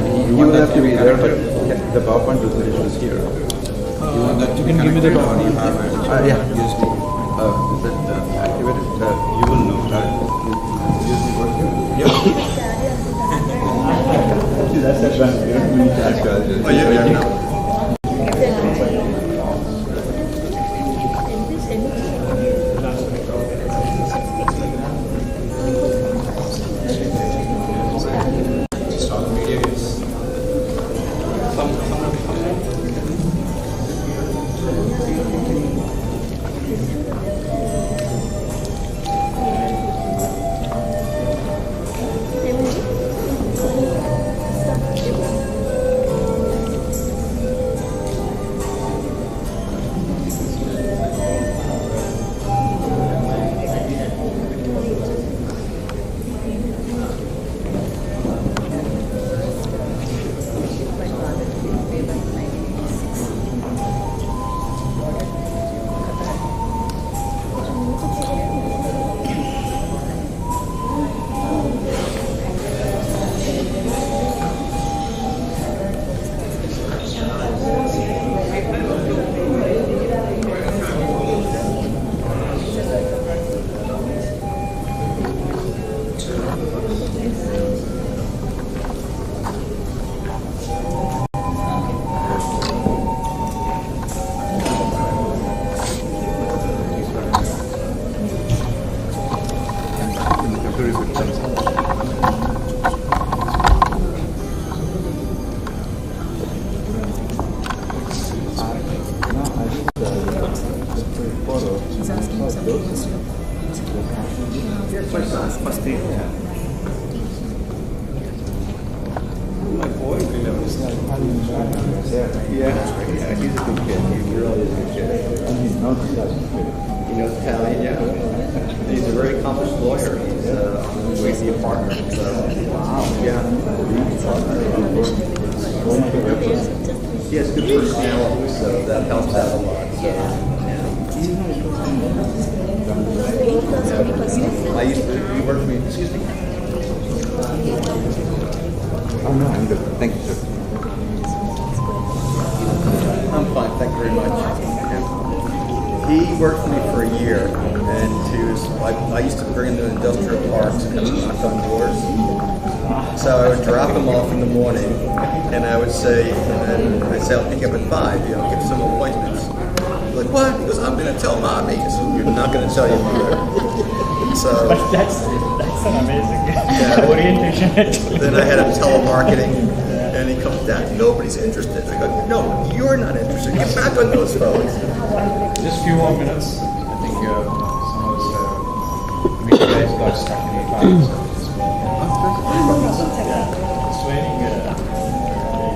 You will have to be there, but the PowerPoint presentation is here. You can give me the PowerPoint. Yeah, USB. Is it activated? You will know, right? USB working? Yeah. See, that's advanced. You don't need to ask us. Oh, yeah, no. Yeah, he's a good kid. He really is a good kid. And he knows Italian. He knows Italian, yeah. He's a very accomplished lawyer. He's on his way to be a partner. So, wow. Yeah. He has good personality, so that helps out a lot. So, I used to, he worked for me, excuse me? Oh no, I'm good. Thank you, sir. I'm fine, thank you very much. Yeah. He worked for me for a year, and I used to bring him to industrial parks and have him knock on doors. So I would drop him off in the morning, and I would say, I'll pick up at 5, give some appointments. He's like, what? He goes, I'm going to tell mommy. I said, you're not going to tell your mother. So that's an amazing orientation. Then I had him telemarketing. And he comes down, nobody's interested. I go, no, you're not interested. Get back on those phones. Just a few more minutes. I think some of us media guys got stuck in a file. It's raining.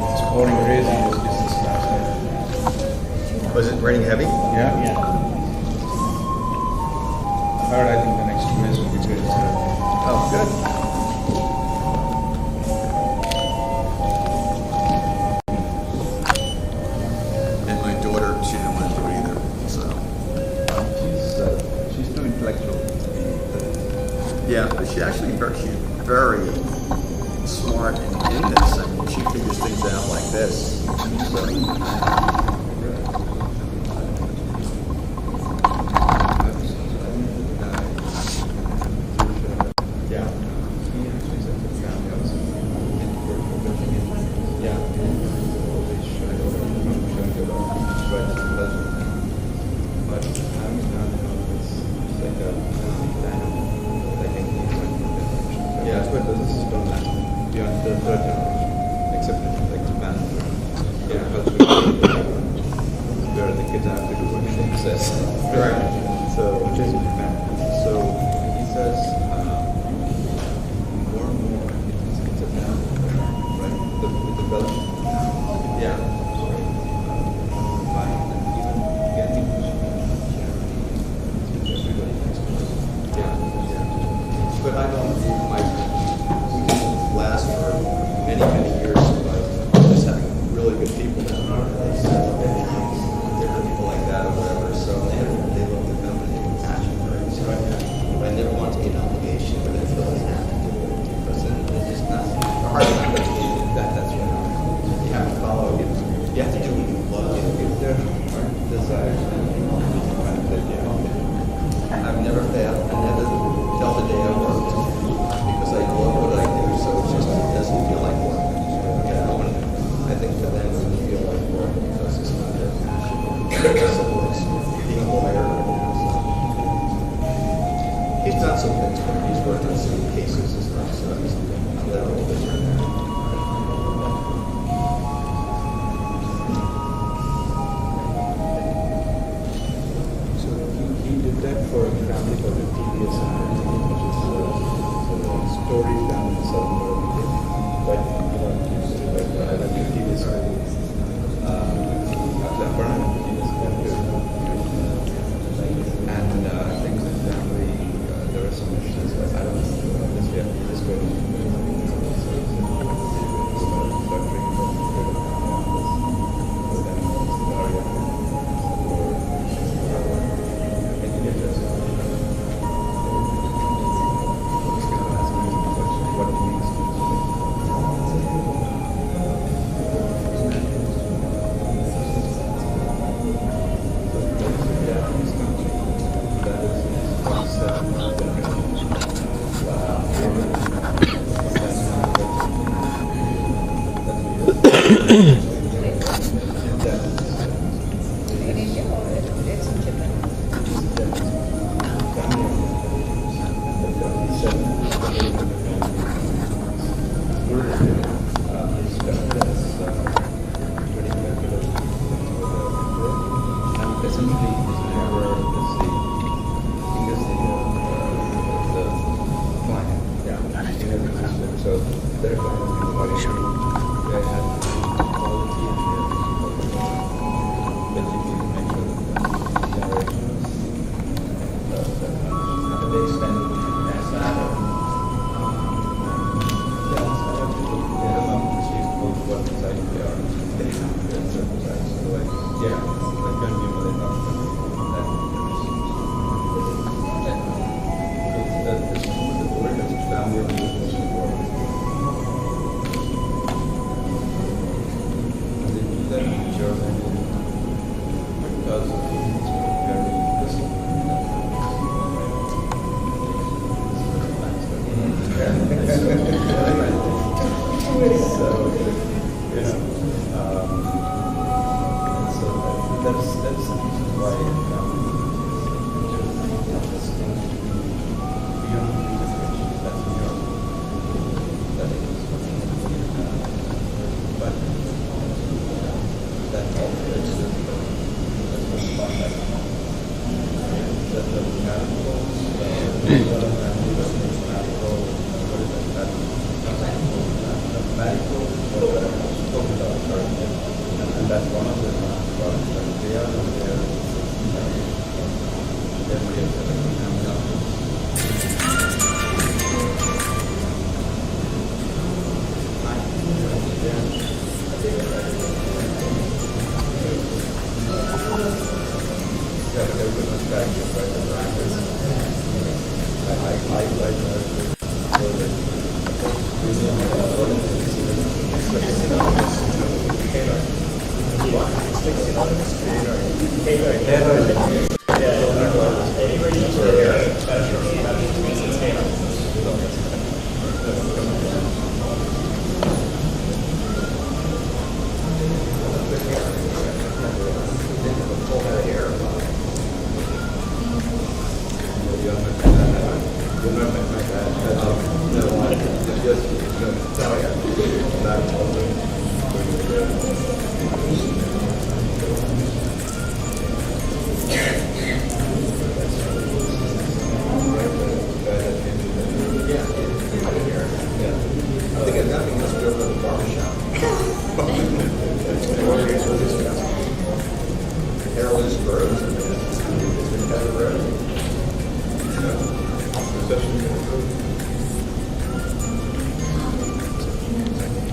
It's pouring crazy in this business class. Was it raining heavy? Yeah. Third, I think the next 2 minutes will be good. Oh, good. Yeah, but she's actually very smart in this. I mean, she figures things out like this. So, but I know it might last for many, many years by just having really good people down there. Different people like that or whatever. So they love the company and passion for it. So I never want to get an obligation, but I feel they have to do it because it's just not hard enough to do that. That's right.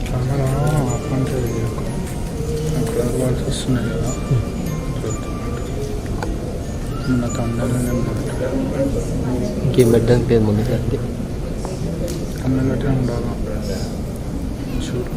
Camera off అంటే అక్కడ walls వస్తున్నాయి కదా నా తమ్ముడు ఇంకేం పెట్టడానికి పేరు ముందు అంతే తమ్ముళ్ళటే ఉండాలి చూడు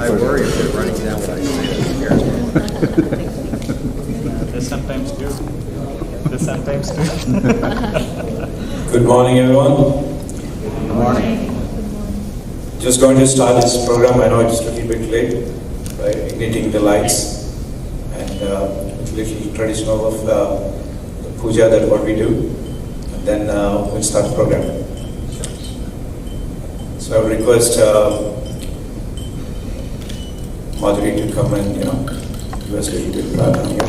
I worry if they're running down what I say. They sometimes do. They sometimes do. Good morning, everyone. Good morning. Just going to start this program. I know it's a little bit late by igniting the lights, and it's a little traditional of the puja that what we do, and then we'll start the program. So I would request Madhuri to come and give us a little bit of prayer here.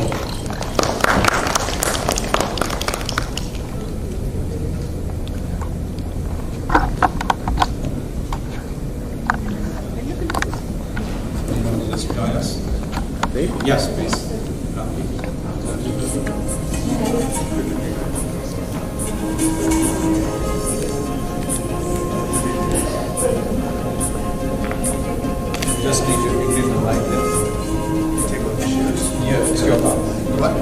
What?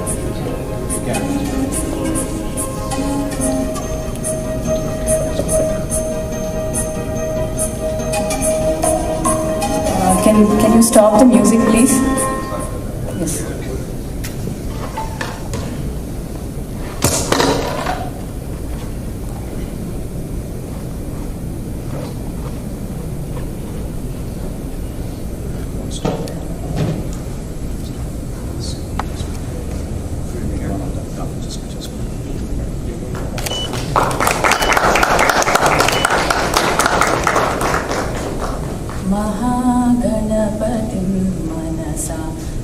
Can you stop the music, please? Yes. Mahaganapatim manasa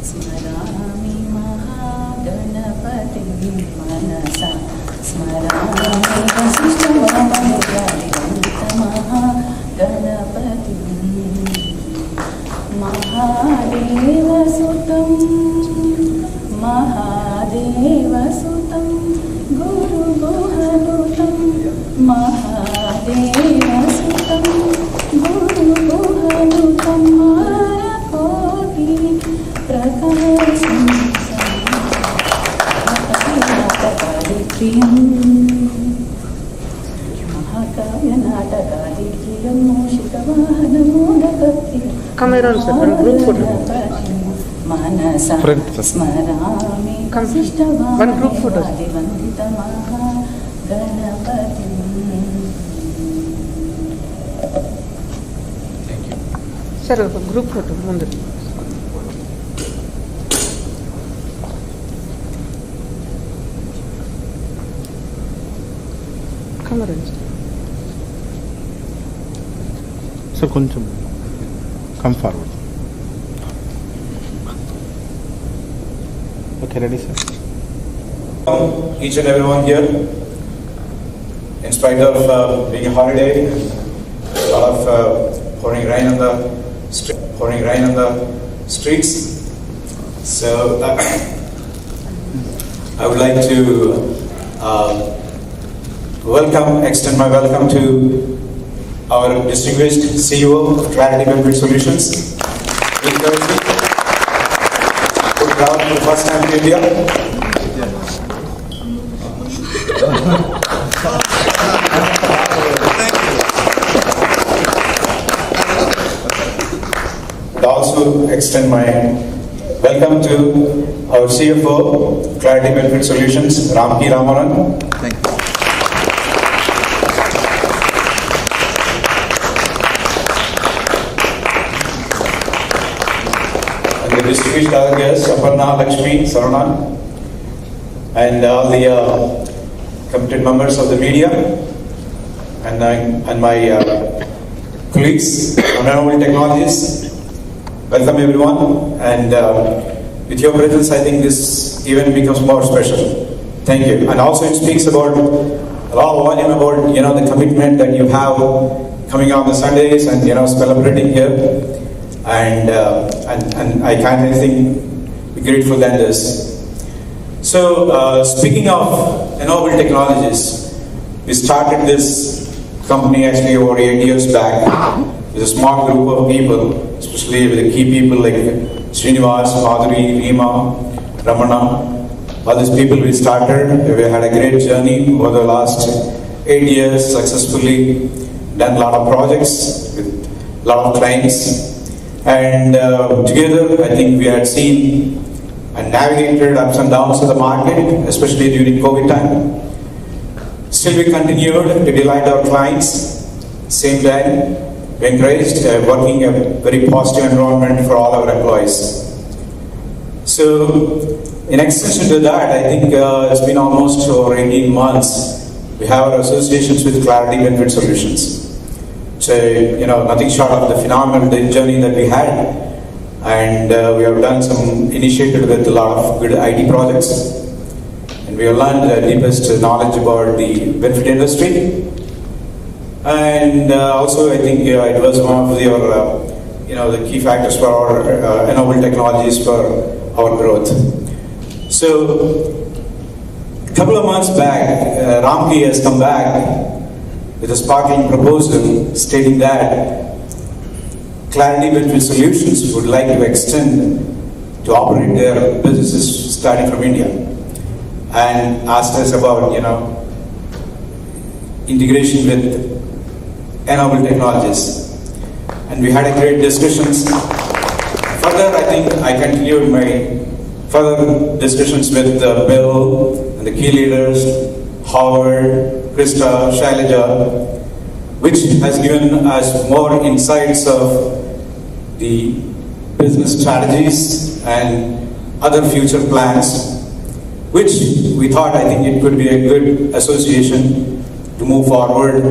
smarami, Mahaganapatim manasa smarami, Vasishtavamanigadivanta Mahaganapatim Mahadevasutam Mahadevasutam Guru Guhanutam Mahadevasutam Guru Guhanutam Marakoti Prakasam Mahakayanatakalikiyam Mahakayanatakalikiyam Moshikavahanamodakatiyam Camera on, sir. Group photo. Manasa Friend first. Smarami Come. One group photo. Vasishtavamanigadivanta Mahaganapatim. Sir, group photo. Mundu. Camera on, sir. Sir, కొంచెం come forward. Okay, ready, sir? Each and everyone here, in spite of being a holiday, a lot of pouring rain on the streets. So I would like to extend my welcome to our distinguished CEO of Clarity Benefit Solutions, Vin Kresge, who traveled for the first time to India. I also extend my welcome to our CFO, Clarity Benefit Solutions, Ramki Ramanan. Thank you. And the distinguished other guests, Aparna, Lakshmi, Sarana, and all the committed members of the media, and my colleagues on Renewable Technologies. Welcome everyone, and with your presence, I think this event becomes more special. Thank you. And also it speaks about a lot of volume about the commitment that you have coming on the Sundays and celebrating here. And I can't anything be grateful than this. So speaking of Renewable Technologies, we started this company actually over 8 years back with a small group of people, especially with the key people like Srinivas, Madhuri, Rima, Ramana. All these people we started. We had a great journey over the last 8 years, successfully done a lot of projects with a lot of clients. And together, I think we had seen and navigated ups and downs of the market, especially during COVID time. Still, we continued to delight our clients. Same time, we encouraged working a very positive environment for all our employees. So, in extension to that, I think it's been almost over 18 months. We have our associations with Clarity Benefit Solutions. So, nothing short of the phenomenal journey that we had. And we have done some initiated with a lot of good IT projects. And we have learned the deepest knowledge about the benefit industry. And also, I think it was one of the key factors for our Renewable Technologies for our growth. So, a couple of months back, Ramki has come back with a sparkling proposal stating that Clarity Benefit Solutions would like to extend to operate their businesses starting from India, and asked us about, integration with Enable Technologies. And we had a great discussions. Further, I think I continued my further discussions with Bill and the key leaders, Howard, Krista, Shailaja, which has given us more insights of the business strategies and other future plans, which we thought, I think it could be a good association to move forward,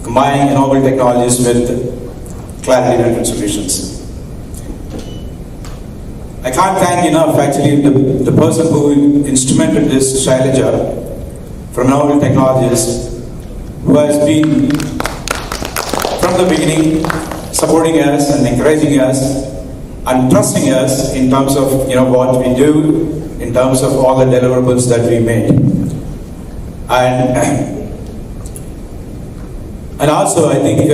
combining Enable Technologies with Clarity Network Solutions. I can't thank enough, actually, the person who instrumented this, Shailaja, from Enable Technologies, who has been, from the beginning, supporting us and encouraging us and trusting us in terms of what we do, in terms of all the deliverables that we made. And also, I think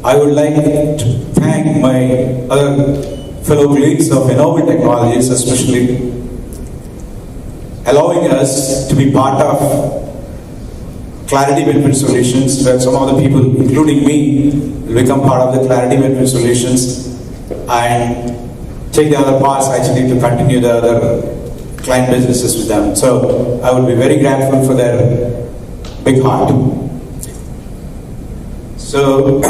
I would like to thank my other fellow colleagues of Enable Technologies, especially allowing us to be part of Clarity Benefit Solutions, where some of the people, including me, will become part of the Clarity Benefit Solutions and take the other parts actually to continue the other client businesses with them. So I would be very grateful for their big heart. So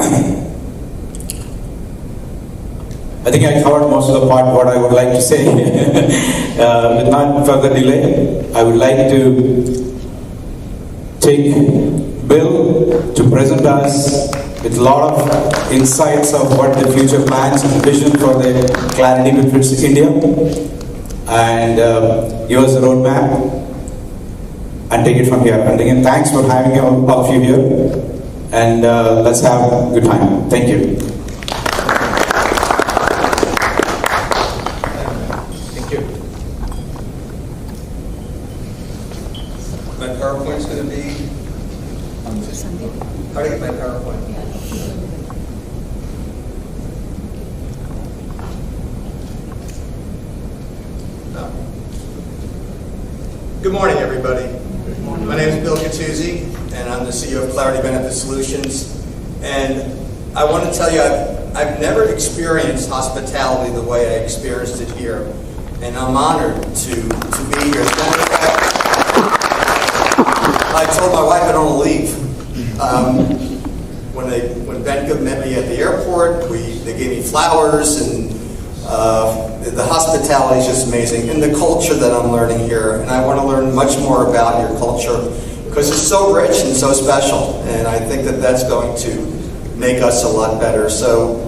I think I covered most of the part what I would like to say. With not further delay, I would like to take Bill to present us with a lot of insights of what the future plans and vision for the Clarity Benefits India, and give us a roadmap and take it from here. And again, thanks for having all of you here, and let's have a good time. Thank you. Thank you. My PowerPoint's going to be. How do I get my PowerPoint? No. Good morning, everybody. My name is Bill Catuzzi, and I'm the CEO of Clarity Benefit Solutions. And I want to tell you, I've never experienced hospitality the way I experienced it here, and I'm honored to be here. As a matter of fact, I told my wife I don't want to leave. When Benco met me at the airport, they gave me flowers, and the hospitality is just amazing, and the culture that I'm learning here. And I want to learn much more about your culture because it's so rich and so special, and I think that that's going to make us a lot better. So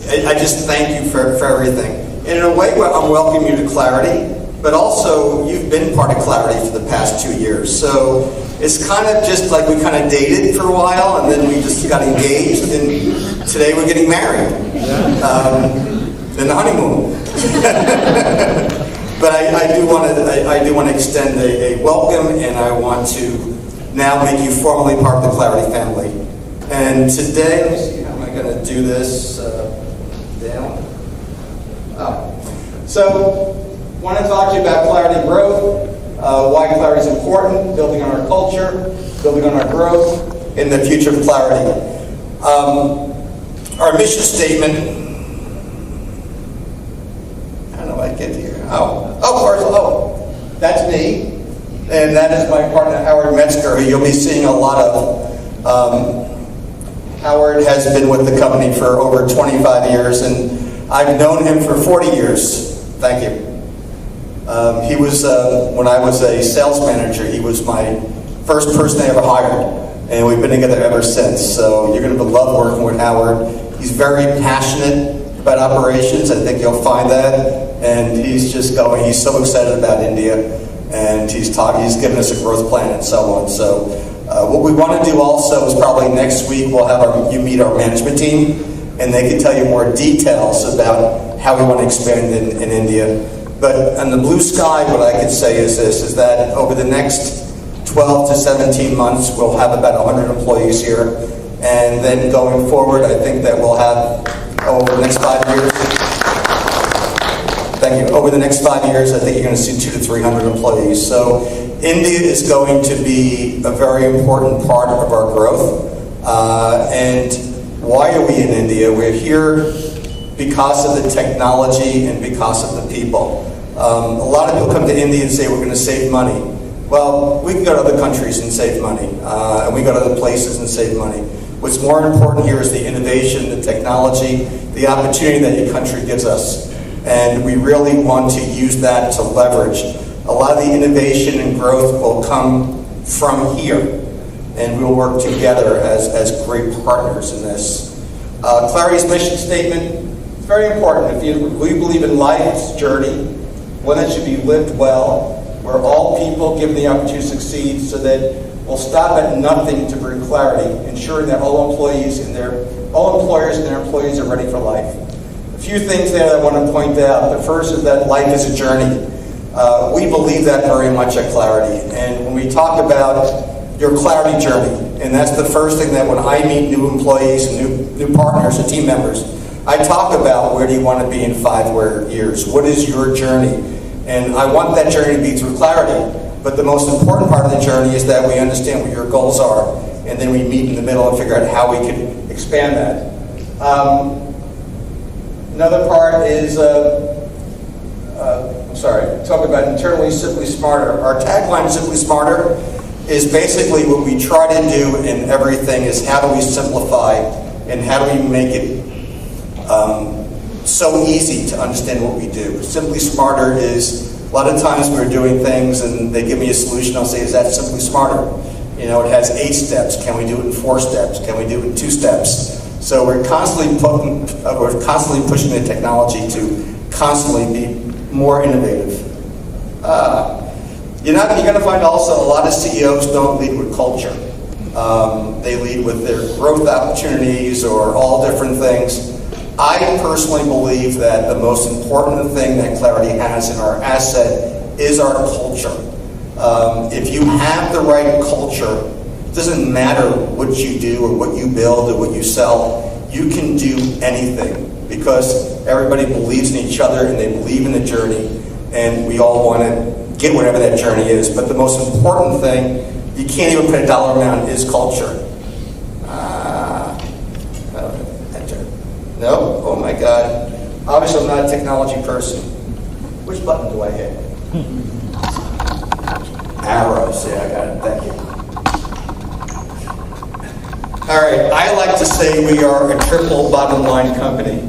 I just thank you for everything. And in a way, I'm welcoming you to Clarity, but also you've been part of Clarity for the past 2 years. So it's kind of just like we kind of dated for a while, and then we just got engaged, and today we're getting married. Then the honeymoon. But I do want to extend a welcome, and I want to now make you formally part of the Clarity family. And today, let me see, how am I going to do this? Down. So, I want to talk to you about Clarity growth. Why Clarity is important, building on our culture, building on our growth, in the future of Clarity. Our mission statement, I don't know if I get here. That's me, and that is my partner Howard Metzger, who you'll be seeing a lot of. Howard has been with the company for over 25 years, and I've known him for 40 years. Thank you. He was, when I was a sales manager, he was my first person I ever hired, and we've been together ever since. So you're going to love working with Howard. He's very passionate about operations. I think you'll find that. And he's just going, he's so excited about India, and he's given us a growth plan and so on. So what we want to do also is probably next week we'll have you meet our management team, and they can tell you more details about how we want to expand in India. But on the blue sky, what I could say is this, is that over the next 12 to 17 months, we'll have about 100 employees here. And then going forward, I think that we'll have over the next 5 years. Thank thank you. Over the next 5 years, I think you're going to see 200 to 300 employees. So India is going to be a very important part of our growth. And why are we in India? We're here because of the technology and because of the people. A lot of people come to India and say we're going to save money. Well, we can go to other countries and save money, and we go to other places and save money. What's more important here is the innovation, the technology, the opportunity that your country gives us. And we really want to use that to leverage. A lot of the innovation and growth will come from here, and we'll work together as great partners in this. Clarity's mission statement is very important. We believe in life's journey, one that should be lived well, where all people given the opportunity to succeed, so that we'll stop at nothing to bring clarity, ensuring that all employers and their employees are ready for life. A few things there that I want to point out. The first is that life is a journey. We believe that very much at Clarity. And when we talk about your Clarity journey, and that's the first thing that when I meet new employees and new partners and team members, I talk about where do you want to be in 5 years? What is your journey? And I want that journey to be through Clarity. But the most important part of the journey is that we understand what your goals are, and then we meet in the middle and figure out how we can expand that. Another part is, talk about internally Simply Smarter. Our tagline, Simply Smarter, is basically what we try to do in everything is how do we simplify and how do we make it so easy to understand what we do. Simply Smarter is, a lot of times we're doing things and they give me a solution, I'll say, is that Simply Smarter? You know, it has 8 steps. Can we do it in 4 steps? Can we do it in 2 steps? So we're constantly pushing the technology to constantly be more innovative. You're going to find also a lot of CEOs don't lead with culture. They lead with their growth opportunities or all different things. I personally believe that the most important thing that Clarity has in our asset is our culture. If you have the right culture, it doesn't matter what you do or what you build or what you sell, you can do anything because everybody believes in each other and they believe in the journey, and we all want to get whatever that journey is. But the most important thing, you can't even put a dollar amount, is culture. No? Oh my God. Obviously I'm not a technology person. Which button do I hit? Arrows. Yeah, I got it. Thank you. All right. I like to say we are a triple bottom line company.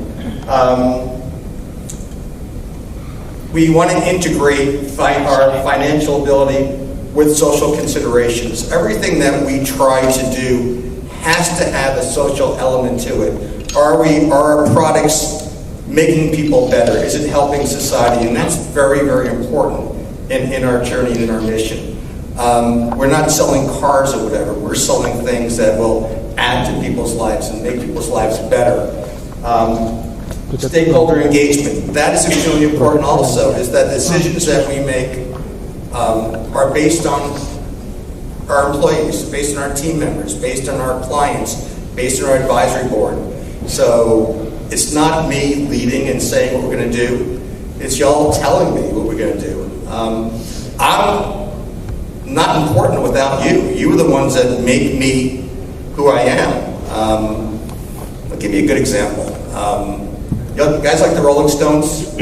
We want to integrate our financial ability with social considerations. Everything that we try to do has to have a social element to it. Are our products making people better? Is it helping society? And that's very, very important in our journey and in our mission. We're not selling cars or whatever. We're selling things that will add to people's lives and make people's lives better. Stakeholder engagement. That is extremely important also, is that decisions that we make are based on our employees, based on our team members, based on our clients, based on our advisory board. So it's not me leading and saying what we're going to do. It's y'all telling me what we're going to do. I'm not important without you. You are the ones that make me who I am. I'll give you a good example. Guys like the Rolling Stones,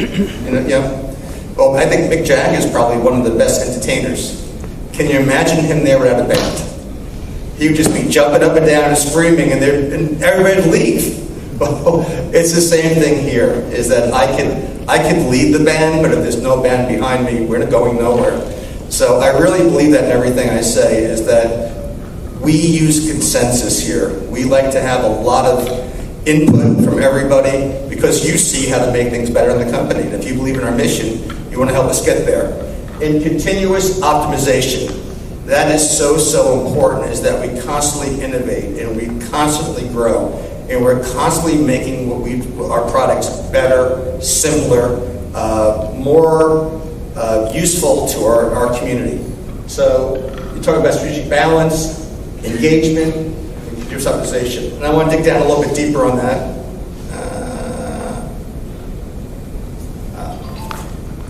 well, I think Mick Jagger is probably one of the best entertainers. Can you imagine him there without a band? He would just be jumping up and down and screaming, and everybody would leave. Well, it's the same thing here, is that I can lead the band, but if there's no band behind me, we're going nowhere. So I really believe that in everything I say, is that we use consensus here. We like to have a lot of input from everybody because you see how to make things better in the company. And if you believe in our mission, you want to help us get there. In continuous optimization, that is so, so important, is that we constantly innovate and we constantly grow. And we're constantly making our products better, simpler, more useful to our community. So you talk about strategic balance, engagement, and continuous optimization. And I want to dig down a little bit deeper on that.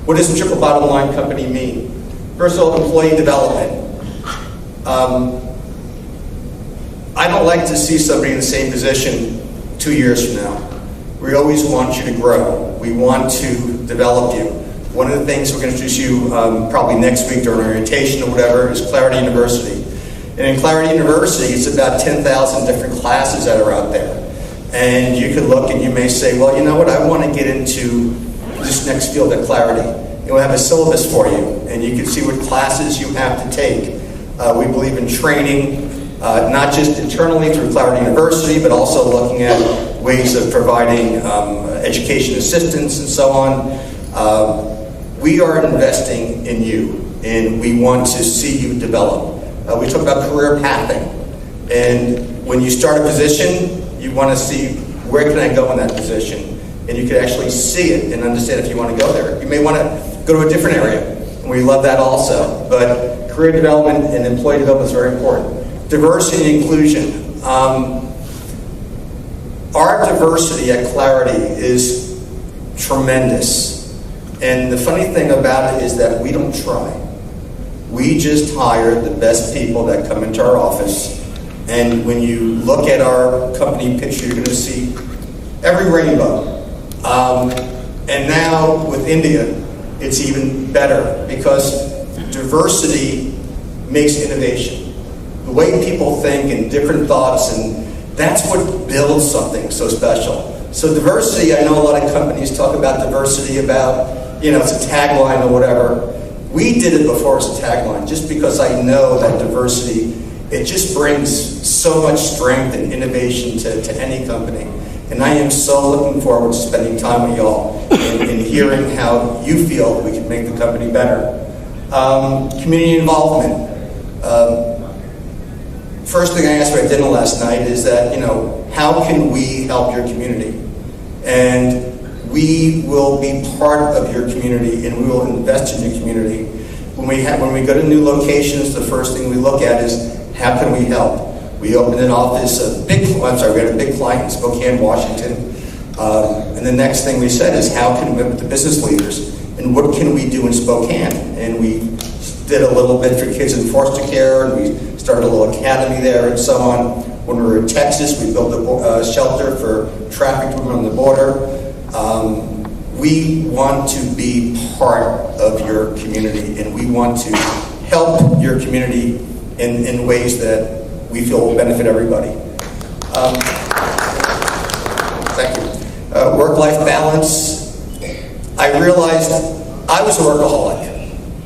What does triple bottom line company mean? First of all, employee development. I don't like to see somebody in the same position 2 years from now. We always want you to grow. We want to develop you. One of the things we're going to introduce you probably next week during orientation or whatever is Clarity University. And in Clarity University, it's about 10,000 different classes that are out there. And you could look and you may say, well, you know what, I want to get into this next field at Clarity. And we'll have a syllabus for you, and you can see what classes you have to take. We believe in training, not just internally through Clarity University, but also looking at ways of providing education assistance and so on. We are investing in you, and we want to see you develop. We talk about career pathing, and when you start a position, you want to see where can I go in that position, and you can actually see it and understand if you want to go there. You may want to go to a different area, and we love that also. But career development and employee development is very important. Diversity and inclusion. Our diversity at Clarity is tremendous. And the funny thing about it is that we don't try. We just hire the best people that come into our office. And when you look at our company picture, you're going to see every rainbow. And now with India, it's even better because diversity makes innovation. The way people think and different thoughts, and that's what builds something so special. So diversity, I know a lot of companies talk about diversity about, you know, it's a tagline or whatever. We did it before as a tagline just because I know that diversity, it just brings so much strength and innovation to any company. And I am so looking forward to spending time with y'all and hearing how you feel we can make the company better. Community involvement. First thing I asked for at dinner last night is that, you know, how can we help your community? And we will be part of your community and we will invest in your community. When we go to new locations, the first thing we look at is how can we help? We opened an office, we had a big client in Spokane, Washington. And the next thing we said is how can we, with the business leaders, and what can we do in Spokane? And we did a little bit for kids in foster care, and we started a little academy there and so on. When we were in Texas, we built a shelter for trafficked women on the border. We want to be part of your community, and we want to help your community in ways that we feel will benefit everybody. Thank you. Work-life balance. I realized I was a workaholic,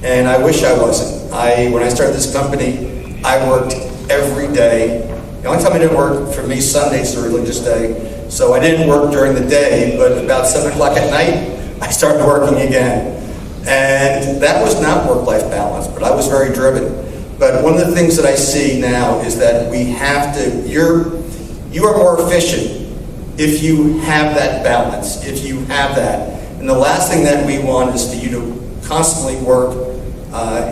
and I wish I wasn't. When I started this company, I worked every day. The only time I didn't work, for me, Sunday's a religious day. So I didn't work during the day, but about 7 o'clock at night, I started working again. And that was not work-life balance, but I was very driven. But one of the things that I see now is that we have to, you are more efficient if you have that balance, if you have that. And the last thing that we want is for you to constantly work.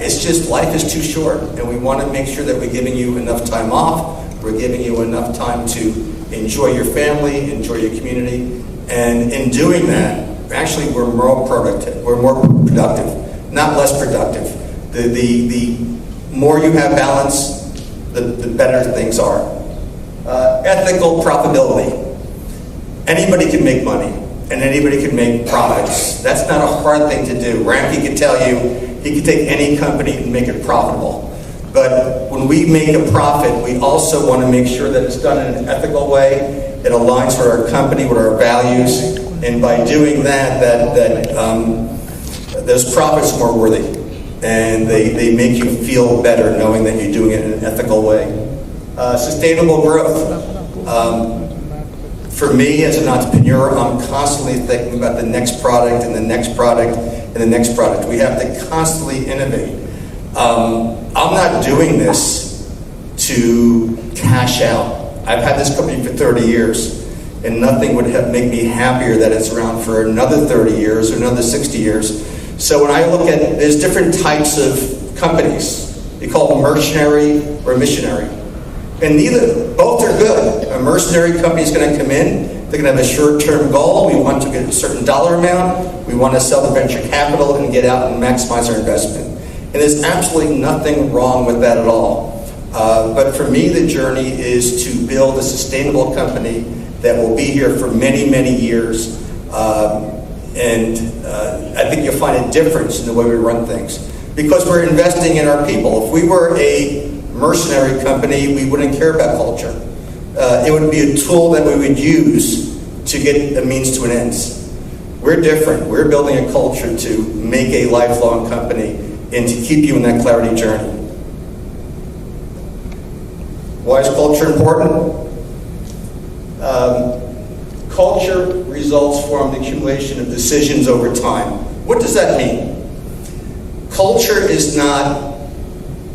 It's just, life is too short, and we want to make sure that we're giving you enough time off, we're giving you enough time to enjoy your family, enjoy your community, and in doing that, actually we're more productive, not less productive. The more you have balance, the better things are. Ethical profitability. Anybody can make money, and anybody can make profits. That's not a hard thing to do. Ramke could tell you, he could take any company and make it profitable. But when we make a profit, we also want to make sure that it's done in an ethical way, it aligns with our company, with our values, and by doing that, those profits are more worthy. And they make you feel better knowing that you're doing it in an ethical way. Sustainable growth. For me as an entrepreneur, I'm constantly thinking about the next product and the next product and the next product. We have to constantly innovate. I'm not doing this to cash out. I've had this company for 30 years, and nothing would make me happier that it's around for another 30 years or another 60 years. So when I look at, there's different types of companies. You call them mercenary or missionary. And both are good. A mercenary company is going to come in, They're going to have a short-term goal. We want to get a certain dollar amount. We want to sell the venture capital and get out and maximize our investment. And there's absolutely nothing wrong with that at all. But for me, the journey is to build a sustainable company that will be here for many, many years. I think you'll find a difference in the way we run things. Because we're investing in our people. If we were a mercenary company, we wouldn't care about culture. It would be a tool that we would use to get a means to an end. We're different. We're building a culture to make a lifelong company and to keep you in that clarity journey. Why is culture important? Culture results from the accumulation of decisions over time. What does that mean? Culture is not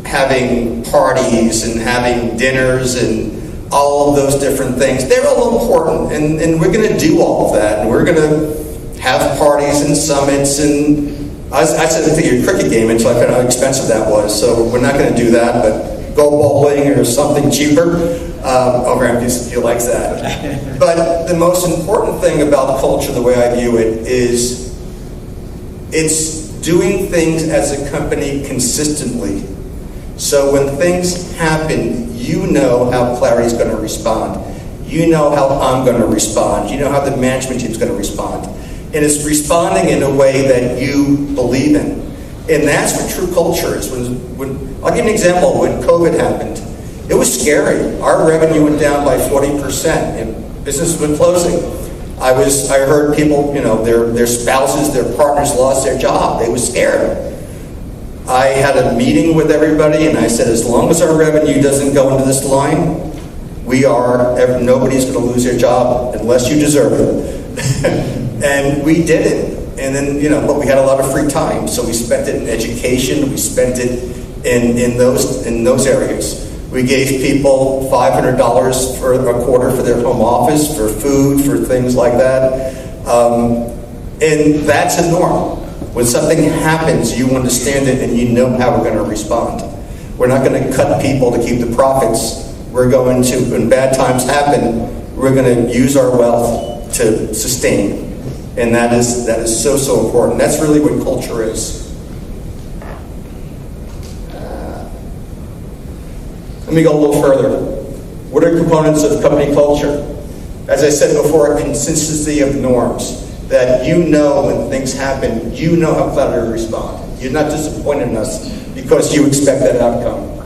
having parties and having dinners and all of those different things. They're all important, and we're going to do all of that. And we're going to have parties and summits. And I said to your cricket game until I found out how expensive that was. So we're not going to do that, but go bowling or something cheaper. He likes that. But the most important thing about culture, the way I view it, is it's doing things as a company consistently. So when things happen, you know how Clarity is going to respond. You know how I'm going to respond. You know how the management team is going to respond. And it's responding in a way that you believe in. And that's what true culture is. I'll give you an example. When COVID happened, it was scary. Our revenue went down by 40%, and businesses were closing. I heard people, their spouses, their partners lost their job. They were scared. I had a meeting with everybody, and I said, as long as our revenue doesn't go into this line, nobody's going to lose their job unless you deserve it. And we did it. And then, but we had a lot of free time, so we spent it in education. We spent it in those areas. We gave people $500 for a quarter for their home office, for food, for things like that. And that's a norm. When something happens, you understand it and you know how we're going to respond. We're not going to cut people to keep the profits. We're going to, when bad times happen, we're going to use our wealth to sustain. And that is so important. That's really what culture is. Let me go a little further. What are components of company culture? As I said before, a consistency of norms. That you know when things happen, you know how Clarity will respond. You're not disappointed in us because you expect that outcome.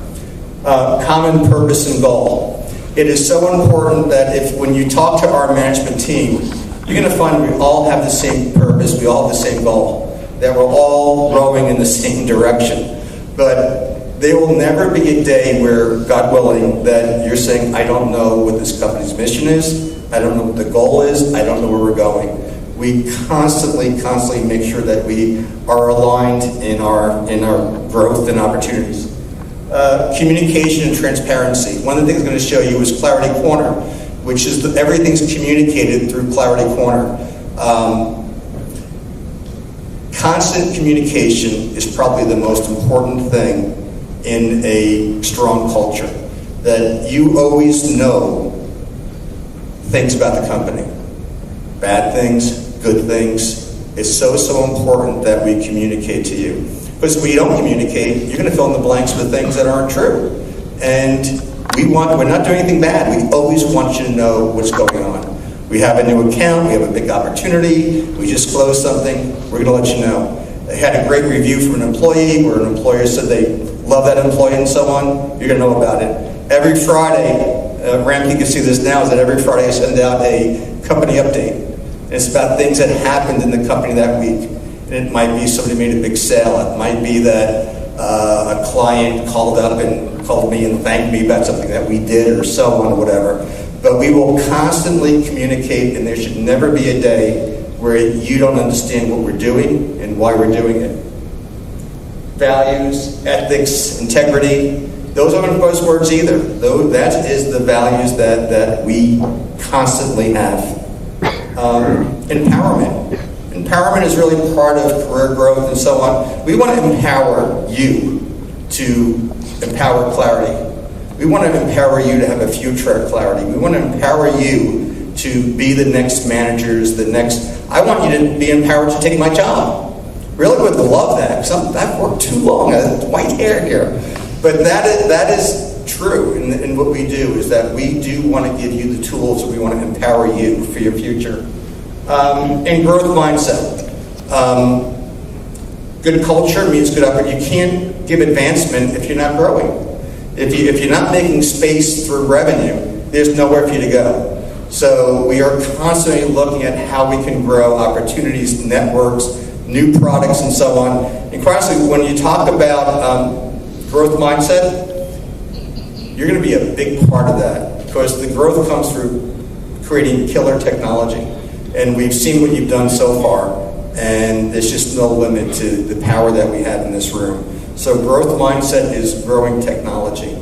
Common purpose and goal. It is so important that when you talk to our management team, you're going to find we all have the same purpose, we all have the same goal, that we're all rowing in the same direction. But there will never be a day where, God willing, that you're saying, I don't know what this company's mission is, I don't know what the goal is, I don't know where we're going. We constantly make sure that we are aligned in our growth and opportunities. Communication and transparency. One of the things I'm going to show you is Clarity Corner, which is everything's communicated through Clarity Corner. Constant communication is probably the most important thing in a strong culture. That you always know things about the company. Bad things, good things. It's so important that we communicate to you. Because if we don't communicate, you're going to fill in the blanks with things that aren't true. And we're not doing anything bad. We always want you to know what's going on. We have a new account, we have a big opportunity, we just closed something, we're going to let you know. I had a great review from an employee where an employer said they love that employee and so on. You're going to know about it. Every Friday, Ramke can see this now, is that every Friday I send out a company update. And it's about things that happened in the company that week. And it might be somebody made a big sale. It might be that a client called up and called me and thanked me about something that we did or so on or whatever. But we will constantly communicate, and there should never be a day where you don't understand what we're doing and why we're doing it. Values, ethics, integrity, those aren't buzzwords either. That is the values that we constantly have. Empowerment. Empowerment is really part of career growth and so on. We want to empower you to empower Clarity. We want to empower you to have a future at Clarity. We want to empower you to be the next managers, I want you to be empowered to take my job. Really would love that, because I've worked too long, I have white hair here. But that is true, and what we do is that we do want to give you the tools, and we want to empower you for your future. And growth mindset. Good culture means good opportunity. You can't give advancement if you're not growing. If you're not making space through revenue, there's nowhere for you to go. So we are constantly looking at how we can grow opportunities, networks, new products, and so on. And quite honestly, when you talk about growth mindset, you're going to be a big part of that, because the growth comes through creating killer technology. And we've seen what you've done so far, and there's just no limit to the power that we have in this room. So growth mindset is growing technology.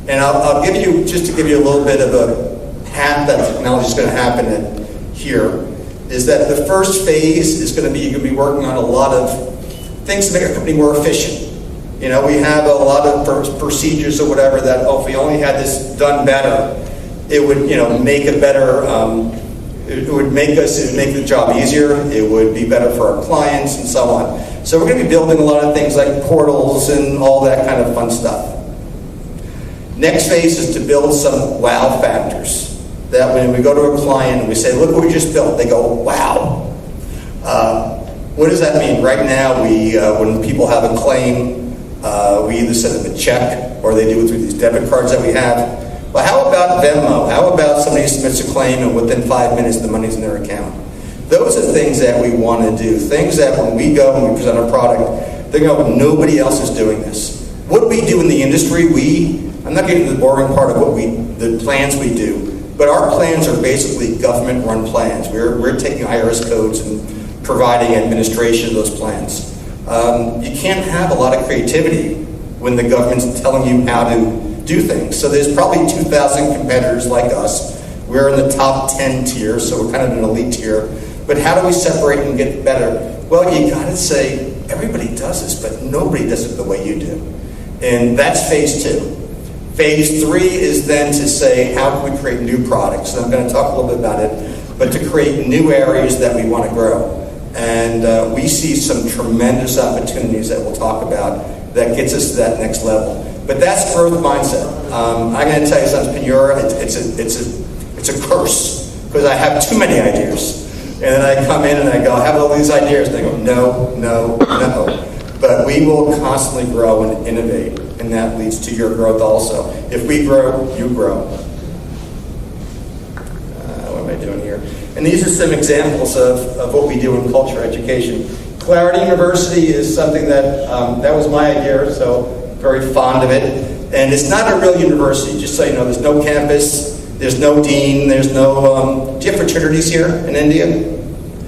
And I'll give you, just to give you a little bit of a path that technology is going to happen in here, is that the first phase is going to be, you're going to be working on a lot of things to make our company more efficient. You know, we have a lot of procedures or whatever that, if we only had this done better, it would, make a better, it would make the job easier, it would be better for our clients, and so on. So we're going to be building a lot of things like portals and all that kind of fun stuff. Next phase is to build some wow factors. That when we go to a client and we say, look what we just built, they go, wow. What does that mean? Right now, when people have a claim, we either send them a check or they do it through these debit cards that we have. Well, how about Venmo? How about somebody submits a claim and within 5 minutes the money's in their account? Those are things that we want to do. Things that when we go and we present our product, they go, nobody else is doing this. What we do in the industry, I'm not getting to the boring part of the plans we do, but our plans are basically government-run plans. We're taking IRS codes and providing administration of those plans. You can't have a lot of creativity when the government's telling you how to do things. So there's probably 2,000 competitors like us. We're in the top 10 tier, so we're kind of an elite tier. But how do we separate and get better? Well, you got to say, everybody does this, but nobody does it the way you do. And that's phase 2. Phase 3 is then to say, how can we create new products? And I'm going to talk a little bit about it, but to create new areas that we want to grow. And we see some tremendous opportunities that we'll talk about that gets us to that next level. But that's growth mindset. I'm going to tell you something, Penura, it's a curse, because I have too many ideas. And then I come in and I go, I have all these ideas, and they go, no. But we will constantly grow and innovate, and that leads to your growth also. If we grow, you grow. What am I doing here? And these are some examples of what we do in culture education. Clarity University is something that was my idea, so very fond of it. And it's not a real university, just so you know. There's no campus, there's no dean, there's no... do you have fraternities here in India?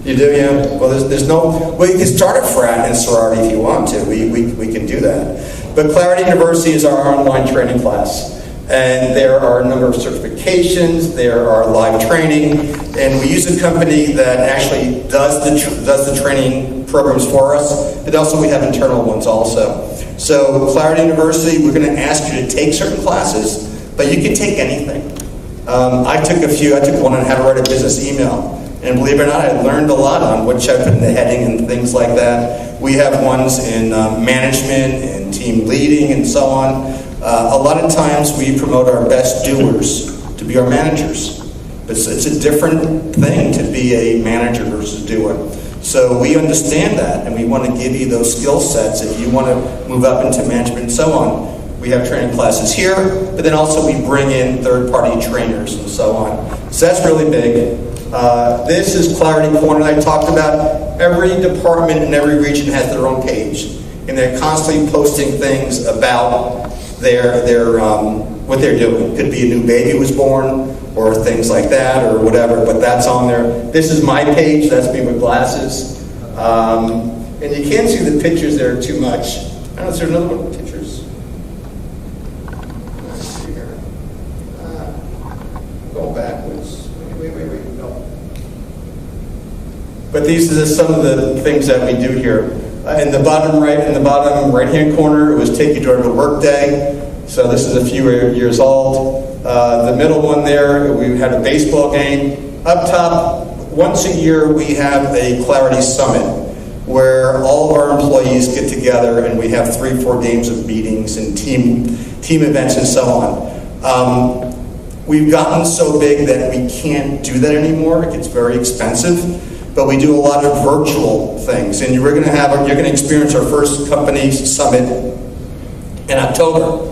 You do, yeah? Well, there's no... Well, you can start a frat and sorority if you want to. We can do that. But Clarity University is our online training class. And there are a number of certifications, there are live training, and we use a company that actually does the training programs for us, but also we have internal ones also. So Clarity University, we're going to ask you to take certain classes, but you can take anything. I took one on how to write a business email. And believe it or not, I learned a lot on what should I put in the heading and things like that. We have ones in management and team leading and so on. A lot of times we promote our best doers to be our managers. It's a different thing to be a manager versus doer. So we understand that, and we want to give you those skill sets if you want to move up into management and so on. We have training classes here, but then also we bring in third-party trainers and so on. So that's really big. This is Clarity Corner I talked about. Every department in every region has their own page, and they're constantly posting things about what they're doing. Could be a new baby was born, or things like that, or whatever, but that's on there. This is my page, that's me with glasses. And you can't see the pictures there too much. I don't know, is there another one with pictures? Let's see here. Go backwards. Wait, no. But these are some of the things that we do here. In the bottom right-hand corner, it was take you during a work day. So this is a few years old. The middle one there, we had a baseball game. Up top, once a year we have a Clarity Summit where all of our employees get together and we have 3-4 days of meetings and team events and so on. We've gotten so big that we can't do that anymore. It gets very expensive, but we do a lot of virtual things. And you're going to experience our first company summit in October.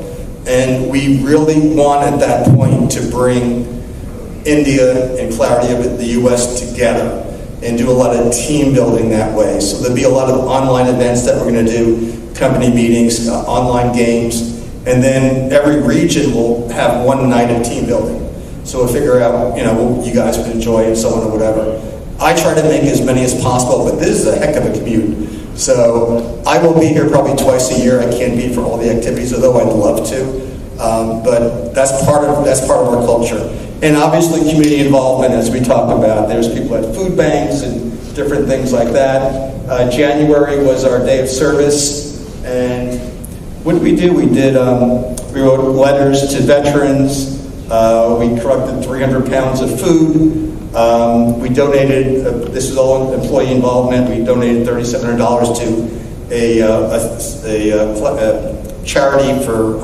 And we really want at that point to bring India and Clarity of the US together and do a lot of team building that way. So there'll be a lot of online events that we're going to do, company meetings, online games, and then every region will have one night of team building. So we'll figure out, what you guys would enjoy and so on or whatever. I try to make as many as possible, but this is a heck of a commute. So I will be here probably twice a year. I can't be for all the activities, although I'd love to. But that's part of our culture. And obviously community involvement, as we talk about. There's people at food banks and different things like that. January was our day of service. And what did we do? We wrote letters to veterans. We collected 300 pounds of food. We donated, this is all employee involvement, we donated $3,700 to a charity for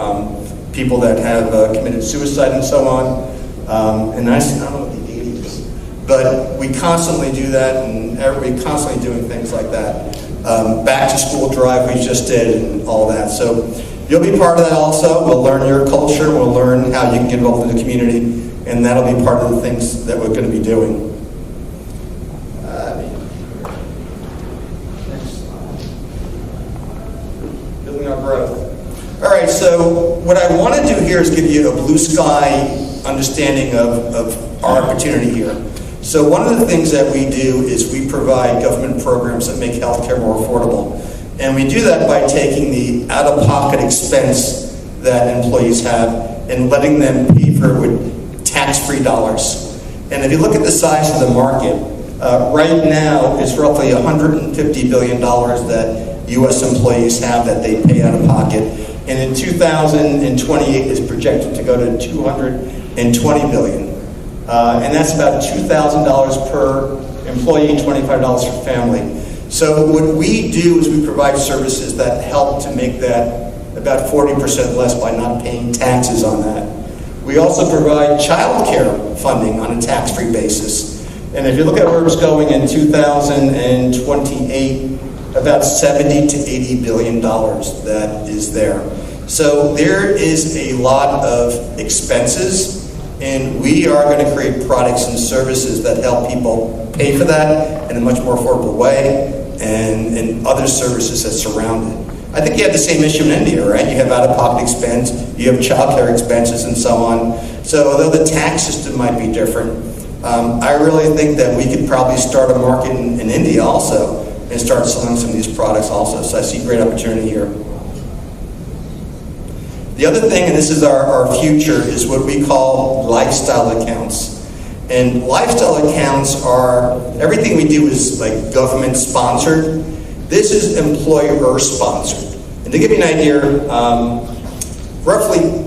people that have committed suicide and so on. And I don't know what the 80s, but we constantly do that, and we're constantly doing things like that. Back to school drive we just did and all that. So you'll be part of that also. We'll learn your culture, we'll learn how you can get involved in the community, and that'll be part of the things that we're going to be doing. Next slide. Building our growth. All right, so what I want to do here is give you a blue sky understanding of our opportunity here. So one of the things that we do is we provide government programs that make healthcare more affordable. And we do that by taking the out-of-pocket expense that employees have and letting them pay for it with tax-free dollars. And if you look at the size of the market, right now it's roughly $150 billion that U.S. employees have that they pay out of pocket. And in 2028 is projected to go to $220 billion. And that's about $2,000 per employee, $25 for family. So what we do is we provide services that help to make that about 40% less by not paying taxes on that. We also provide child care funding on a tax-free basis. And if you look at where it's going in 2028, about $70 to $80 billion that is there. So there is a lot of expenses, and we are going to create products and services that help people pay for that in a much more affordable way, and other services that surround it. I think you have the same issue in India, right? You have out-of-pocket expense, you have child care expenses, and so on. So although the tax system might be different, I really think that we could probably start a market in India also and start selling some of these products also. So I see great opportunity here. The other thing, and this is our future, is what we call lifestyle accounts. And lifestyle accounts are, everything we do is like government sponsored. This is employer sponsored. And to give you an idea, roughly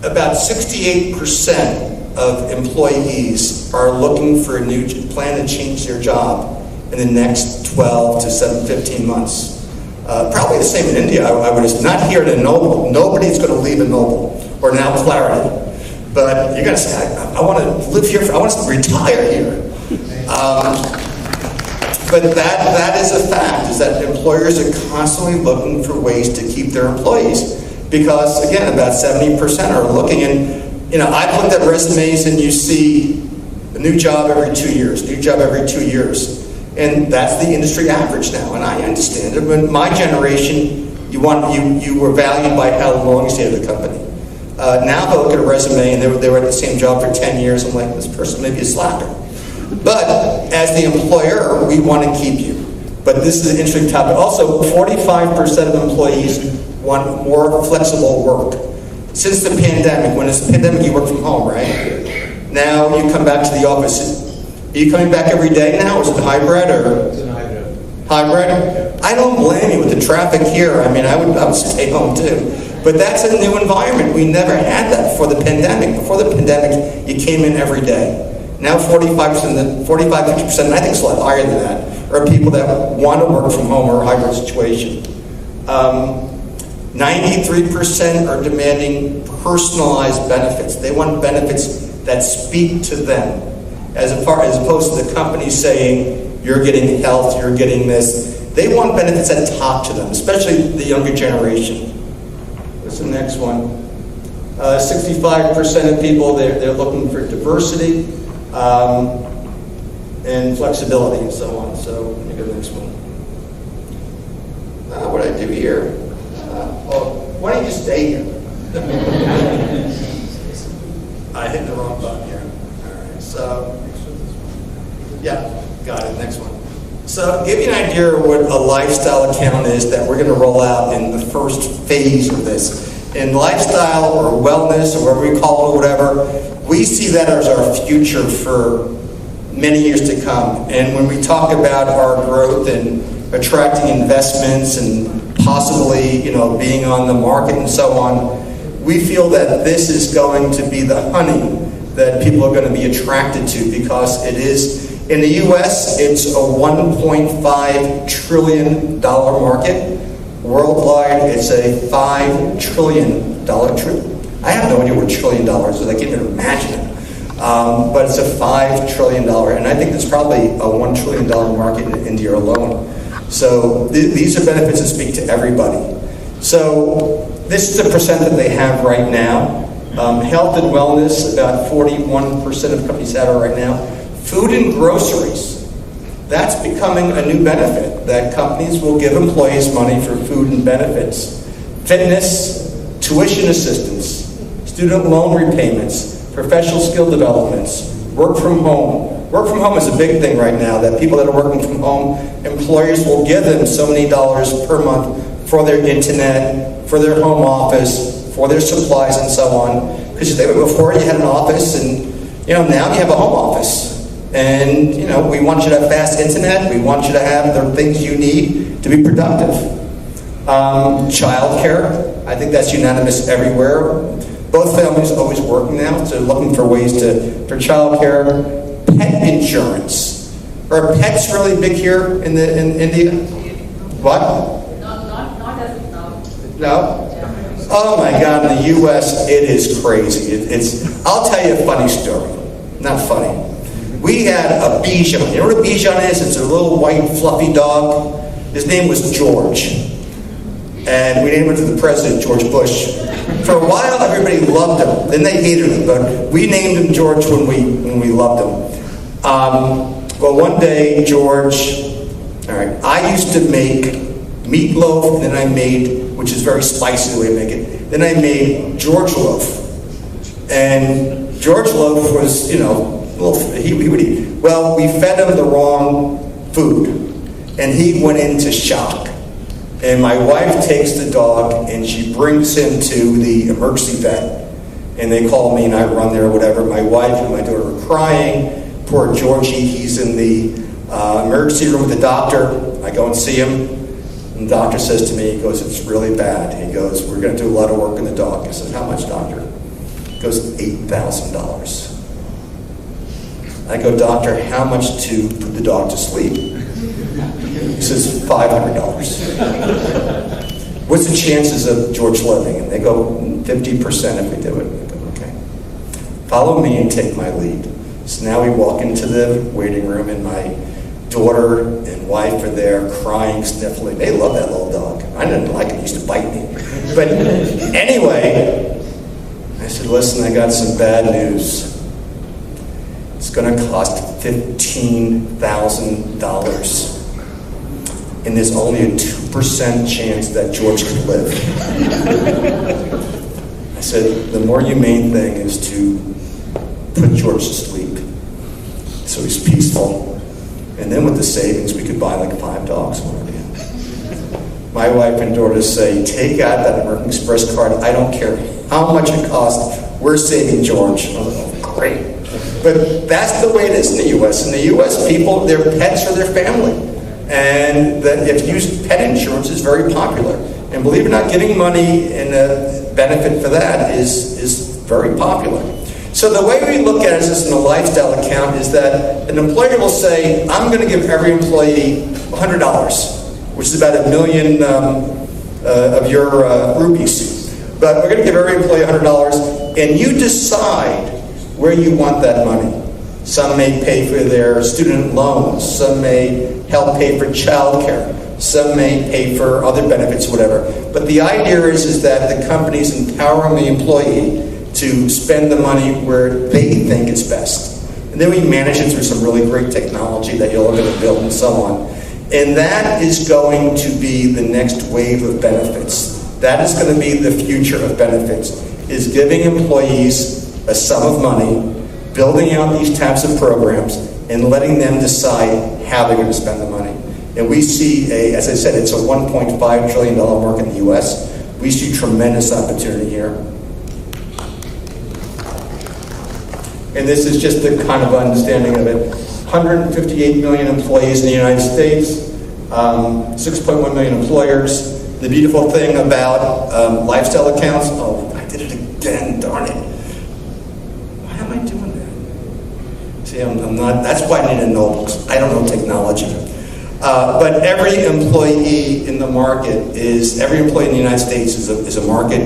about 68% of employees are looking for a new plan to change their job in the next 12 to 15 months. Probably the same in India. I would not here at Ennoble. Nobody's going to leave Ennoble or now Clarity. But you're going to say, I want to live here, I want to retire here. But that is a fact, is that employers are constantly looking for ways to keep their employees. Because, again, about 70% are looking, and I've looked at resumes and you see a new job every 2 years, new job every 2 years. And that's the industry average now, and I understand it. But my generation, you were valued by how long you stayed at the company. Now if I look at a resume and they were at the same job for 10 years, I'm like, this person may be a slacker. But as the employer, we want to keep you. But this is an interesting topic. Also, 45% of employees want more flexible work. Since the pandemic, when it's the pandemic, you work from home, right? Now you come back to the office. Are you coming back every day now? Is it hybrid or? It's a hybrid. Hybrid? I don't blame you with the traffic here. I mean, I would stay home too. But that's a new environment. We never had that before the pandemic. Before the pandemic, you came in every day. Now 45%, 50%, and I think it's a lot higher than that, are people that want to work from home or a hybrid situation. 93% are demanding personalized benefits. They want benefits that speak to them, as opposed to the company saying, you're getting health, you're getting this. They want benefits that talk to them, especially the younger generation. What's the next one? 65% of people, they're looking for diversity and flexibility and so on. So let me go to the next one. What do I do here? Why don't you stay here? I hit the wrong button here. All right, so, yeah, got it, next one. So, give you an idea of what a lifestyle account is that we're going to roll out in the first phase of this. In lifestyle or wellness or whatever we call it or whatever, we see that as our future for many years to come. And when we talk about our growth and attracting investments and possibly, being on the market and so on, we feel that this is going to be the honey that people are going to be attracted to, because it is, in the U.S., it's a $1.5 trillion market. Worldwide, it's a $5 trillion trip. I have no idea what $1 trillion is. I can't even imagine it. But it's a $5 trillion, and I think there's probably a $1 trillion market in India alone. So these are benefits that speak to everybody. So this is the percent that they have right now. Health and wellness, about 41% of companies have it right now. Food and groceries. That's becoming a new benefit, that companies will give employees money for food and benefits. Fitness, tuition assistance, student loan repayments, professional skill developments, work from home. Work from home is a big thing right now, that people that are working from home, employers will give them so many dollars per month for their internet, for their home office, for their supplies and so on. Because before you had an office, and now you have a home office. And, we want you to have fast internet. We want you to have the things you need to be productive. Childcare, I think that's unanimous everywhere. Both families are always working now, so looking for ways for childcare. Pet insurance. Are pets really big here in India? What? Not as of now. No? Oh my God, in the U.S. it is crazy. I'll tell you a funny story. Not funny. We had a Bichon. You know what a Bichon is? It's a little white fluffy dog. His name was George. And we named him to the president, George Bush. For a while, everybody loved him. Then they hated him, but we named him George when we loved him. Well, one day, George, I used to make meatloaf, and then I made, which is very spicy the way I make it, then I made George loaf. And George loaf was, he would eat. Well, we fed him the wrong food, and he went into shock. And my wife takes the dog, and she brings him to the emergency vet. And they call me, and I run there or whatever. My wife and my daughter are crying. Poor Georgie, he's in the emergency room with the doctor. I go and see him. And the doctor says to me, he goes, it's really bad. He goes, we're going to do a lot of work on the dog. I said, how much, doctor? He goes, $8,000. I go, doctor, how much to put the dog to sleep? He says, $500. What's the chances of George living? And they go, 50% if we do it. I go, okay. Follow me and take my lead. So now we walk into the waiting room, and my daughter and wife are there crying, sniffling. They love that little dog. I didn't like it. He used to bite me. But anyway, I said, listen, I got some bad news. It's going to cost $15,000. And there's only a 2% chance that George could live. I said, the more humane thing is to put George to sleep, so he's peaceful. And then with the savings, we could buy like 5 dogs. My wife and daughter say, take out that American Express card. I don't care how much it costs. We're saving George. Oh, great. But that's the way it is in the U.S. In the U.S., people, their pets are their family. And if you use pet insurance, is very popular. And believe it or not, getting money and a benefit for that is very popular. So the way we look at it is in a lifestyle account is that an employer will say, I'm going to give every employee $100, which is about $1 million of your rupees. But we're going to give every employee $100, and you decide where you want that money. Some may pay for their student loans. Some may help pay for childcare. Some may pay for other benefits, whatever. But the idea is that the company's empowering the employee to spend the money where they think it's best. And then we manage it through some really great technology that you're going to build and so on. And that is going to be the next wave of benefits. That is going to be the future of benefits, is giving employees a sum of money, building out these types of programs, and letting them decide how they're going to spend the money. And we see, as I said, it's a $1.5 trillion market in the US. We see tremendous opportunity here. And this is just the kind of understanding of it. 158 million employees in the United States, 6.1 million employers. The beautiful thing about lifestyle accounts, oh, I did it again, darn it. Why am I doing that? See, I'm not, that's why I need a notebook. I don't know technology. But every employee in the market every employee in the United States is a market.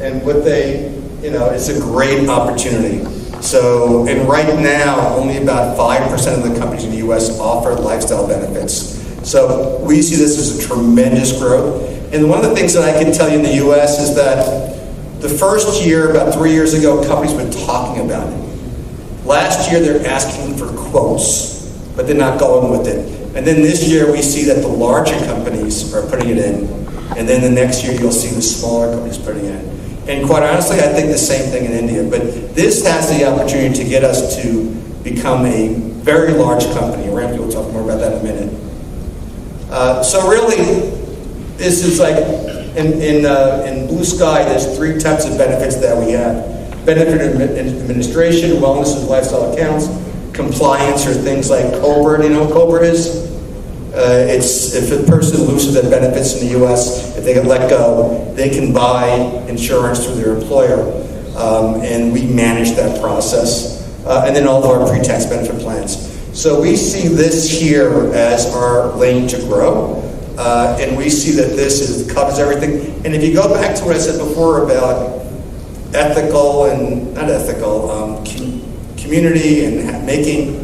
And what they, it's a great opportunity. So, and right now, only about 5% of the companies in the U.S. offer lifestyle benefits. So we see this as a tremendous growth. And one of the things that I can tell you in the U.S. is that the first year, about 3 years ago, companies were talking about it. Last year, they're asking for quotes, but they're not going with it. And then this year, we see that the larger companies are putting it in. And then the next year, you'll see the smaller companies putting it in. And quite honestly, I think the same thing in India. But this has the opportunity to get us to become a very large company. Ramsey will talk more about that in a minute. So really, this is like, in Blue Sky, there's 3 types of benefits that we have. Benefit administration, wellness and lifestyle accounts, compliance, or things like COBRA. Do you know what COBRA is? It's if a person loses their benefits in the U.S., if they get let go, they can buy insurance through their employer, and we manage that process. And then all of our pre-tax benefit plans. So we see this here as our lane to grow, and we see that this covers everything. And if you go back to what I said before about ethical and not ethical, community and making.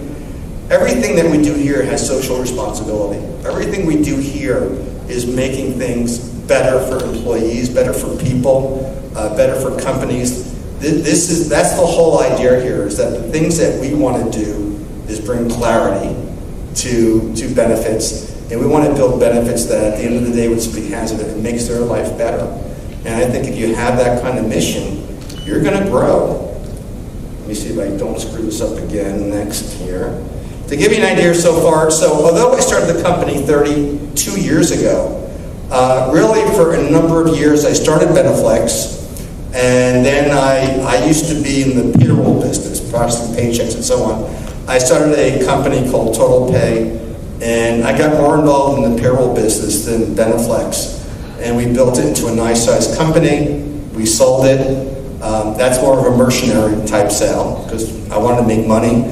Everything that we do here has social responsibility. Everything we do here is making things better for employees, better for people, better for companies. That's the whole idea here, is that the things that we want to do is bring clarity to benefits. And we want to build benefits that at the end of the day, when somebody has it, it makes their life better. And I think if you have that kind of mission, you're going to grow. Let me see if I don't screw this up again next here. To give you an idea so far, so although I started the company 32 years ago, really for a number of years I started Beneflex, and then I used to be in the payroll business, processing paychecks and so on. I started a company called Total Pay, and I got more involved in the payroll business than Beneflex, and we built it into a nice sized company. We sold it. That's more of a mercenary type sale because I wanted to make money.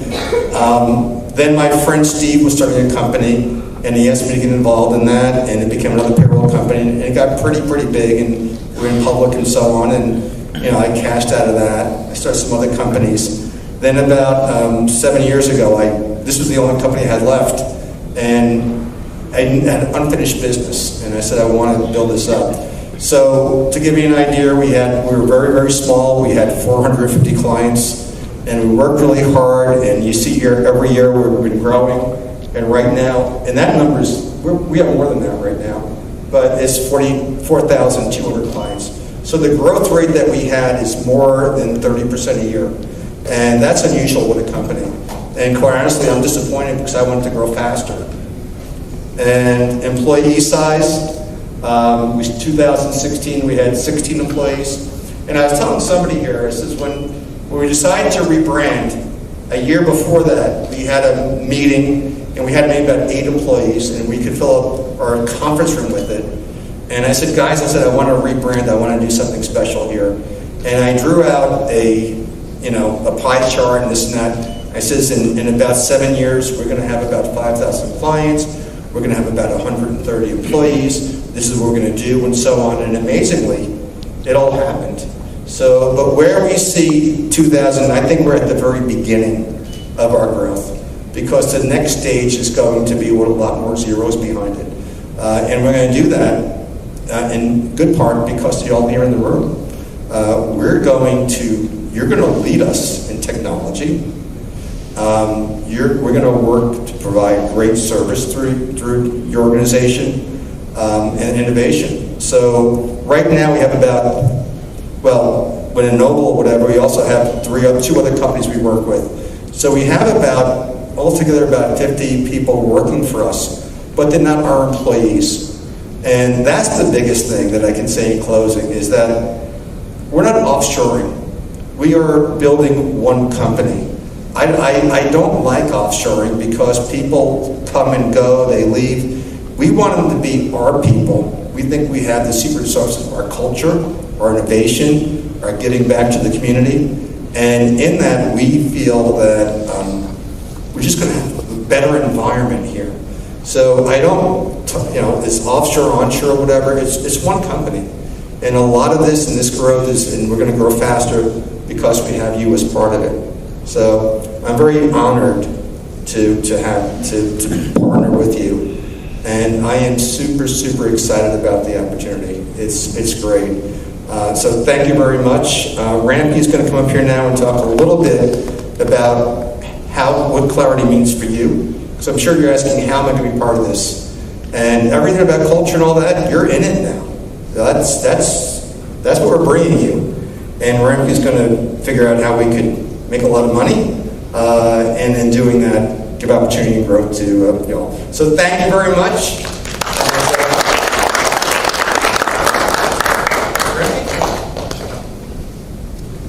Then my friend Steve was starting a company, and he asked me to get involved in that, and it became another payroll company, and it got pretty big, and we're in public and so on, and I cashed out of that. I started some other companies. Then about 7 years ago, this was the only company I had left, and I had an unfinished business, and I said I wanted to build this up. So to give you an idea, we were very small. We had 450 clients. And we worked really hard, and you see here every year we've been growing. And right now, and that number is, we have more than that right now, but it's 44,200 clients. So the growth rate that we had is more than 30% a year. And that's unusual with a company. And quite honestly, I'm disappointed because I wanted to grow faster. And employee size, 2016 we had 16 employees. And I was telling somebody here, this is when we decided to rebrand, a year before that, we had a meeting, and we had maybe about 8 employees, and we could fill up our conference room with it. And I said, guys, I want to rebrand, I want to do something special here. And I drew out a pie chart and this and that. I says in about 7 years, we're going to have about 5,000 clients. We're going to have about 130 employees. This is what we're going to do, and so on. And amazingly, it all happened. So, but where we see 2000, I think we're at the very beginning of our growth, because the next stage is going to be with a lot more zeros behind it. And we're going to do that in good part because you're all here in the room. You're going to lead us in technology. We're going to work to provide great service through your organization and innovation. So right now we have about, when Ennoble or whatever, we also have two other companies we work with. So we have altogether about 50 people working for us, but they're not our employees. And that's the biggest thing that I can say in closing, is that we're not offshoring. We are building one company. I don't like offshoring because people come and go, they leave. We want them to be our people. We think we have the secret sauce of our culture, our innovation, our giving back to the community. And in that, we feel that we're just going to have a better environment here. So I don't, it's offshore, onshore, whatever, it's one company. And a lot of this and this growth and we're going to grow faster because we have you as part of it. So I'm very honored to partner with you. And I am super, super excited about the opportunity. It's great. So thank you very much. Ramke's going to come up here now and talk a little bit about what Clarity means for you. Because I'm sure you're asking, how am I going to be part of this? And everything about culture and all that, you're in it now. That's what we're bringing you. And Ramke's going to figure out how we could make a lot of money, and in doing that, give opportunity and growth to you all. So thank you very much.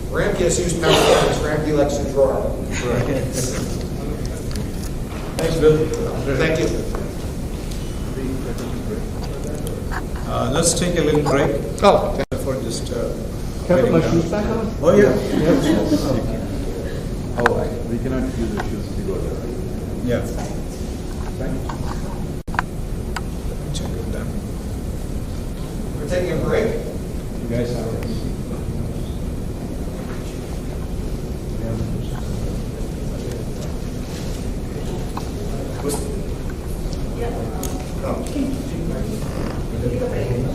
Ramke has used PowerPoint. Ramke likes to draw. Thanks, Bill. Thank you. Let's take a little break. Oh, For just Can I put my shoes back on? Oh yeah. We cannot use the shoes to go there. Yeah. Check it down. we're taking a break. You guys have it.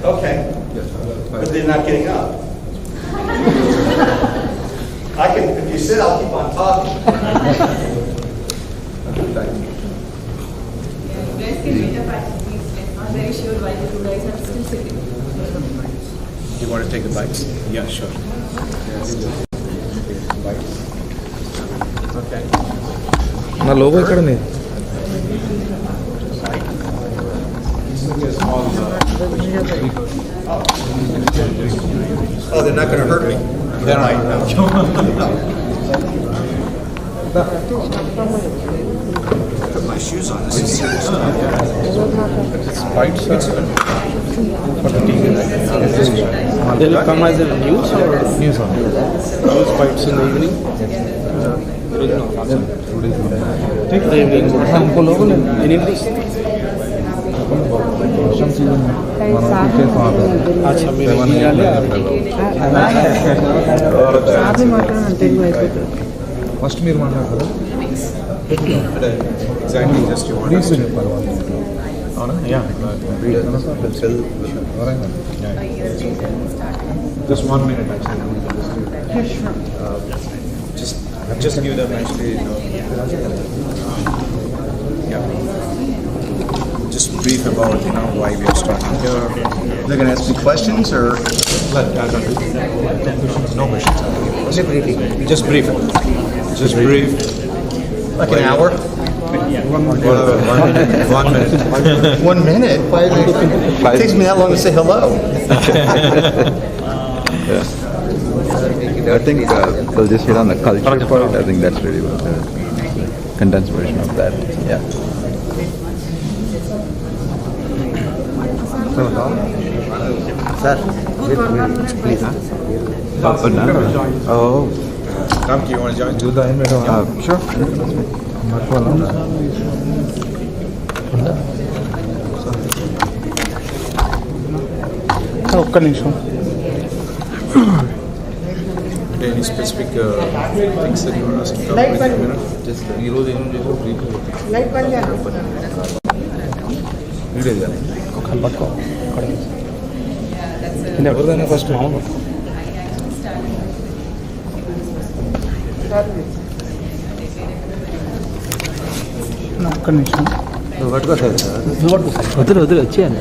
Okay. But they're not getting up. If you sit, I'll keep on talking. You guys can meet up actually. I'm not very sure why the two guys are still sitting. You want to take the bites? Yeah, sure. Okay. నా logo ఇక్కడ ఉంది. Oh, they're not going to hurt me. They're right. Put my shoes on. This is serious. Bites for the TV. They will come as a news or news on? News bites in the evening. Take the evening. हमको लोगों ने evening. अच्छा मेरे first మీరు మాట్లాడతారు Exactly, just you want please చెప్పాలి అవునా? Yeah. Just 1 minute actually. Just give them actually, yeah. Just brief about, why we are starting here. They're going to ask me questions, or? No questions. Just brief. Just brief. Like an hour? 1 minute. 1 minute? 5 minutes? It takes me that long to say hello. I think they'll just hit on the culture part. I think that's really what the condensed version of that. Yeah. Sir, please. Oh. Ramki, you want to join? Do the invite. Sure. ఒక్క నిమిషం. Any specific things that you want us to cover in a minute? Just ఈరోజు ఏం చేసావు brief video చేయాలి ఒకళ్ళు పట్టుకో కింద ఎవరిదైనా ఫస్ట్ మామూలు ఒక్క నిమిషం. నువ్వు పట్టుకో సార్ వదిలి వదిలి వచ్చేయాలి.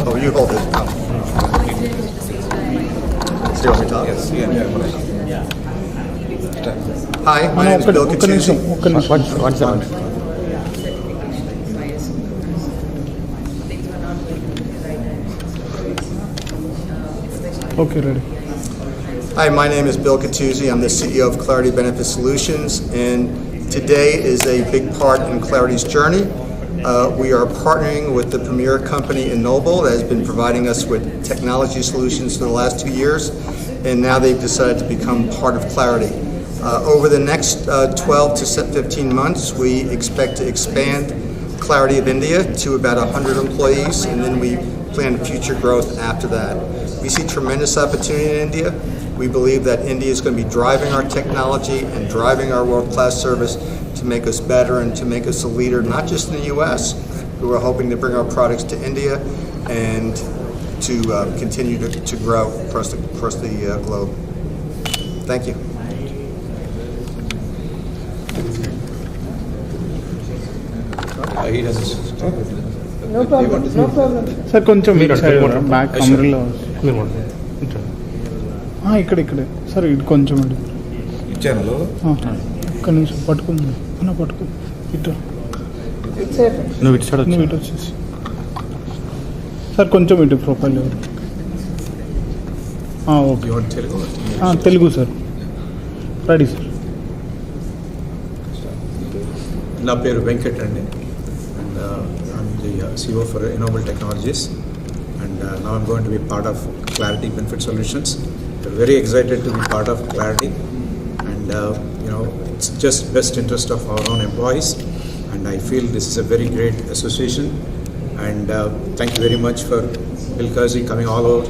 Oh, you hold it. So you want me to talk? Yes. Hi, my name is Bill ఒక్క నిమిషం. Catucci. ఒక్క నిమిషం. Okay ready. Hi, my name is Bill Catucci. I'm the CEO of Clarity Benefit Solutions, and today is a big part in Clarity's journey. We are partnering with the premier company Ennoble that has been providing us with technology solutions for the last 2 years, and now they've decided to become part of Clarity. Over the next 12 to 15 months, we expect to expand Clarity of India to about 100 employees, and then we plan future growth after that. We see tremendous opportunity in India. We believe that India is going to be driving our technology and driving our world-class service to make us better and to make us a leader, not just in the U.S., but we're hoping to bring our products to India and to continue to grow across the globe. Thank you. He doesn't talk with you. No problem, no problem. Sir కొంచెం back కమరీలో ఇక్కడే sir ఇది కొంచెం ఇచ్చాను ఒక్క నిమిషం పట్టుకుంది అన్న పట్టుకో ఇటు నువ్వు ఇటు సైడ్ నువ్వు ఇటు వచ్చేసి సార్ కొంచెం ఇటు profile okay You want Telugu? Telugu sir ready sir. నా పేరు వెంకట్ అండి and I'm the CEO for Ennoble Technologies and now I'm going to be part of Clarity Benefit Solutions. We're very excited to be part of Clarity and it's just best interest of our own employees and I feel this is a very great association and thank you very much for Bill Catucci coming all over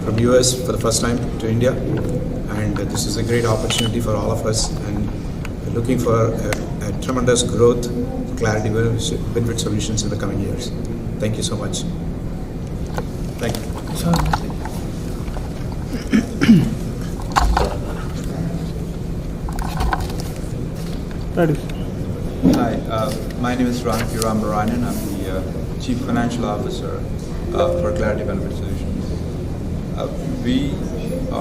from US for the first time to India and this is a great opportunity for all of us and we're looking for a tremendous growth for Clarity Benefit Solutions in the coming years. Thank you so much. Thank you. Ready. Hi, my name is Ranki Rambarayanan. I'm the Chief Financial Officer for Clarity Benefit Solutions. We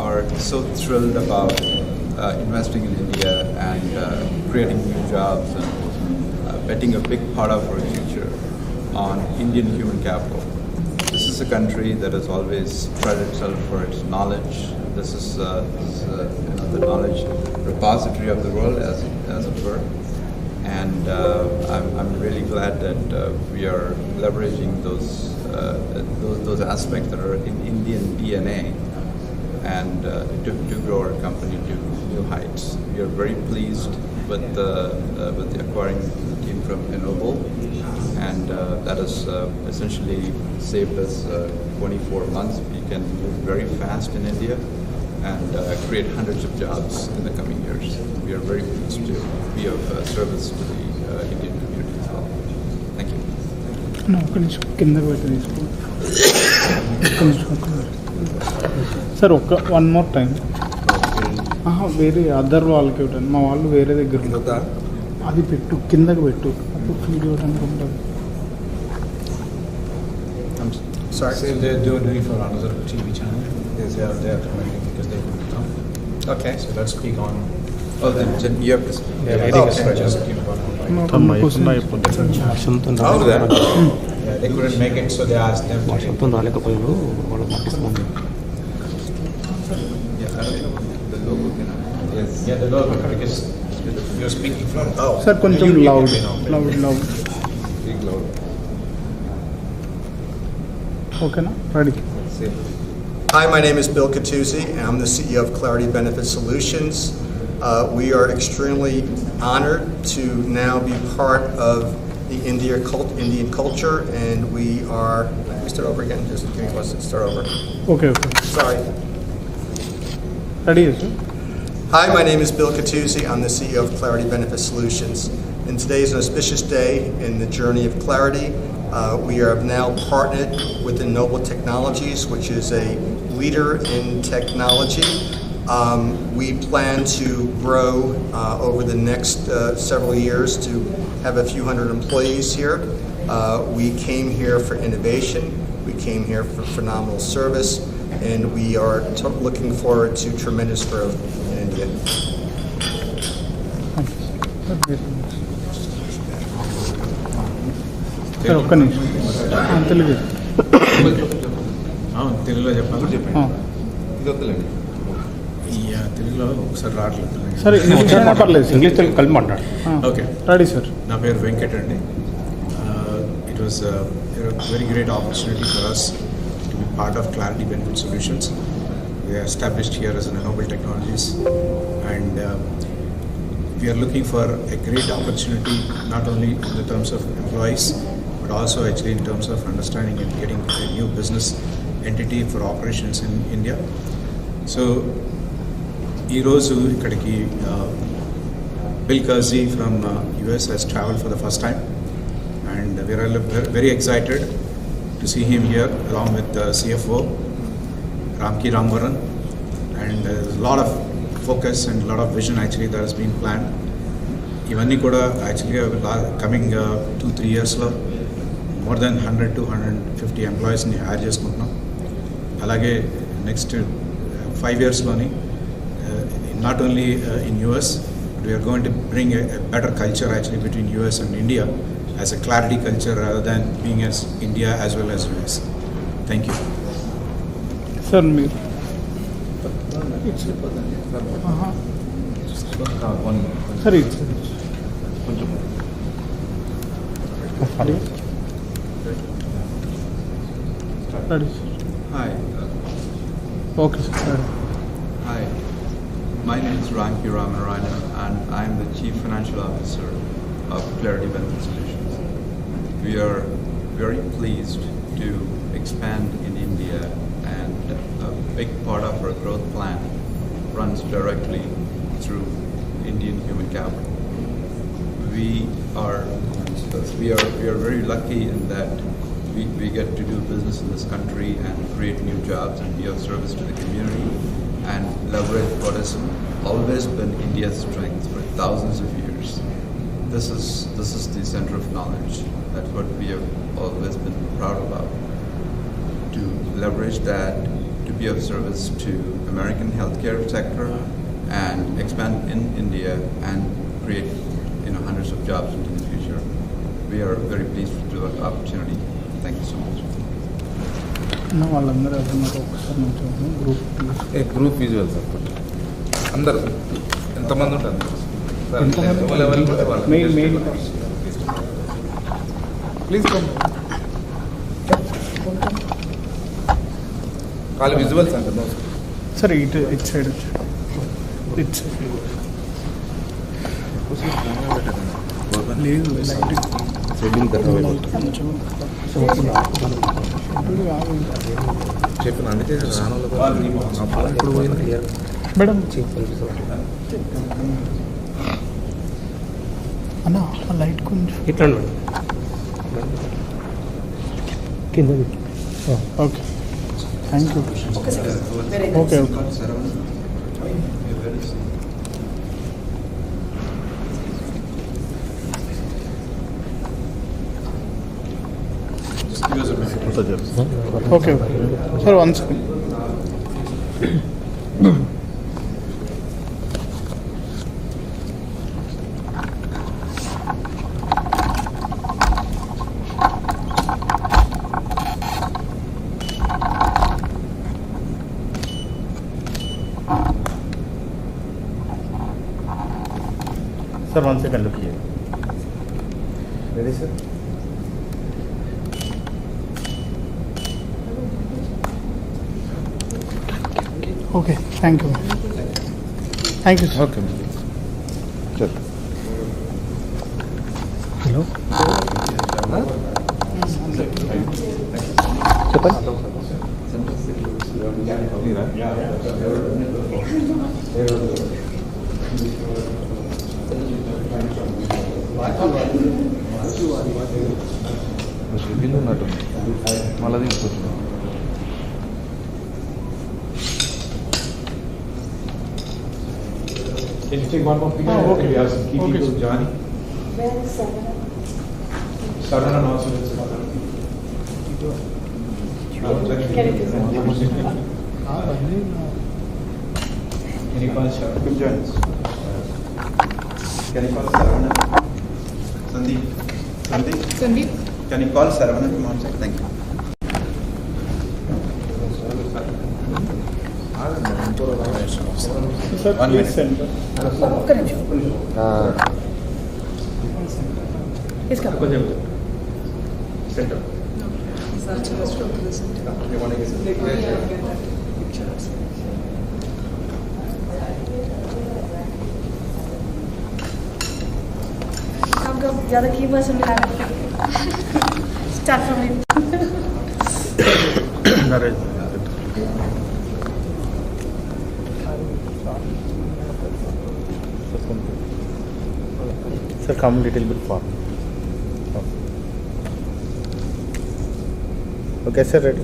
are so thrilled about investing in India and creating new jobs and betting a big part of our future on Indian human capital. This is a country that has always prided itself for its knowledge. This is the knowledge repository of the world, as it were. And I'm really glad that we are leveraging those aspects that are in Indian DNA and to grow our company to new heights. We are very pleased with the acquiring the team from Ennoble, and that has essentially saved us 24 months. We can move very fast in India and create hundreds of jobs in the coming years. We are very pleased to be of service to the Indian community as well. Thank you. ఒక్క నిమిషం కిందకి పెట్టి తీసుకో. Sir one more time. వేరే other వాళ్ళకి ఇవ్వడానికి మా వాళ్ళు వేరే దగ్గర ఉన్నారు. అది పెట్టు కిందకి పెట్టు అప్పుడు ఫీడ్ ఇవ్వడానికి ఉంటుంది. Sorry. So they're doing for another TV channel. They are promoting because they couldn't come. Okay. So let's speak on. Oh, then you have to speak. Just keep on. They couldn't make it, so they asked them to take. రాలేకపోయాడు వాళ్ళు పంపిస్తున్నాను. The logo can. Yes. Yeah, the logo because you're speaking from. Oh. Sir కొంచెం You loud can, loud Big logo. ఓకేనా ready Hi, my name is Bill Catuzzi, and I'm the CEO of Clarity Benefit Solutions. We are extremely honored to now be part of the Indian culture, and we are. Let me start over again. Just give me 1 second. Start over. Okay Sorry. Ready sir Hi, my name is Bill Catuzzi. I'm the CEO of Clarity Benefit Solutions. And today is an auspicious day in the journey of Clarity. We have now partnered with Ennoble Technologies, which is a leader in technology. We plan to grow over the next several years to have a few hundred employees here. We came here for innovation. We came here for phenomenal service. And we are looking forward to tremendous growth in India. Sir ఒక్క నిమిషం తెలుగు తెలుగులో చెప్పాలి తెలుగులో ఒకసారి రావట్లేదు సరే English అయినా పర్లేదు ఇంగ్లీష్ తెలుగు కలిపి మాట్లాడు ఓకే రెడీ సార్ నా పేరు వెంకట్ అండి it was very great opportunity for us to be part of Clarity Benefit Solutions we are established here as an Ennoble Technologies, and we are looking for a great opportunity not only in the terms of employees but also actually in terms of understanding and getting a new business entity for operations in India. So ee roju ikkadiki Bill Catuzzi from US has traveled for the first time, and we are very excited to see him here along with the CFO Ramki Ramvaran, and there's a lot of focus and a lot of vision actually that has been planned. Ivanni kuda actually coming 2-3 years lo more than 100 to 150 employees ni hire chestuntam. Alage next 5 years loni not only in US but we are going to bring a better culture actually between US and India as a clarity culture rather than being as India as well as US. Thank you. Sir మీరు sir ready Hi. Okay sir Hi. My name is Ramki Ramarayanan, and I am the Chief Financial Officer of Clarity Benefit Solutions. We are very pleased to expand in India, and a big part of our growth plan runs directly through Indian human capital. We are very lucky in that we get to do business in this country and create new jobs and be of service to the community and leverage what has always been India's strength for thousands of years. This is the center of knowledge. That's what we have always been proud about. To leverage that to be of service to American healthcare sector and expand in India and create hundreds of jobs into the future. We are very pleased with the opportunity. Thank you so much. వాళ్ళందరూ నాకు ఒకసారి నుంచి group group visual sir అందరు ఎంతమంది ఉంటారు please వాళ్ళు visuals అంటారు సరే ఇటు సైడ్ ఇటు లేదు చెప్పిన అందుకే ఇప్పుడు పోయింది మేడం అన్న ఆ లైట్ కొంచెం ఇట్లా కింద okay thank you okay okay okay sir 1 second sir 1 second look here ready sir okay thank you thank you okay సరే హలో చెప్పండి బిల్లు ఉన్నట్టు మళ్ళీ తీసుకొచ్చున్నాం Can you take one more picture? Okay. We have some key Okay, people, sir. Johnny. Saravanan also is another. Can you call Saravanan? Could join us. Can you call Saravanan? Sandeep? Sandeep? Sandeep? Can you call Saravanan from outside? Thank you. Sir One please minute. Centre ఒక్క నిమిషం తీసుకురా కొంచెం centre आपका ज़्यादा की बस मिला start from Sir, come little bit far. Okay, sir, ready?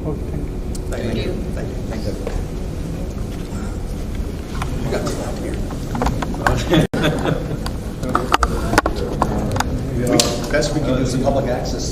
Okay Best we can do some public access.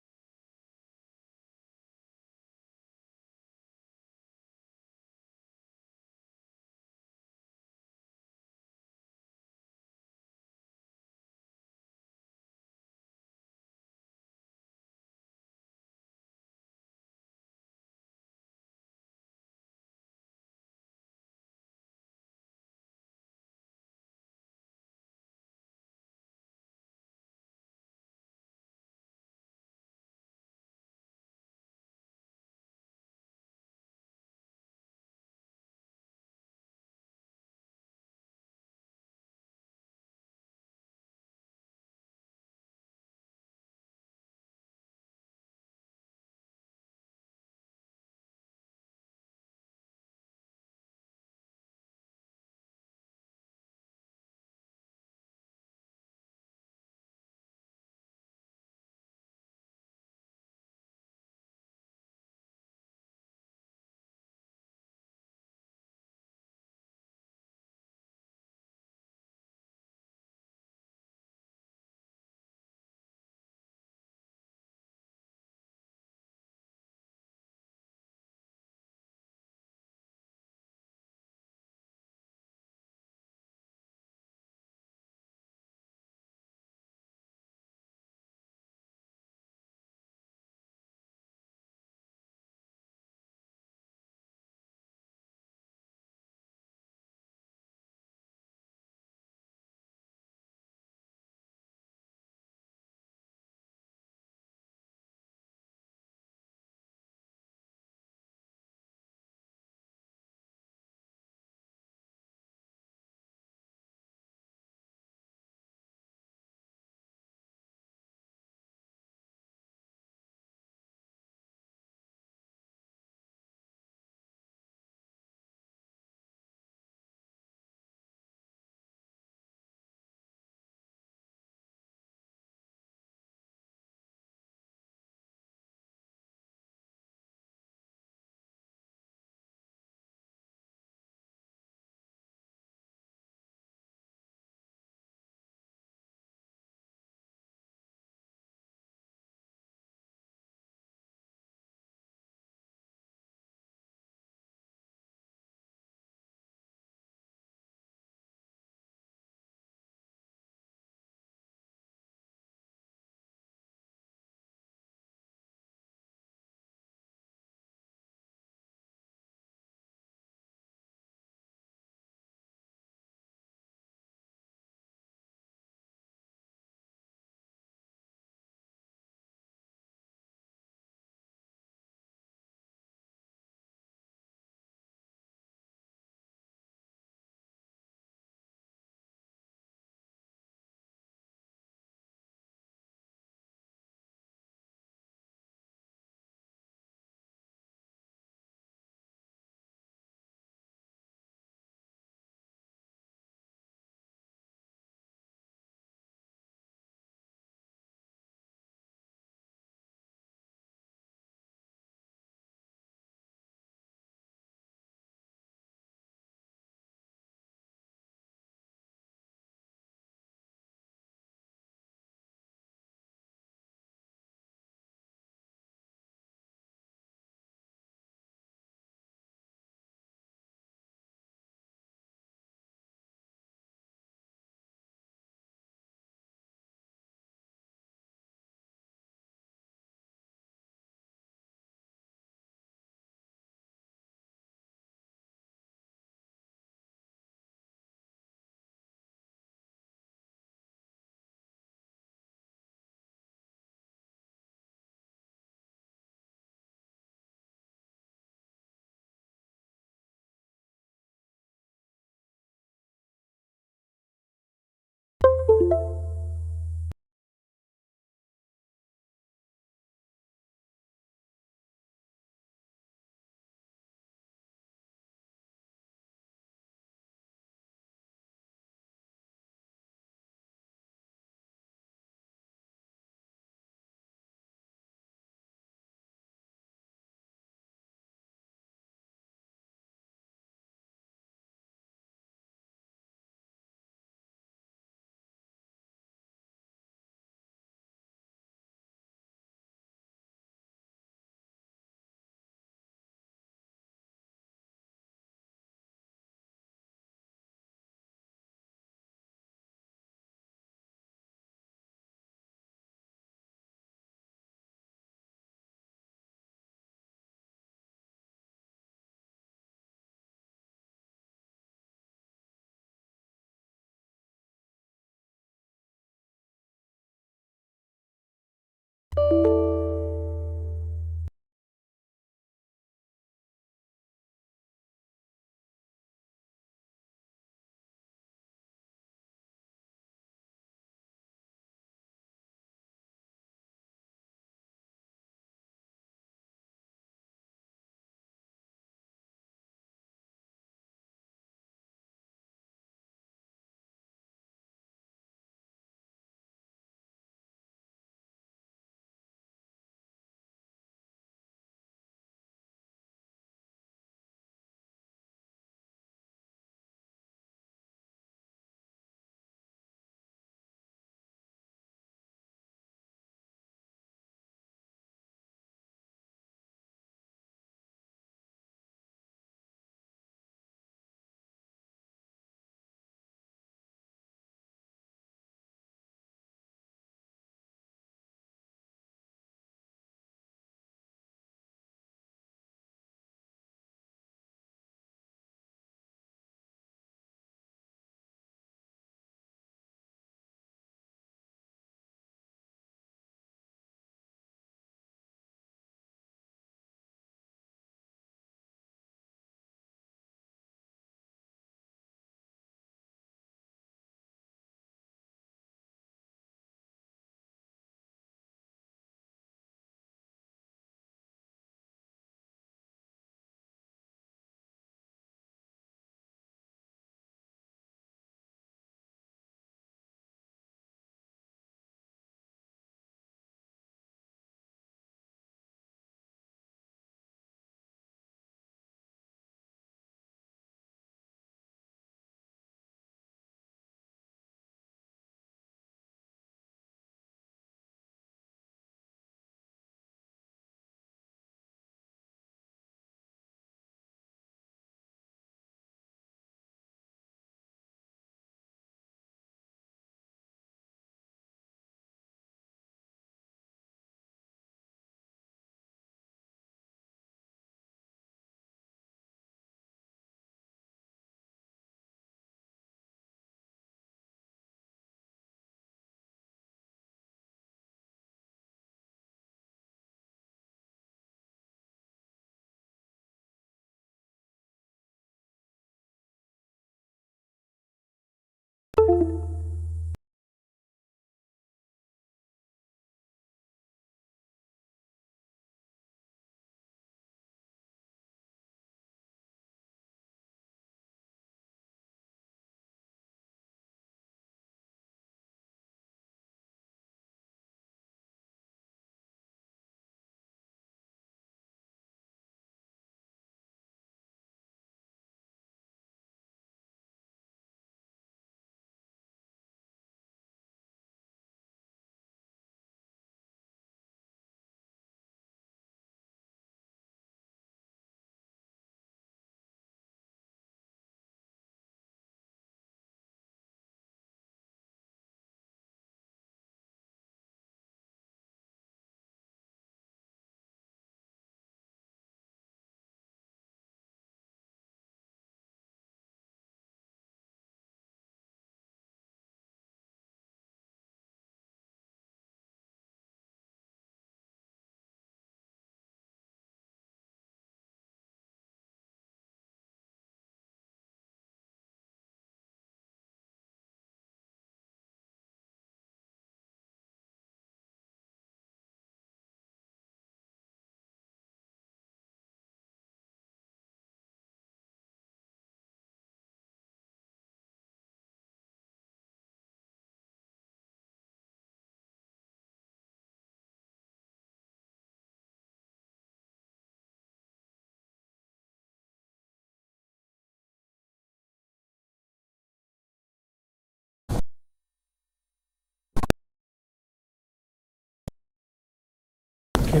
Can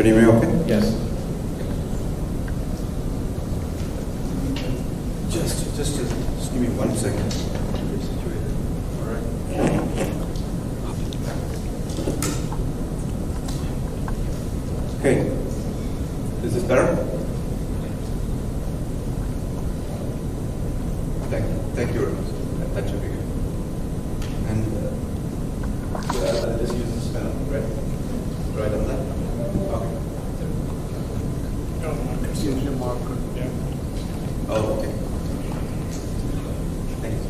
you hear me okay? Yes. Just give me 1 second. All right. Okay. Is this better? Thank you very much. That should be good. And I'll just use this pen, right? Right on that? Okay. Oh, okay. Thank you.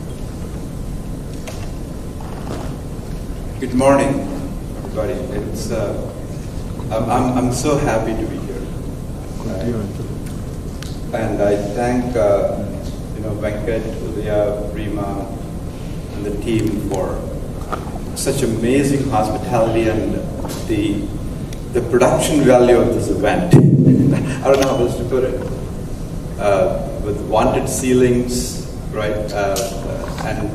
Good morning, everybody. It's I'm so happy to be here. And I thank Venkat, Udaya, Rima, and the team for such amazing hospitality and the production value of this event. I don't know how else to put it. With wanted ceilings, right? And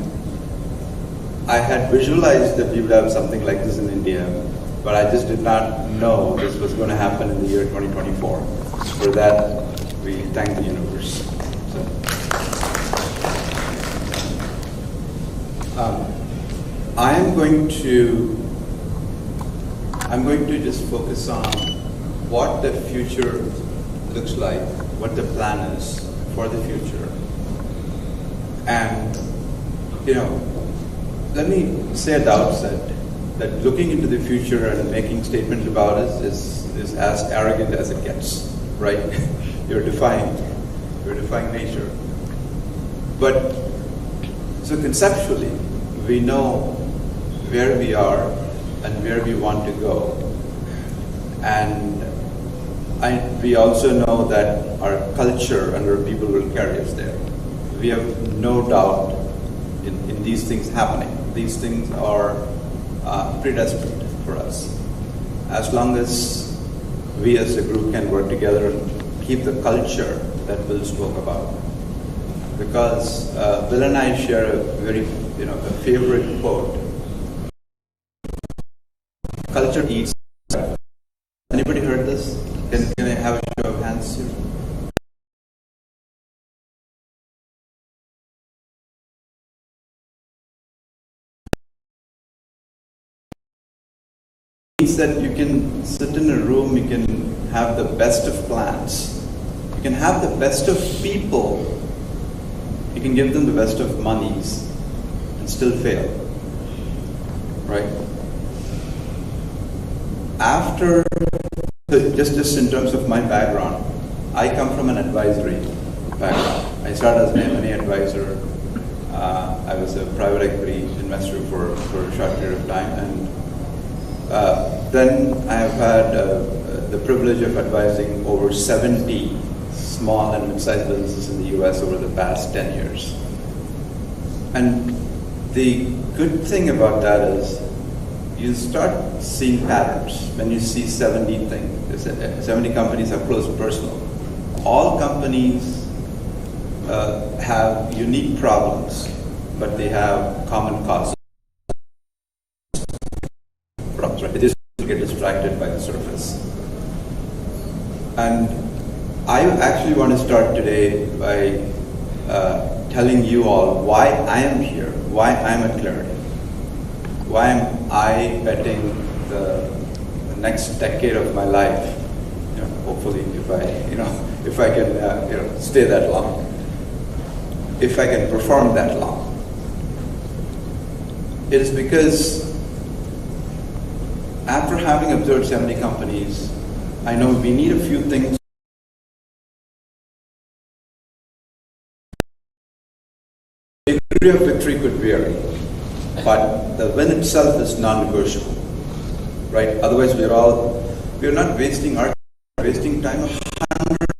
I had visualized that we would have something like this in India, but I just did not know this was going to happen in the year 2024. For that, we thank the universe. I'm going to just focus on what the future looks like, what the plan is for the future. And, let me say at the outset that looking into the future and making statements about it is as arrogant as it gets, right? You're defying nature. But, so conceptually, we know where we are and where we want to go. And we also know that our culture and our people will carry us there. We have no doubt in these things happening. These things are predestined for us. As long as we as a group can work together and keep the culture that Bill spoke about. Because Bill and I share a very, a favorite quote. Culture eats. Anybody heard this? Can I have a show of hands here? Means that you can sit in a room, you can have the best of plans, you can have the best of people, you can give them the best of monies and still fail, right? After, just in terms of my background, I come from an advisory background. I started as an M&A advisor. I was a private equity investor for a short period of time, and then I have had the privilege of advising over 70 small and mid-sized businesses in the US over the past 10 years. And the good thing about that is you start seeing patterns when you see 70 companies are close to personal. All companies have unique problems, but they have common causes. Problems, right? They just get distracted by the surface. And I actually want to start today by telling you all why I am here, why I'm at Clarity. Why am I betting the next decade of my life? Hopefully, if I can, stay that long, if I can perform that long. It is because after having observed 70 companies, I know we need a few things. The degree of victory could vary, but the win itself is non-negotiable, right? Otherwise, we're not wasting time of hundreds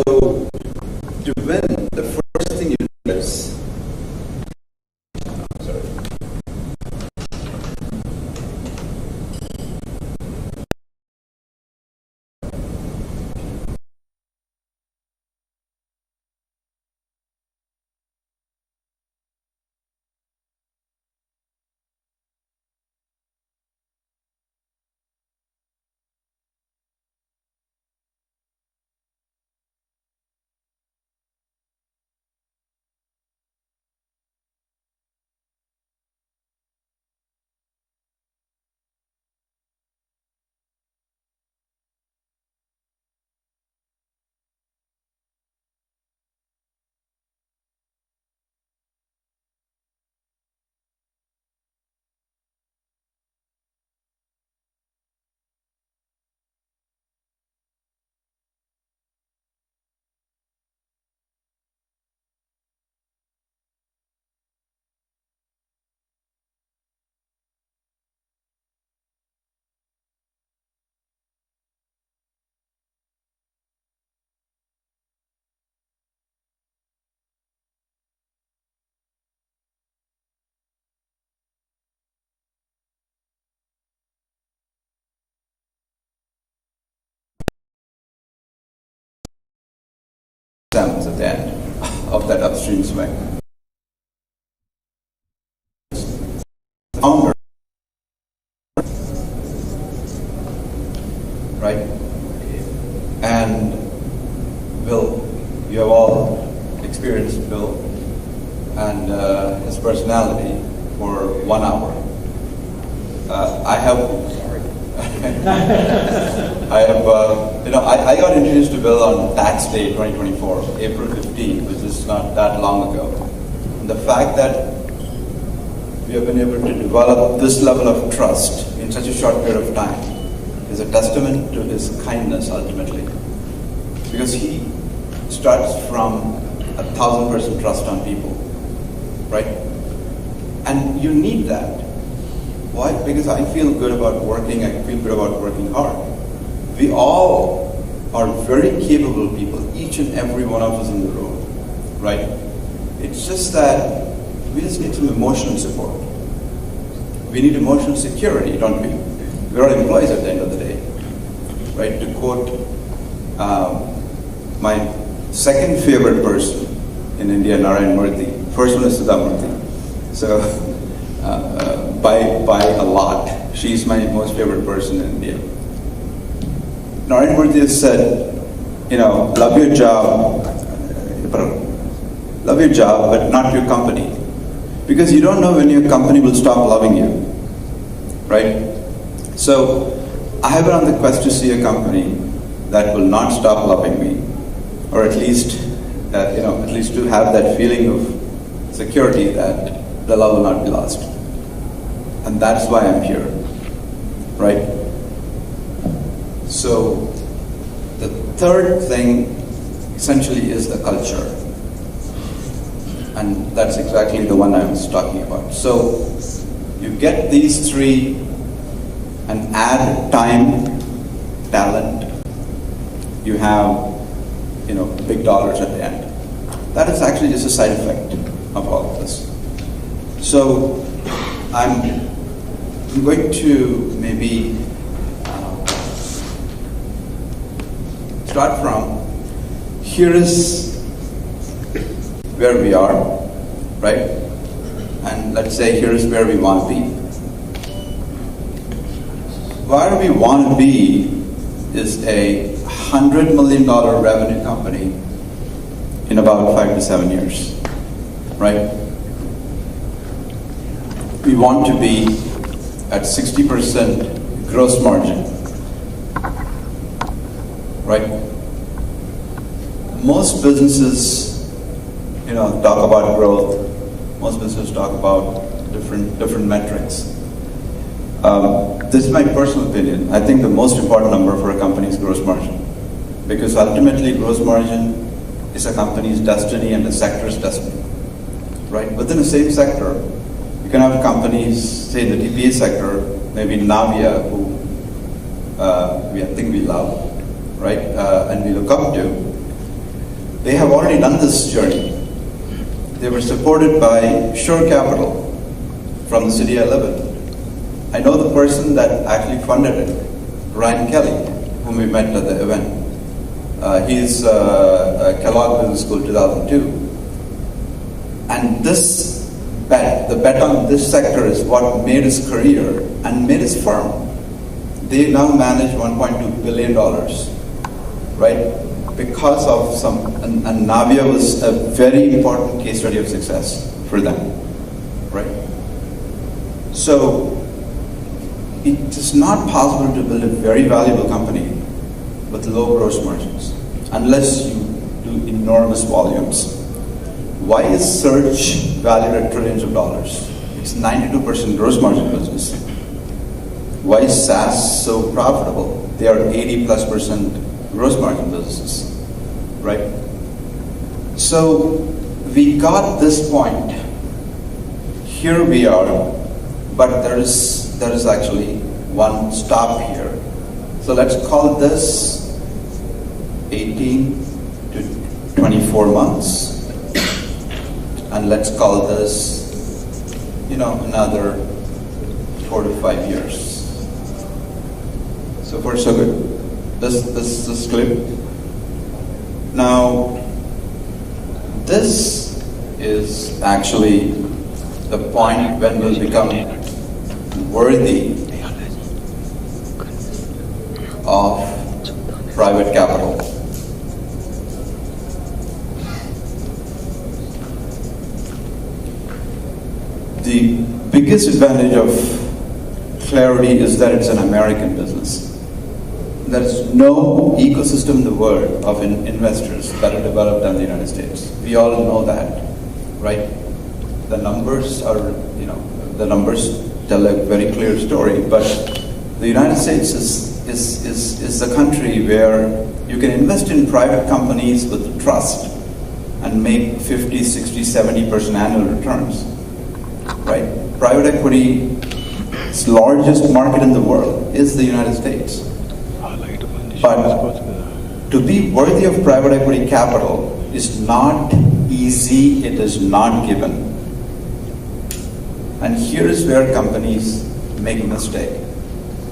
So to win, the first thing you do is at the end of that upstream swing. Founder, right? And Bill, you have all experienced Bill and his personality for 1 hour. I got introduced to Bill on Tax Day 2024, April 15th, which is not that long ago. And the fact that we have been able to develop this level of trust in such a short period of time is a testament to his kindness ultimately. Because he starts from 1,000% trust on people, right? And you need that. Why? Because I feel good about working, I feel good about working hard. We all are very capable people, each and every one of us in the room, right? It's just that we just need some emotional support. We need emotional security, don't we? We're all employees at the end of the day, right? To quote my second favorite person in India, Narayan Murthy. First one is Sudha Murthy. So, by a lot, she's my most favorite person in India. Narayan Murthy has said, love your job, but not your company. Because you don't know when your company will stop loving you, right? So, I have been on the quest to see a company that will not stop loving me, or at least to have that feeling of security that the love will not be lost. And that's why I'm here, right? So the third thing essentially is the culture. And that's exactly the one I was talking about. So you get these three and add time, talent, you have, big dollars at the end. That is actually just a side effect of all of this. So I'm going to maybe start from, here is where we are, right? And let's say here is where we want to be. Where we want to be is a $100 million revenue company in about 5 to 7 years, right? We want to be at 60% gross margin, right? Most businesses, talk about growth. Most businesses talk about different metrics. This is my personal opinion. I think the most important number for a company is gross margin, because ultimately gross margin is a company's destiny and a sector's destiny, right? Within the same sector, you can have companies, say in the TPA sector, maybe Navia, who I think we love, right? And we look up to. they have already done this journey. They were supported by Shore Capital from the city I live in. I know the person that actually funded it, Ryan Kelly, whom we met at the event. He's Kellogg Business School 2002. And this bet, the bet on this sector is what made his career and made his firm. They now manage $1.2 billion, right? Because of some, and Navia was a very important case study of success for them, right? So, it is not possible to build a very valuable company with low gross margins unless you do enormous volumes. Why is search valued at trillions of dollars? It's 92% gross margin business. Why is SaaS so profitable? They are 80+% gross margin businesses, right? So we got this point. Here we are, but there is actually one stop here. So let's call this 18 to 24 months. And let's call this, another 4 to 5 years. So far, so good. This clip. Now, this is actually the point when we'll become worthy of private capital. The biggest advantage of Clarity is that it's an American business. There's no ecosystem in the world of investors that are developed in the United States. We all know that, right? The numbers are, the numbers tell a very clear story, but the United States is the country where you can invest in private companies with trust and make 50, 60, 70% annual returns, right? Private equity's largest market in the world is the United States. But to be worthy of private equity capital is not easy, it is not given. And here is where companies make a mistake.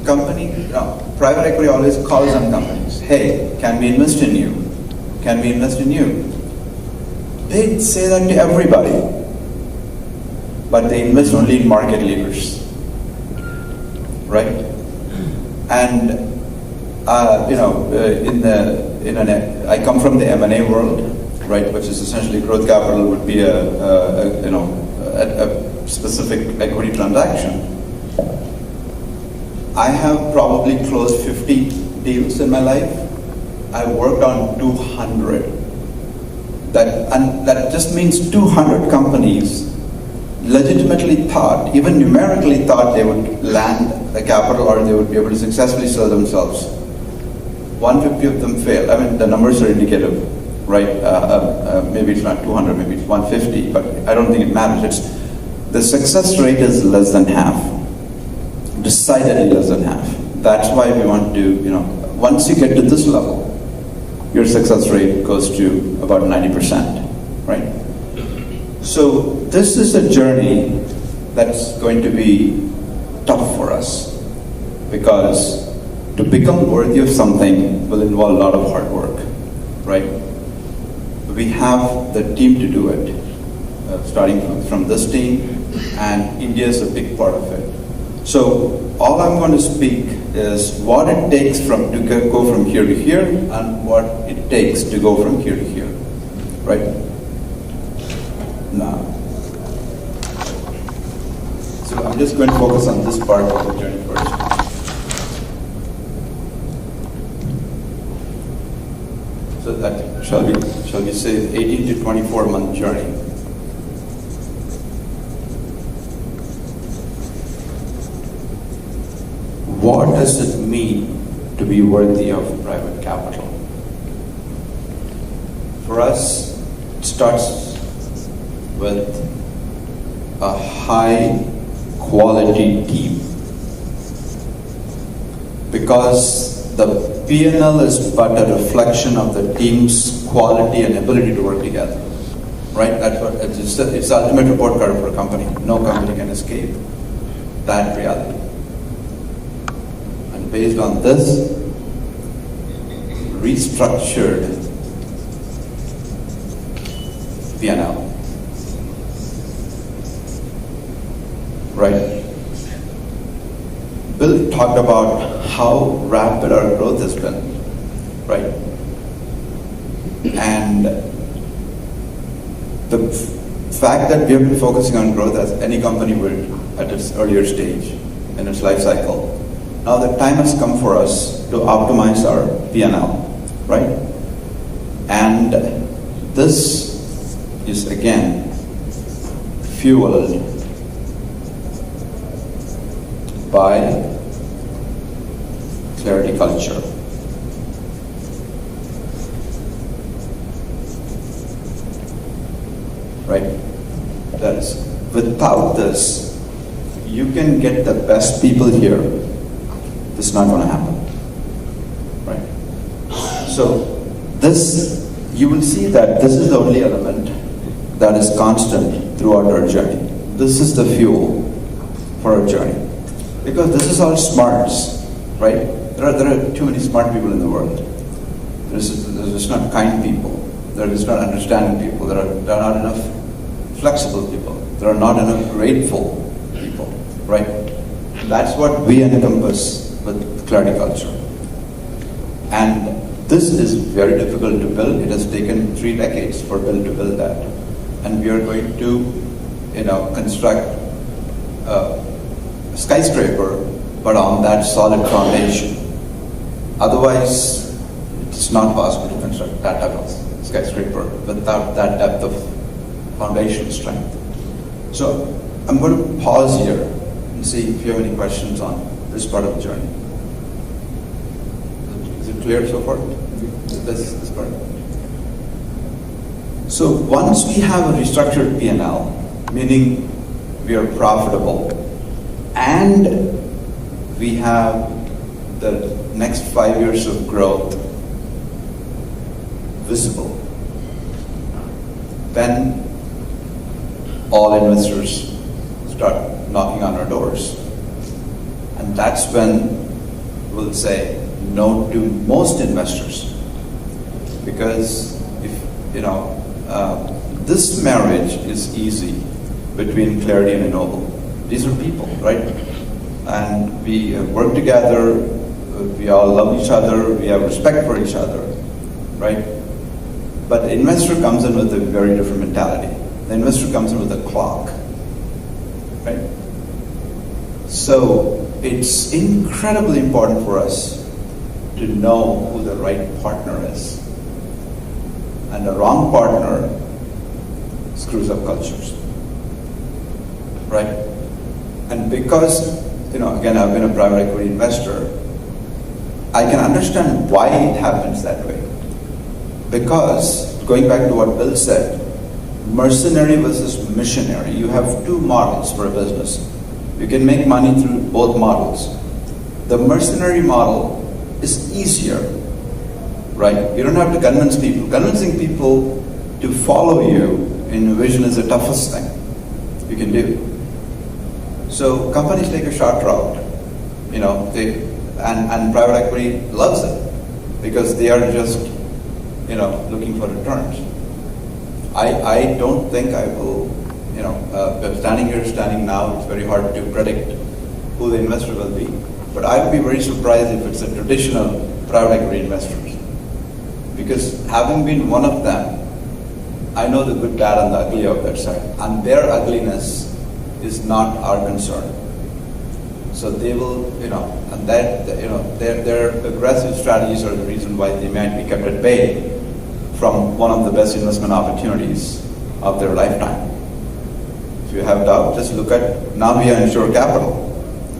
Private equity always calls on companies, hey, can we invest in you? Can we invest in you? They say that to everybody, but they invest only in market leaders, right? And I come from the M&A world, right, which is essentially growth capital would be a specific equity transaction. I have probably closed 50 deals in my life. I worked on 200. That just means 200 companies legitimately thought, even numerically thought, they would land the capital or they would be able to successfully sell themselves. 150 of them failed. I mean, the numbers are indicative, right? Maybe it's not 200, maybe it's 150, but I don't think it matters. The success rate is less than half, decidedly less than half. That's why we want to, once you get to this level, your success rate goes to about 90%, right? So this is a journey that's going to be tough for us, because to become worthy of something will involve a lot of hard work, right? We have the team to do it, starting from this team, and India is a big part of it. So all I'm going to speak is what it takes to go from here to here, and what it takes to go from here to here, right? Now, so I'm just going to focus on this part of the journey first. So that shall we say 18 to 24-month journey. What does it mean to be worthy of private capital? For us, it starts with a high quality team, because the P&L is but a reflection of the team's quality and ability to work together. Right? That's what it's the ultimate report card for a company. No company can escape that reality. And based on this, restructured P&L. Right? Bill talked about how rapid our growth has been, right? And the fact that we have been focusing on growth as any company would at its earlier stage in its life cycle, now the time has come for us to optimize our P&L, right? And this is again fueled by clarity culture. Right? That is, without this, you can get the best people here. This is not going to happen. Right? So, this, you will see that this is the only element that is constant throughout our journey. This is the fuel for our journey. Because this is all smarts, right? There are too many smart people in the world. There's just not kind people. There is not understanding people. There are not enough flexible people. There are not enough grateful people, right? That's what we encompass with clarity culture. And this is very difficult to build. It has taken 3 decades for Bill to build that. And we are going to, construct skyscraper, but on that solid foundation. Otherwise, it's not possible to construct that type of skyscraper without that depth of foundation strength. So I'm going to pause here and see if you have any questions on this part of the journey. Is it clear so far? This part. So once we have a restructured P&L, meaning we are profitable, and we have the next 5 years of growth visible, then all investors start knocking on our doors. And that's when we'll say no to most investors. Because this marriage is easy between Clarity and Ennoble. These are people, right? And we work together, we all love each other, we have respect for each other, right? But the investor comes in with a very different mentality. The investor comes in with a clock, right? So it's incredibly important for us to know who the right partner is. And the wrong partner screws up cultures, right? And because, again, I've been a private equity investor, I can understand why it happens that way. Because, going back to what Bill said, mercenary versus missionary, you have 2 models for a business. You can make money through both models. The mercenary model is easier, right? You don't have to convince people. Convincing people to follow you in your vision is the toughest thing you can do. So companies take a short route, and private equity loves it because they are just, looking for returns. I don't think I will, standing now, it's very hard to predict who the investor will be. But I would be very surprised if it's a traditional private equity investors. Because having been one of them, I know the good, bad, and the ugly of that side. And their ugliness is not our concern. So they will, and that, their aggressive strategies are the reason why they might be kept at bay from one of the best investment opportunities of their lifetime. If you have doubt, just look at Navia and Shore Capital.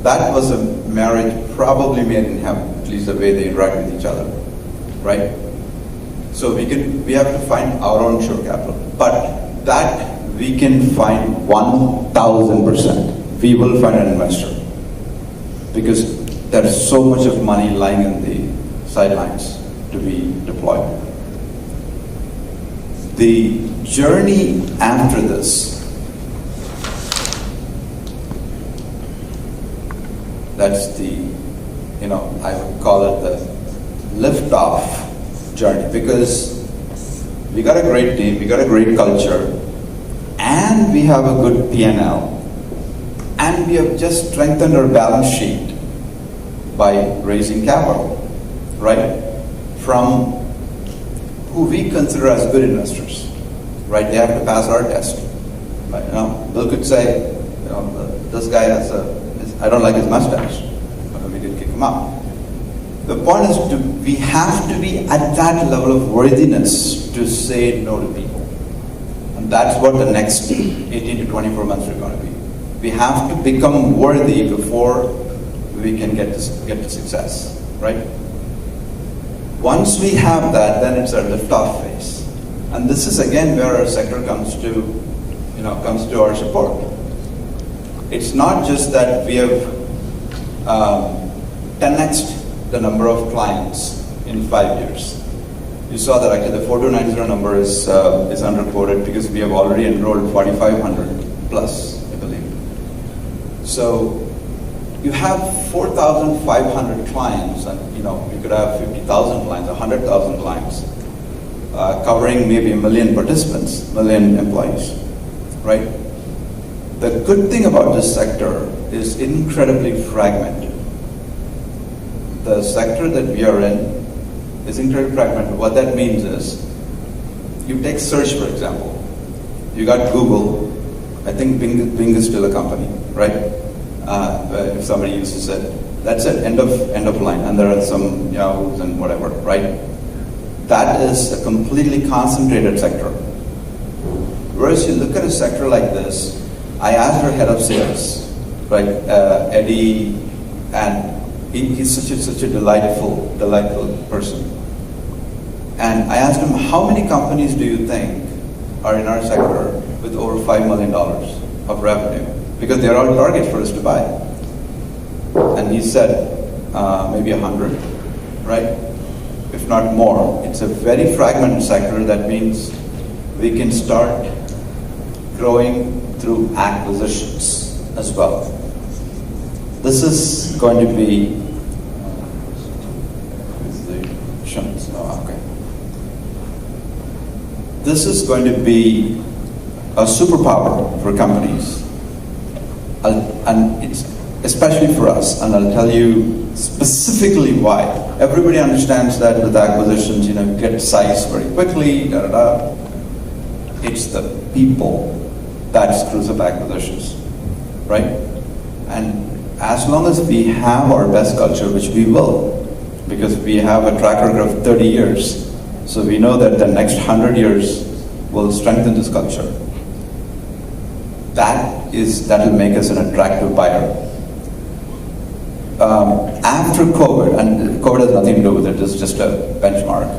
That was a marriage probably made in heaven, at least the way they interact with each other, right? So we have to find our own Shore Capital. But that we can find 1,000%. We will find an investor. Because there's so much of money lying in the sidelines to be deployed. The journey after this, that's the, I would call it the lift-off journey, because we got a great team, we got a great culture, and we have a good P&L, and we have just strengthened our balance sheet by raising capital, right? From who we consider as good investors, right? They have to pass our test. Right? Bill could say, this guy has I don't like his mustache. We did kick him out. The point is, we have to be at that level of worthiness to say no to people. And that's what the next 18 to 24 months are going to be. We have to become worthy before we can get to success, right? Once we have that, then it's our lift-off phase. And this is again where our sector comes to our support. It's not just that we have 10x'd the number of clients in 5 years. You saw that actually the 4290 number is underquoted because we have already enrolled 4,500 plus, I believe. So you have 4,500 clients, and you could have 50,000 clients, 100,000 clients, covering maybe 1 million participants, 1 million employees, right? The good thing about this sector is incredibly fragmented. The sector that we are in is incredibly fragmented. What that means is, you take search, for example. You got Google. I think Bing is still a company, right? If somebody uses it, that's it. End of line. And there are some Yahoos and whatever, right? That is a completely concentrated sector. Whereas you look at a sector like this, I asked our head of sales, right, Eddie, and he's such a delightful person. And I asked him, how many companies do you think are in our sector with over $5 million of revenue? Because they're all targets for us to buy. And he said, maybe 100, right? If not more. It's a very fragmented sector. That means we can start growing through acquisitions as well. This is going to be This is going to be a superpower for companies, and it's especially for us. And I'll tell you specifically why. Everybody understands that with acquisitions, you get size very quickly. It's the people that screws up acquisitions, right? And as long as we have our best culture, which we will, because we have a track record of 30 years, so we know that the next 100 years will strengthen this culture. That will make us an attractive buyer. After COVID, and COVID has nothing to do with it, it's just a benchmark.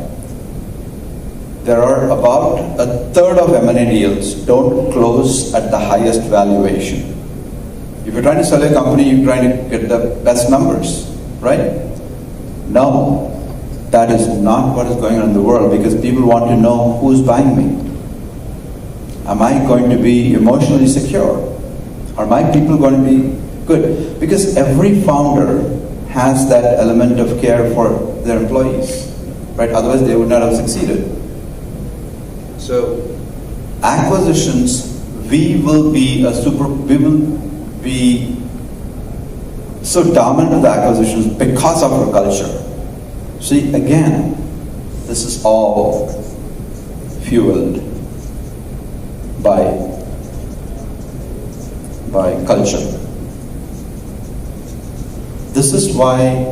There are about a third of M&A deals don't close at the highest valuation. If you're trying to sell a company, you're trying to get the best numbers, right? No, that is not what is going on in the world, because people want to know who's buying me. Am I going to be emotionally secure? Are my people going to be good? Because every founder has that element of care for their employees, right? Otherwise they would not have succeeded. So acquisitions, we will be so dominant with acquisitions because of our culture. See, again, this is all fueled by culture. This is why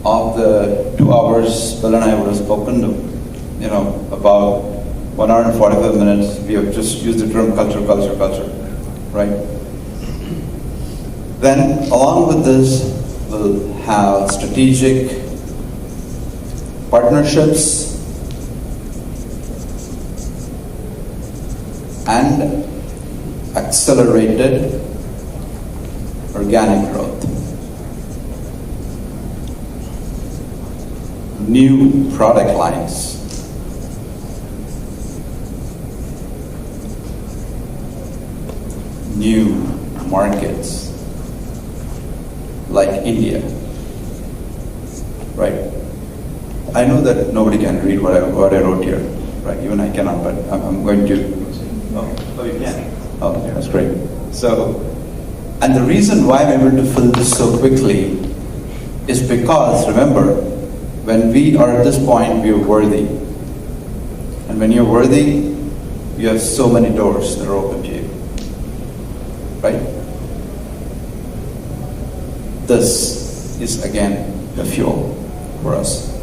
of the 2 hours Bill and I would have spoken, about 1 hour and 45 minutes, we have just used the term culture, right? Then along with this, we'll have strategic partnerships and accelerated organic growth. New product lines. new markets like India, right? I know that nobody can read what I wrote here, right? Even I cannot, but I'm going to. Oh, you can. Oh, yeah, that's great. So, and the reason why I'm able to fill this so quickly is because, remember, when we are at this point, we are worthy. And when you're worthy, you have so many doors that are open to you. Right? This is again the fuel for us.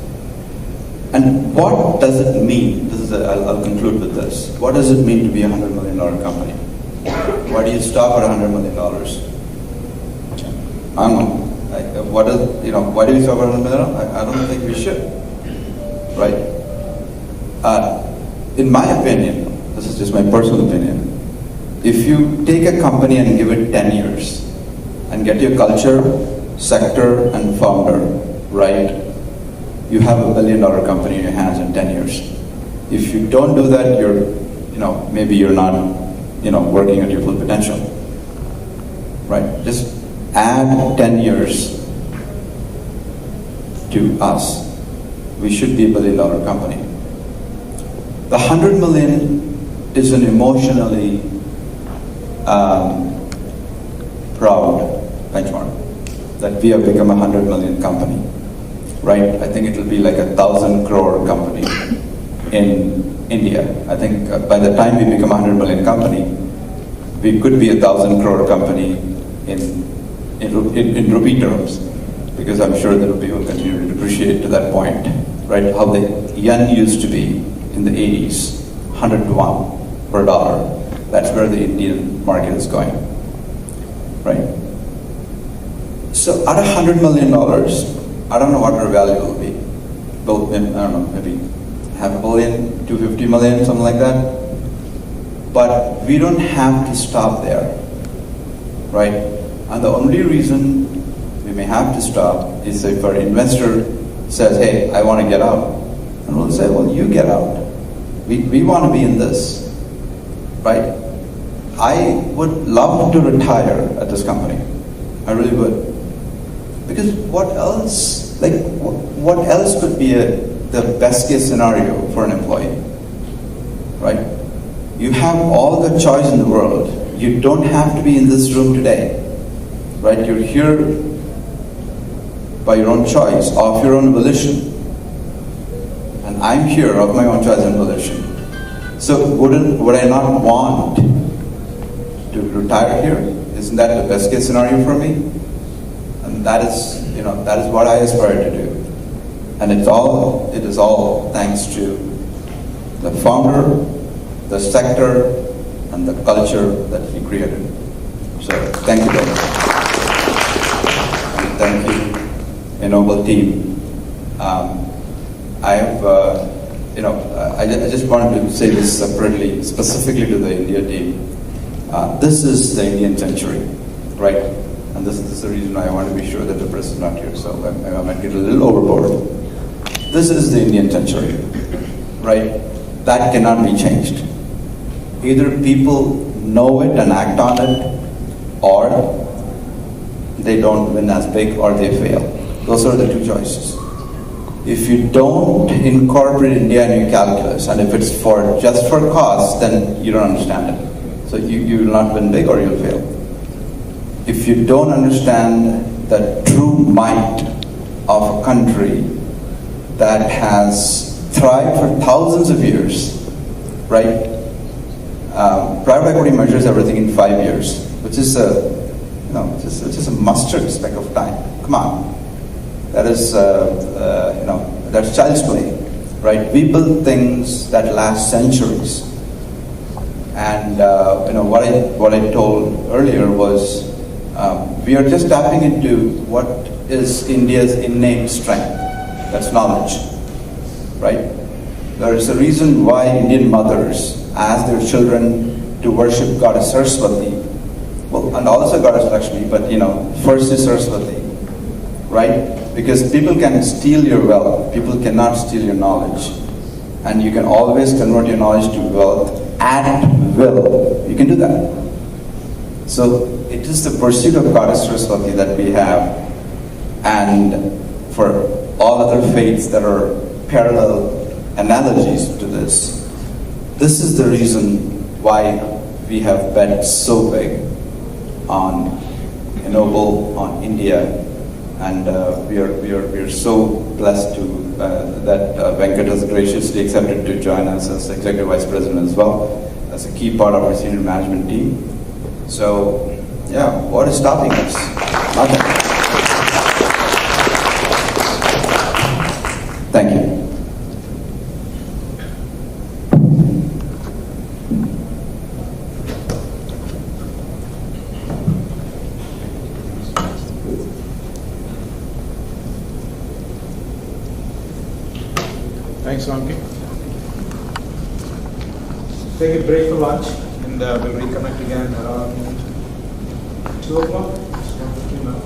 And what does it mean? I'll conclude with this. What does it mean to be a $100 million company? Why do you stop at $100 million? I don't know. Why do we stop at $100 million? I don't think we should. Right? In my opinion, this is just my personal opinion, if you take a company and give it 10 years and get your culture, sector, and founder right, you have $1 billion company in your hands in 10 years. If you don't do that, maybe you're not, working at your full potential. Right? Just add 10 years to us. We should be $1 billion company. The 100 million is an emotionally proud benchmark that we have become a 100 million company, right? I think it will be like 1,000 crore company in India. I think by the time we become a 100 million company, we could be 1,000 crore company in rupee terms, because I'm sure the rupee will continue to depreciate to that point, right? How the yen used to be in the 80s, 100 to 1 per dollar. That's where the Indian market is going, right? So at $100 million, I don't know what our value will be. I don't know, maybe $500 million, $250 million, something like that. But we don't have to stop there, right? And the only reason we may have to stop is if our investor says, hey, I want to get out. And we'll say, well, you get out. We want to be in this, right? I would love to retire at this company. I really would. Because what else, what else could be the best case scenario for an employee, right? You have all the choice in the world. You don't have to be in this room today, right? You're here by your own choice, of your own volition. And I'm here of my own choice and volition. So would I not want to retire here? Isn't that the best case scenario for me? And that is what I aspire to do. And it is all thanks to the founder, the sector, and the culture that he created. So thank you very much. And thank you, Ennoble team. I just wanted to say this separately, specifically to the India team. This is the Indian century, right? And this is the reason why I want to be sure that the press is not here, so I might get a little overboard. This is the Indian century, right? That cannot be changed. Either people know it and act on it, or they don't win as big, or they fail. Those are the two choices. If you don't incorporate India in your calculus, and if it's just for cost, then you don't understand it. So you will not win big, or you'll fail. If you don't understand the true might of a country that has thrived for thousands of years, right? Private equity measures everything in 5 years, which is just a mustard speck of time. Come on, that is that's child's play, right? We build things that last centuries, and what I told earlier was we are just tapping into what is India's innate strength. That's knowledge, right? There is a reason why Indian mothers ask their children to worship Goddess Saraswati, well, and also Goddess Lakshmi, but first is Saraswati, right? Because people can steal your wealth, people cannot steal your knowledge, and you can always convert your knowledge to wealth at will. You can do that, So it is the pursuit of Goddess Saraswati that we have, and for all other faiths that are parallel analogies to this. This is the reason why we have bet so big on Ennoble, on India, and we are so blessed to that Venkat has graciously accepted to join us as Executive Vice President as well, as a key part of our senior management team. So, yeah, what is stopping us? Nothing. Thank you. Thanks, Ronki. Take a break for lunch, and we'll reconnect again around 2 o'clock. It's 1:15 now.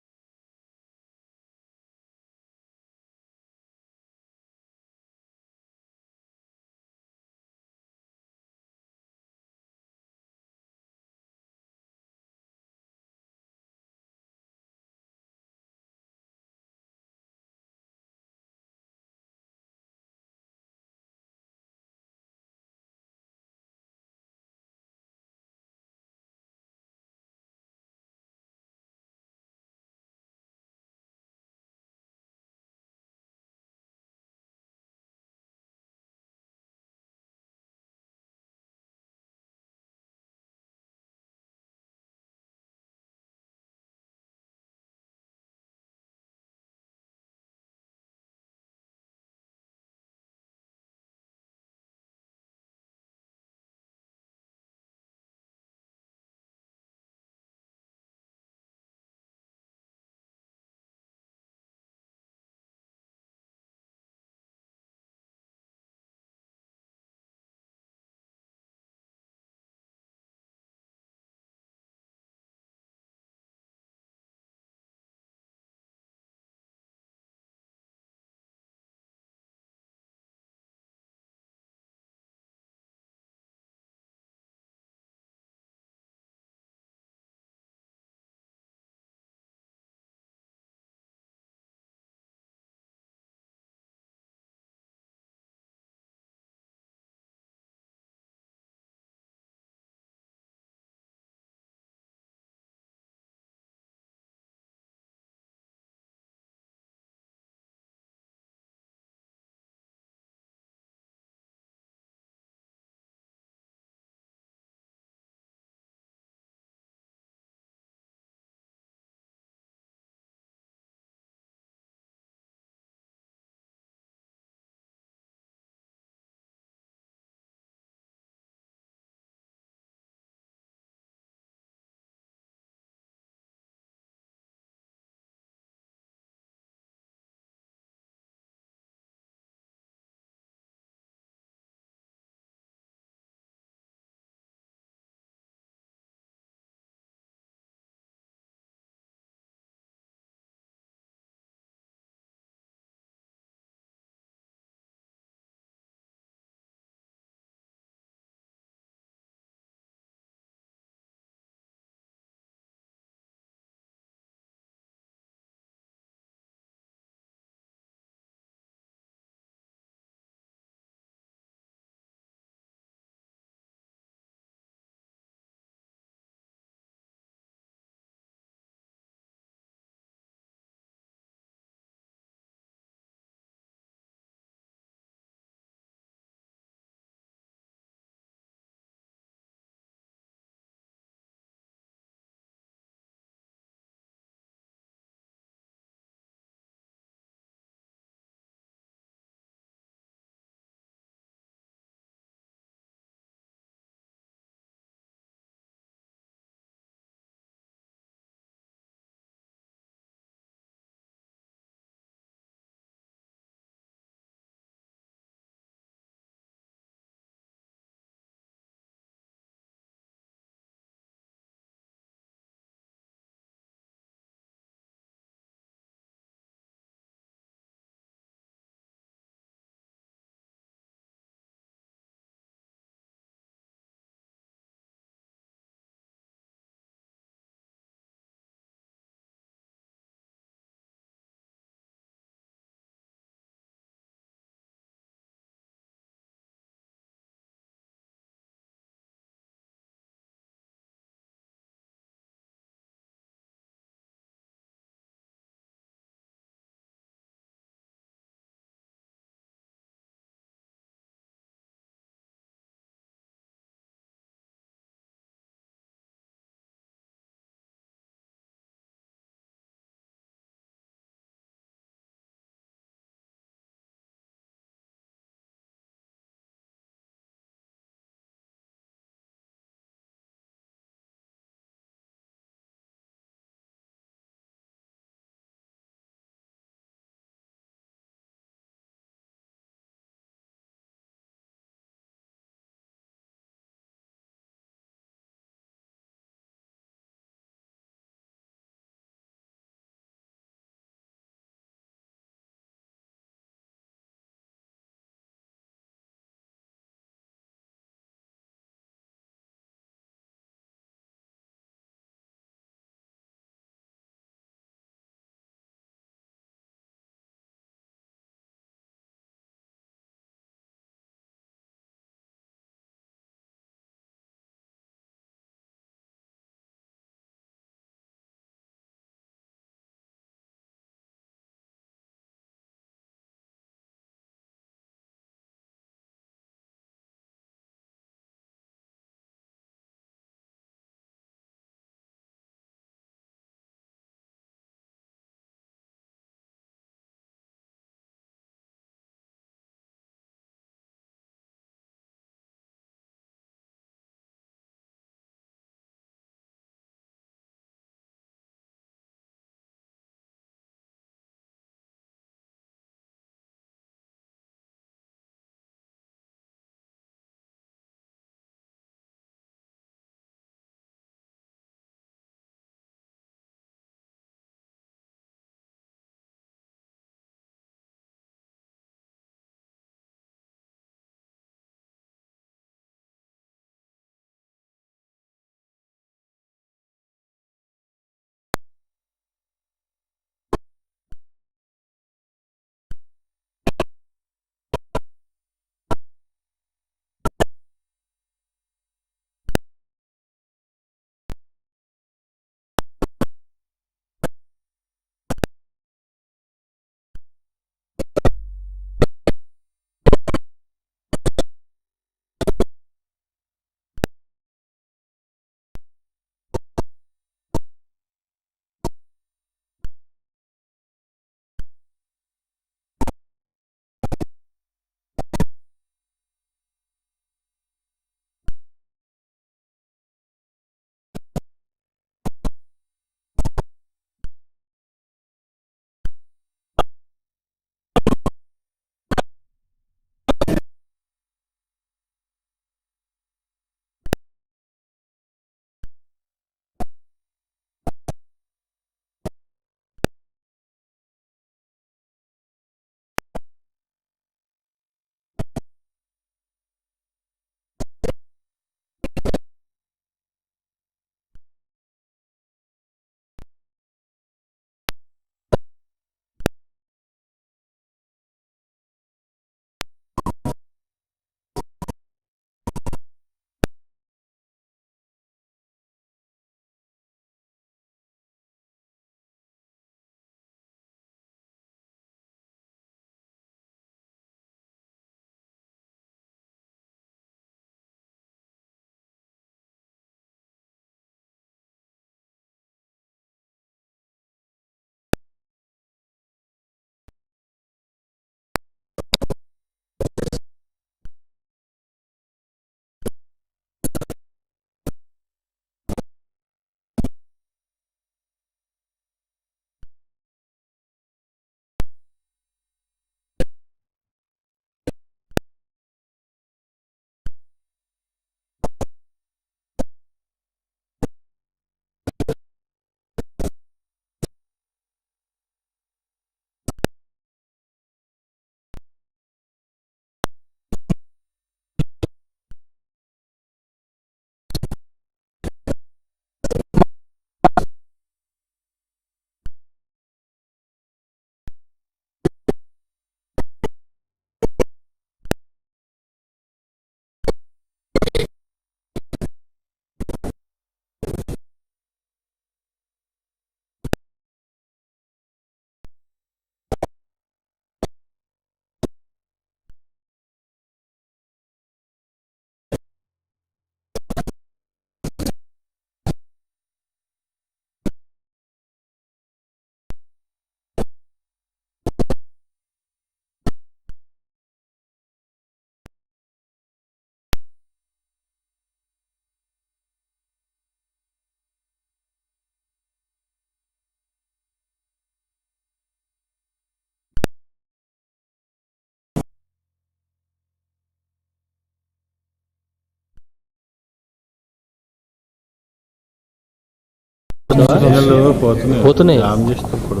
Signal పోతున్నాయి పోతున్నాయి. On చేసినప్పుడు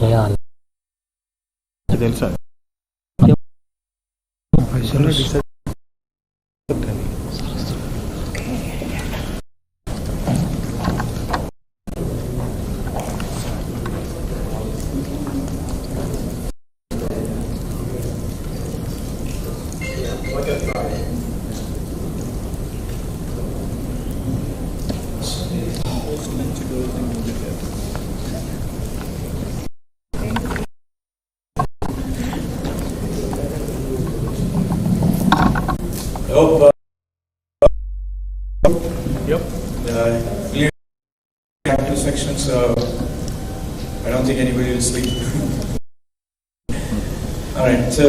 ఏ అలా తెలుసా Have two sections, so I don't think anybody will sleep. All right, so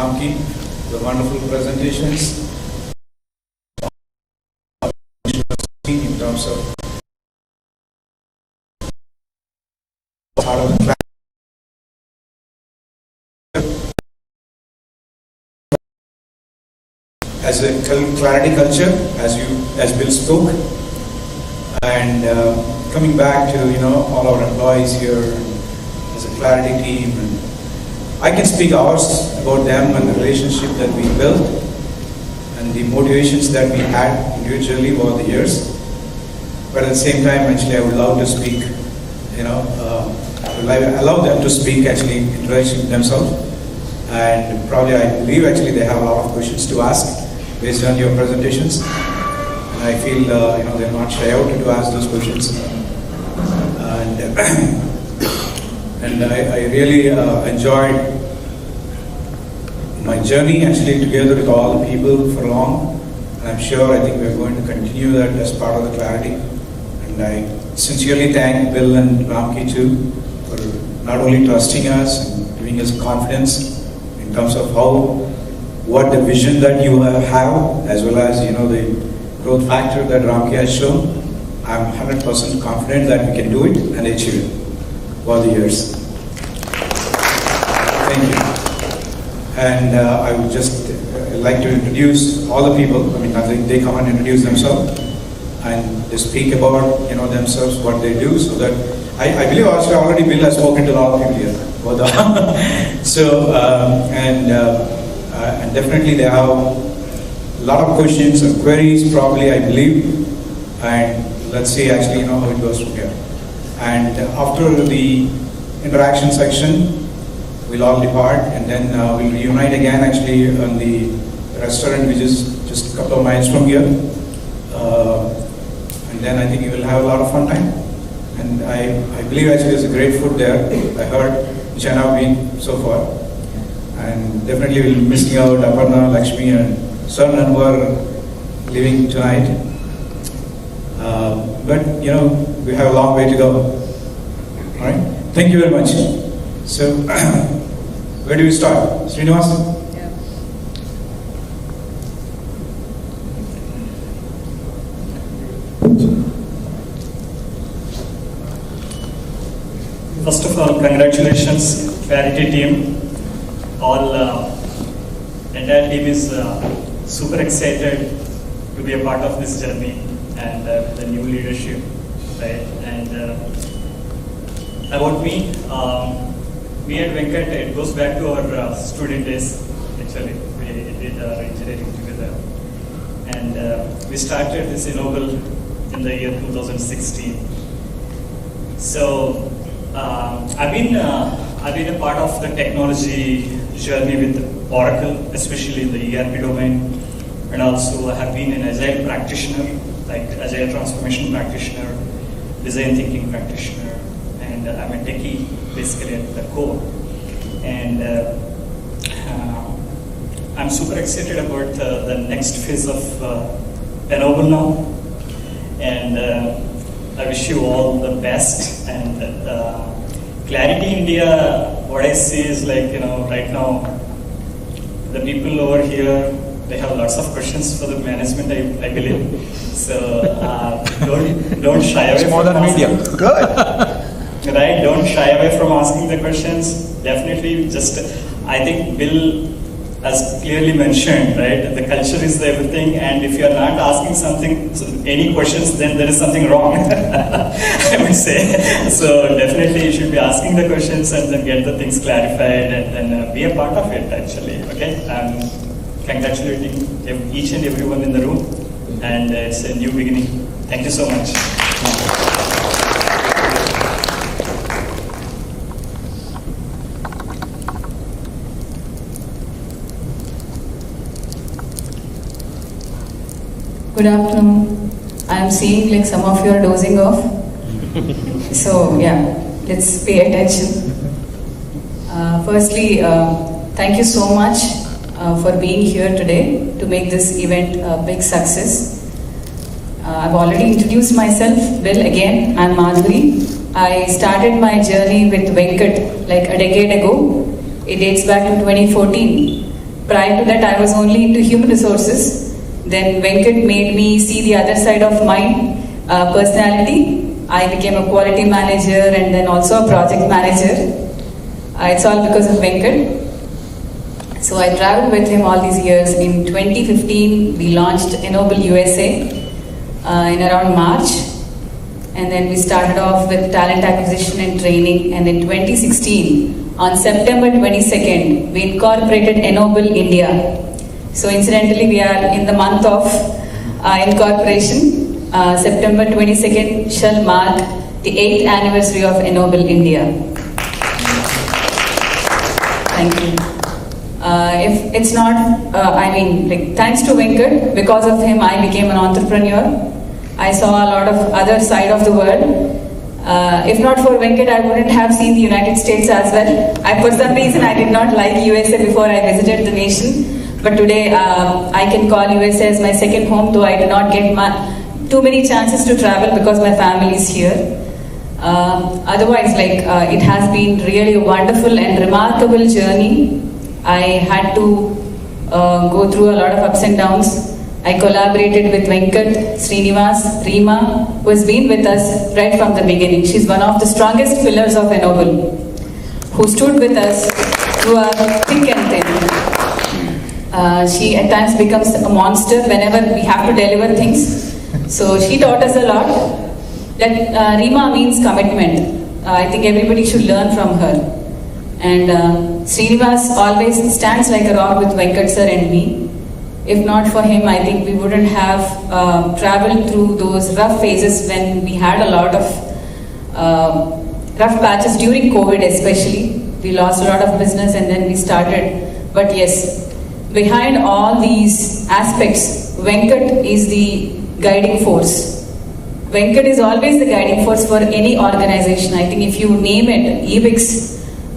Amki, the wonderful presentations in terms of part of the as a clarity culture, as Bill spoke, and coming back to all our employees here as a clarity team, and I can speak hours about them and the relationship that we built and the motivations that we had individually over the years. But at the same time, actually, I would love to speak. Allow them to speak, actually introducing themselves, and probably I believe actually they have a lot of questions to ask based on your presentations, and I feel they're not shy out to ask those questions, and I really enjoyed my journey actually together with all the people for long, and I'm sure I think we're going to continue that as part of the clarity, and I sincerely thank Bill and Ramki too for not only trusting us and giving us confidence in terms of what the vision that you have, as well as the growth factor that Ramki has shown. I'm 100% confident that we can do it and achieve it over the years. Thank you. And I would just like to introduce all the people. I mean, I think they come and introduce themselves and they speak about themselves, what they do, so that I believe also already Bill has spoken to a lot of people here. So and definitely they have a lot of questions and queries, probably, I believe, and let's see actually how it goes from here. And after the interaction section, we'll all depart, and then we'll reunite again actually on the restaurant, which is just a couple of miles from here, and then I think you will have a lot of fun time. And I believe actually there's a great food there, I heard, which I have been so far. And definitely we'll be missing out Aparna, Lakshmi, and Sarnan who are leaving tonight. But we have a long way to go. All right. Thank you very much. So, where do we start, Srinivas? First of all, congratulations, Clarity team. Entire team is super excited to be a part of this journey and the new leadership, right? And about me and Venkat, it goes back to our student days. Actually, we did our engineering together, and we started this Ennoble in the year 2016. So I've been a part of the technology journey with Oracle, especially in the ERP domain, and also I have been an Agile practitioner, like Agile transformation practitioner, design thinking practitioner, and I'm a techie basically at the core. And I'm super excited about the next phase of Ennoble now, and I wish you all the best. And Clarity India, what I see is like, right now, the people over here, they have lots of questions for the management, I believe. So don't shy away from media. Good. Right, don't shy away from asking the questions. Definitely, I think Bill as clearly mentioned, right, the culture is everything, and if you are not asking something, any questions, then there is something wrong, I would say. So definitely you should be asking the questions and then get the things clarified and then be a part of it, actually, okay? I'm congratulating each and everyone in the room, and it's a new beginning. Thank you so much. Good afternoon. I am seeing like some of you are dozing off. So yeah, let's pay attention. Firstly, thank you so much for being here today to make this event a big success. I've already introduced myself. Well, again, I'm Madhuri. I started my journey with Venkat like a decade ago. It dates back to 2014. Prior to that, I was only into human resources. Then Venkat made me see the other side of my personality. I became a quality manager and then also a project manager. It's all because of Venkat. So I traveled with him all these years. In 2015, we launched Ennoble USA in around March. And then we started off with talent acquisition and training. And in 2016, on September 22nd, we incorporated Ennoble India. So incidentally, we are in the month of incorporation. September 22nd shall mark the 8th anniversary of Ennoble India. Thank you. If it's not, thanks to Venkat, because of him I became an entrepreneur. I saw a lot of other side of the world. If not for Venkat, I wouldn't have seen the United States as well. For some reason, I did not like USA before I visited the nation. But today, I can call USA as my second home, though I did not get too many chances to travel because my family is here. Otherwise, it has been really a wonderful and remarkable journey. I had to go through a lot of ups and downs. I collaborated with Venkat, Srinivas, Reema, who has been with us right from the beginning. She's one of the strongest pillars of Ennoble, who stood with us through our thick and thin. She at times becomes a monster whenever we have to deliver things. So she taught us a lot. That Reema means commitment. I think everybody should learn from her. And Srinivas always stands like a rock with Venkat sir and me. If not for him, I think we wouldn't have traveled through those rough phases when we had a lot of rough patches during COVID especially. We lost a lot of business and then we started. But yes, behind all these aspects, Venkat is the guiding force. Venkat is always the guiding force for any organization. I think if you name it, EBIX,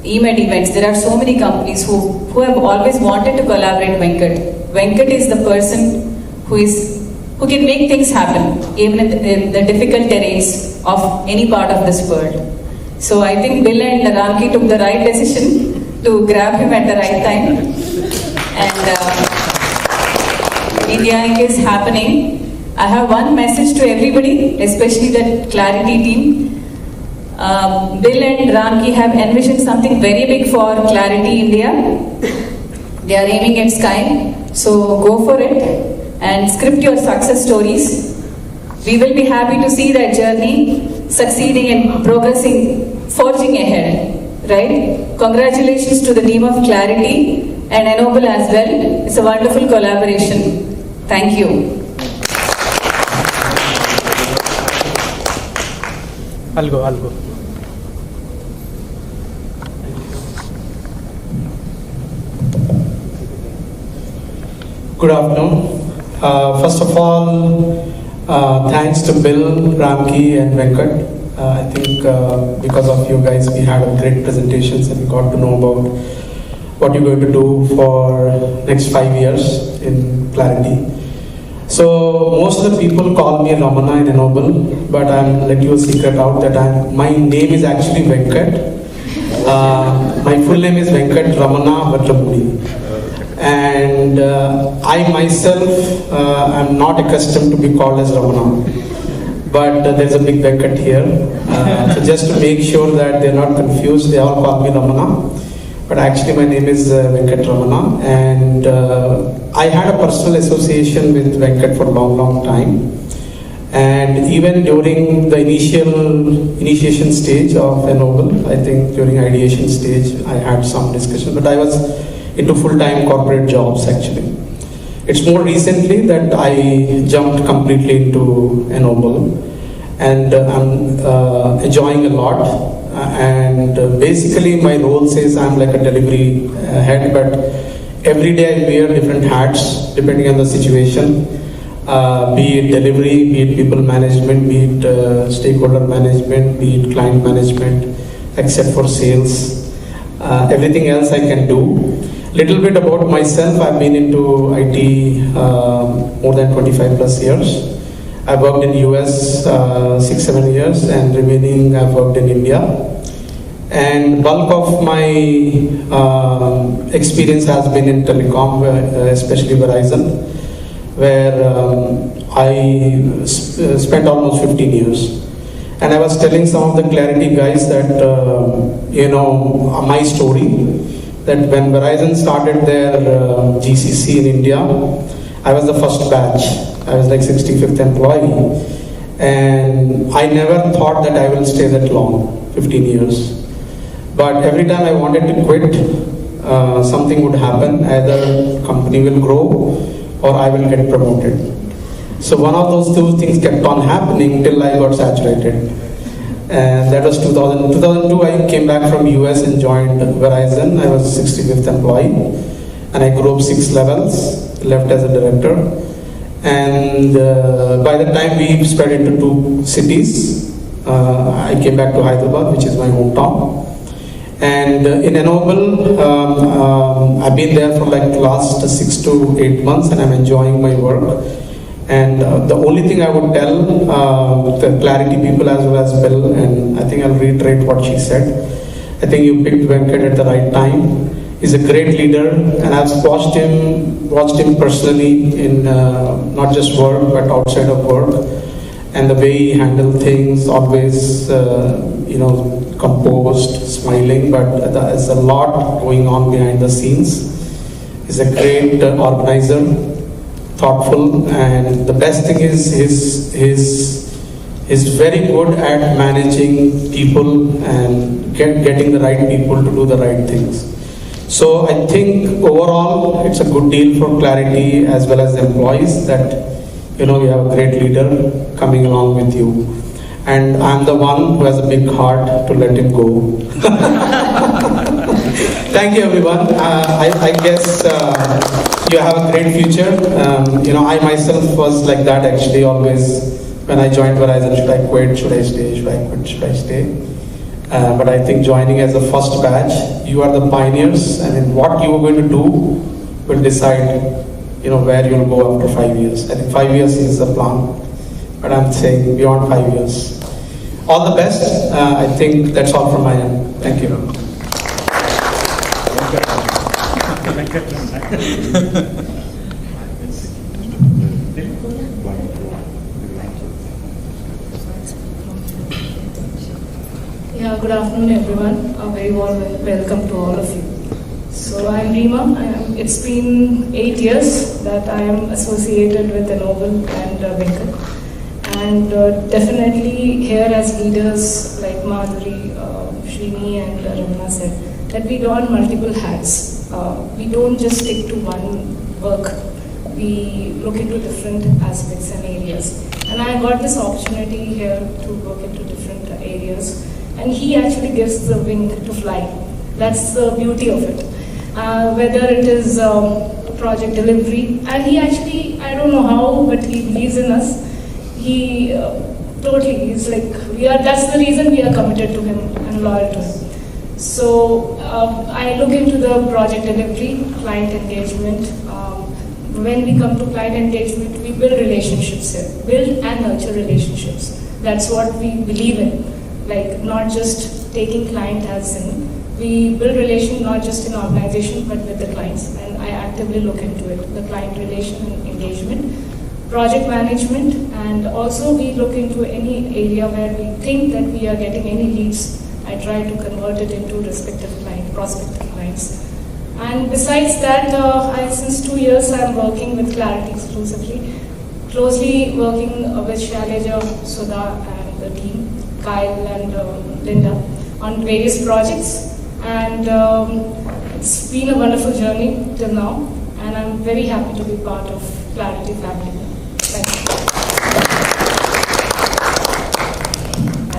EMED events, there are so many companies who have always wanted to collaborate Venkat. Venkat is the person who can make things happen, even in the difficult terrains of any part of this world. So I think Bill and Ramki took the right decision to grab him at the right time. And India Inc. is happening. I have one message to everybody, especially the Clarity team. Bill and Ramki have envisioned something very big for Clarity India. They are aiming at sky. So go for it and script your success stories. We will be happy to see that journey succeeding and progressing, forging ahead. Right? Congratulations to the team of Clarity and Ennoble as well. It's a wonderful collaboration. Thank you. I'll go. Good afternoon. First of all, thanks to Bill, Ramki and Venkat. I think because of you guys we had a great presentations and we got to know about what you're going to do for next 5 years in Clarity. So most of the people call me Ramana in Ennoble, but I'm let you a secret out that my name is actually Venkat. My full name is Venkat Ramana Vatramudi. And I myself am not accustomed to be called as Ramana, but there's a big Venkat here. So just to make sure that they're not confused, they all call me Ramana. but actually my name is Venkat Ramana, and I had a personal association with Venkat for a long time. And even during the initiation stage of Ennoble, I think during ideation stage, I had some discussion, but I was into full-time corporate jobs actually. It's more recently that I jumped completely into Ennoble, and I'm enjoying a lot. And basically my role says I'm like a delivery head, but every day I wear different hats depending on the situation. Be it delivery, be it people management, be it stakeholder management, be it client management, except for sales. Everything else I can do. Little bit about myself, I've been into IT more than 25 plus years. I worked in US 6-7 years, and remaining I've worked in India. And bulk of my experience has been in telecom, especially Verizon, where I spent almost 15 years. And I was telling some of the Clarity guys that, my story, that when Verizon started their GCC in India, I was the first batch. I was like 65th employee. And I never thought that I will stay that long, 15 years. But every time I wanted to quit, something would happen. Either company will grow or I will get promoted. So one of those two things kept on happening till I got saturated. And that was 2000. 2002, I came back from US and joined Verizon. I was 65th employee. And I grew up 6 levels, left as a director. And by the time we spread into 2 cities, I came back to Hyderabad, which is my hometown. And in Ennoble, I've been there for like the last 6 to 8 months, and I'm enjoying my work. And the only thing I would tell the Clarity people as well as Bill, and I think I'll reiterate what she said. I think you picked Venkat at the right time. He's a great leader, and I've watched him personally in not just work but outside of work, and the way he handled things, always composed, smiling, but there's a lot going on behind the scenes. He's a great organizer, thoughtful, and the best thing is he's very good at managing people and getting the right people to do the right things. So I think overall it's a good deal for Clarity as well as the employees that we have a great leader coming along with you. And I'm the one who has a big heart to let him go. Thank you, everyone. I guess you have a great future. I myself was like that actually always. When I joined Verizon, should I quit? Should I stay? Should I quit? Should I stay? But I think joining as the first batch, you are the pioneers, and in what you are going to do will decide, where you'll go after 5 years. I think 5 years is the plan, but I'm saying beyond 5 years. All the best. I think that's all from my end. Thank you. Yeah, good afternoon everyone. A very warm welcome to all of you. So I'm Reema. It's been 8 years that I am associated with Ennoble and Venkat. And definitely here as leaders like Madhuri, Srini and Ramana said, that we don multiple hats. We don't just stick to one work. We look into different aspects and areas. And I got this opportunity here to work into different areas. And he actually gives the wing to fly. That's the beauty of it. Whether it is project delivery, and he actually, I don't know how, but he believes in us. He totally is like, that's the reason we are committed to him and loyal to him. So I look into the project delivery, client engagement. When we come to client engagement, we build relationships here, build and nurture relationships. That's what we believe in. Like not just taking client as in, we build relation not just in organization but with the clients, and I actively look into it, the client relation and engagement, project management, and also we look into any area where we think that we are getting any leads. I try to convert it into respective prospective clients. And besides that, since 2 years I am working with Clarity exclusively, closely working with Shailaja, Sudha and the team, Kyle and Linda on various projects. And it's been a wonderful journey till now, and I'm very happy to be part of Clarity family. Thank you.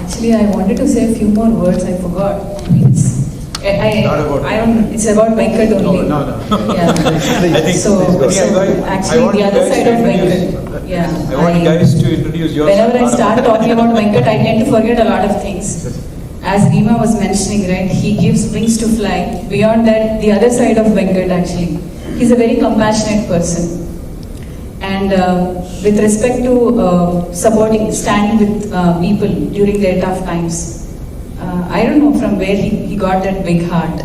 Actually, I wanted to say a few more words. I forgot. It's about Venkat only. No. Yeah. Actually, the other side of Venkat. Yeah. I want you guys to introduce yourself. Whenever I start talking about Venkat, I tend to forget a lot of things. As Reema was mentioning, right, he gives wings to fly. Beyond that, the other side of Venkat actually. He's a very compassionate person. And with respect to standing with people during their tough times, I don't know from where he got that big heart.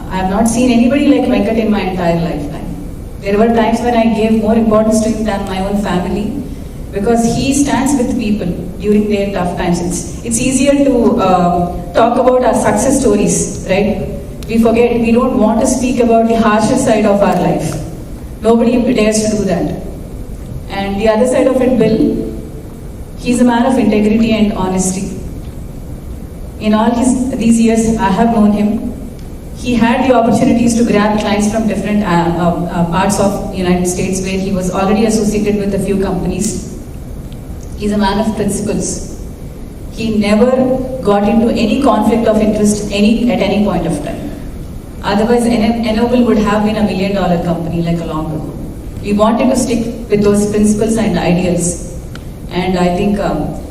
I have not seen anybody like Venkat in my entire lifetime. There were times when I gave more importance to him than my own family, because he stands with people during their tough times. It's easier to talk about our success stories, right? We forget, we don't want to speak about the harsher side of our life. Nobody dares to do that. And the other side of it, Bill, he's a man of integrity and honesty. In all these years I have known him, he had the opportunities to grab clients from different parts of the United States where he was already associated with a few companies. He's a man of principles. He never got into any conflict of interest at any point of time. Otherwise, Ennoble would have been $1 million company like a long ago. We wanted to stick with those principles and ideals. And I think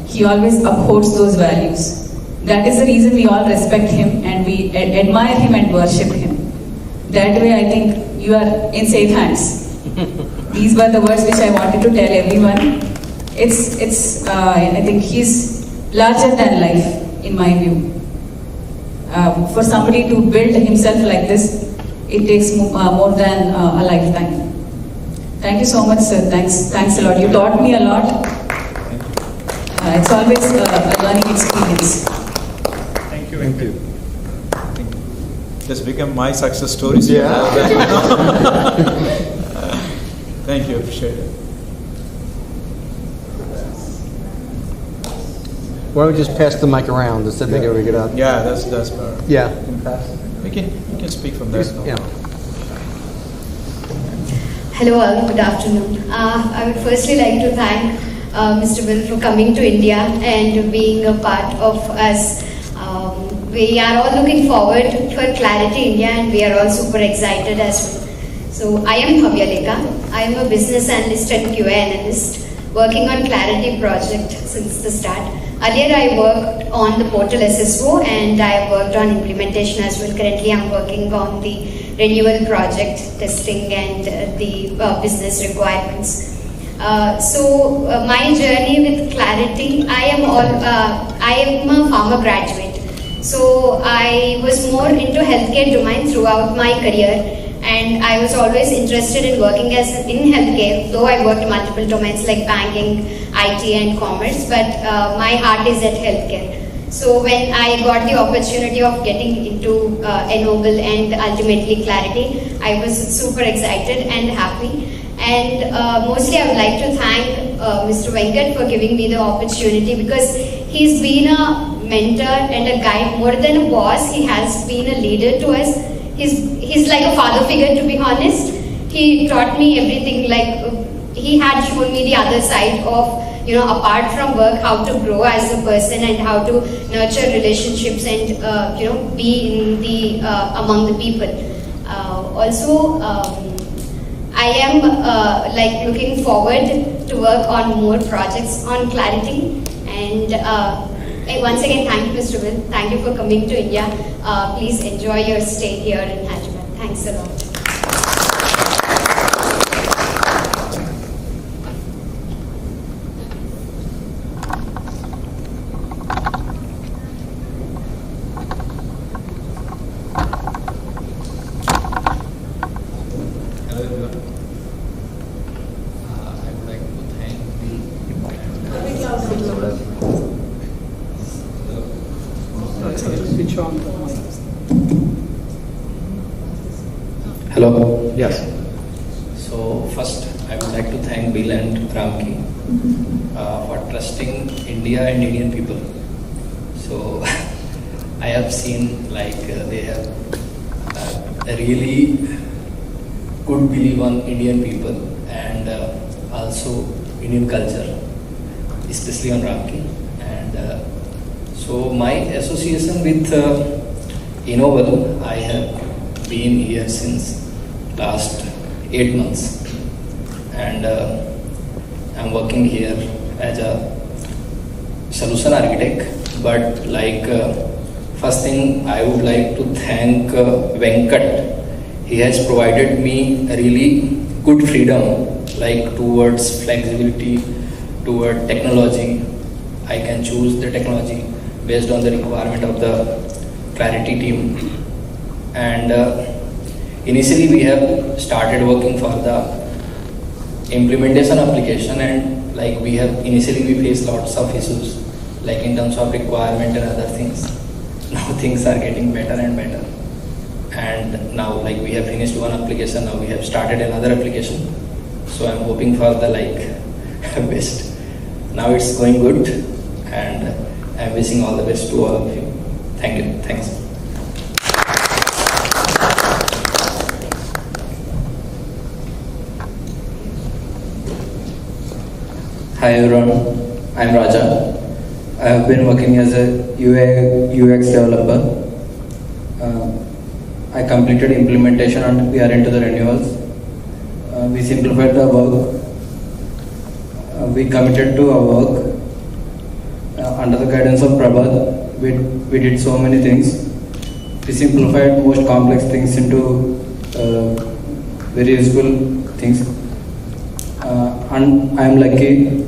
he always upholds those values. That is the reason we all respect him and we admire him and worship him. That way, I think you are in safe hands. These were the words which I wanted to tell everyone. I think he's larger than life, in my view. For somebody to build himself like this, it takes more than a lifetime. Thank you so much, sir. Thanks a lot. You taught me a lot. It's always a learning experience. Thank you. That's become my success story. Yeah. Thank you. Appreciate it. Why don't we just pass the mic around instead of making everybody get up? Yeah, that's better. Yeah. We can speak from there. Yeah. Hello all, good afternoon. I would firstly like to thank Mr. Bill for coming to India and being a part of us. We are all looking forward for Clarity India and we are all super excited as well. So I am Bhavya Lekha. I am a business analyst and QA analyst working on Clarity project since the start. Earlier I worked on the portal SSO and I worked on implementation as well. Currently I'm working on the renewal project, testing and the business requirements. My journey with Clarity, I am a pharma graduate. So I was more into healthcare domain throughout my career and I was always interested in working in healthcare, though I worked multiple domains like banking, IT and commerce, but my heart is at healthcare. So when I got the opportunity of getting into Ennoble and ultimately Clarity, I was super excited and happy. And mostly I would like to thank Mr. Venkat for giving me the opportunity, because he's been a mentor and a guide, more than a boss. He has been a leader to us. He's like a father figure, to be honest. He taught me everything, like he had shown me the other side of, apart from work, how to grow as a person and how to nurture relationships and, be in the, among the people. I am looking forward to work on more projects on Clarity. And once again, thank you, Mr. Will. Thank you for coming to India. Please enjoy your stay here in Hyderabad. Thanks a lot. Hello. Yes. So first, I would like to thank Bill and Ramki for trusting India and Indian people. So I have seen like they have a really good belief on Indian people and also Indian culture, especially on Ramki. And so my association with Innovel, I have been here since last 8 months, and I'm working here as a solution architect. But like first thing, I would like to thank Venkat. He has provided me a really good freedom, like towards flexibility, toward technology. I can choose the technology based on the requirement of the Clarity team. And initially we have started working for the implementation application, and like we faced lots of issues like in terms of requirement and other things. Now things are getting better and better, and now like we have finished one application, now we have started another application. So I'm hoping for the best. Now it's going good, and I'm wishing all the best to all of you. Thank you. Thanks. Hi everyone, I'm Raja. I have been working as a UX developer. I completed implementation and we are into the renewals. We simplified the work. We committed to our work. Under the guidance of Prabhat, we did so many things. We simplified most complex things into very useful things. And I am lucky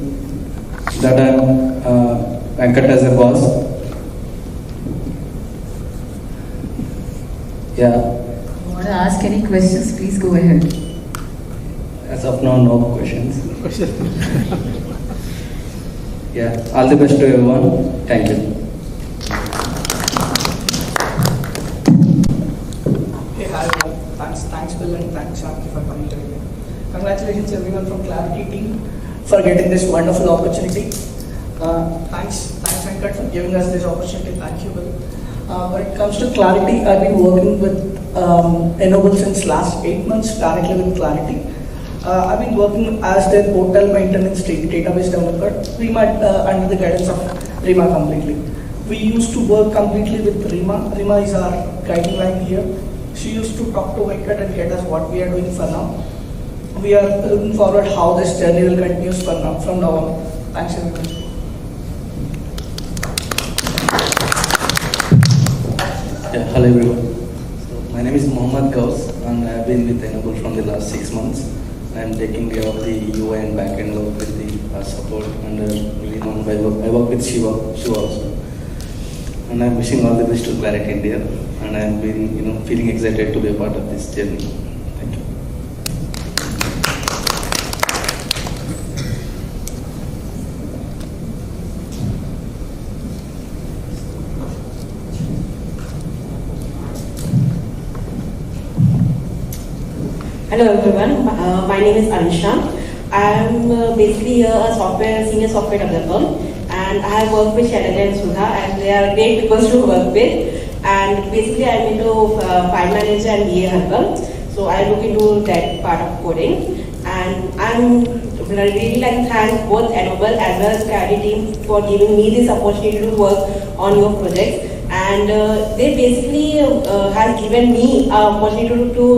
that I am Venkat as a boss. Yeah. You want to ask any questions, please go ahead. As of now, no questions. Yeah. All the best to everyone. Thank you. Hey, hi everyone. Thanks Bill and thanks Ramki for coming today. Congratulations everyone from Clarity team for getting this wonderful opportunity. Thanks Venkat for giving us this opportunity. Thank you, Bill. When it comes to Clarity, I've been working with Ennoble since last 8 months directly with Clarity. I've been working as their portal maintenance database developer, Rima, under the guidance of Rima completely. We used to work completely with Rima. Rima is our guiding line here. She used to talk to Venkat and get us what we are doing for now. We are looking forward how this journey will continue from now on. Thanks everyone. Yeah, hello everyone. So my name is Mohammad Gauss and I have been with Ennoble from the last 6 months. I am taking care of the UI and backend work with the support under I work with Shiva also. And I am wishing all the best to Clarity India, and I have been feeling excited to be a part of this journey. Thank you. Hello everyone, my name is Anisha. I am basically a senior software developer, and I have worked with Sharad and Sudha, and they are great people to work with. And basically I am into file manager and VA helper, so I look into that part of coding. And I'm really like to thank both Ennoble as well as Clarity team for giving me this opportunity to work on your projects. And they basically has given me an opportunity to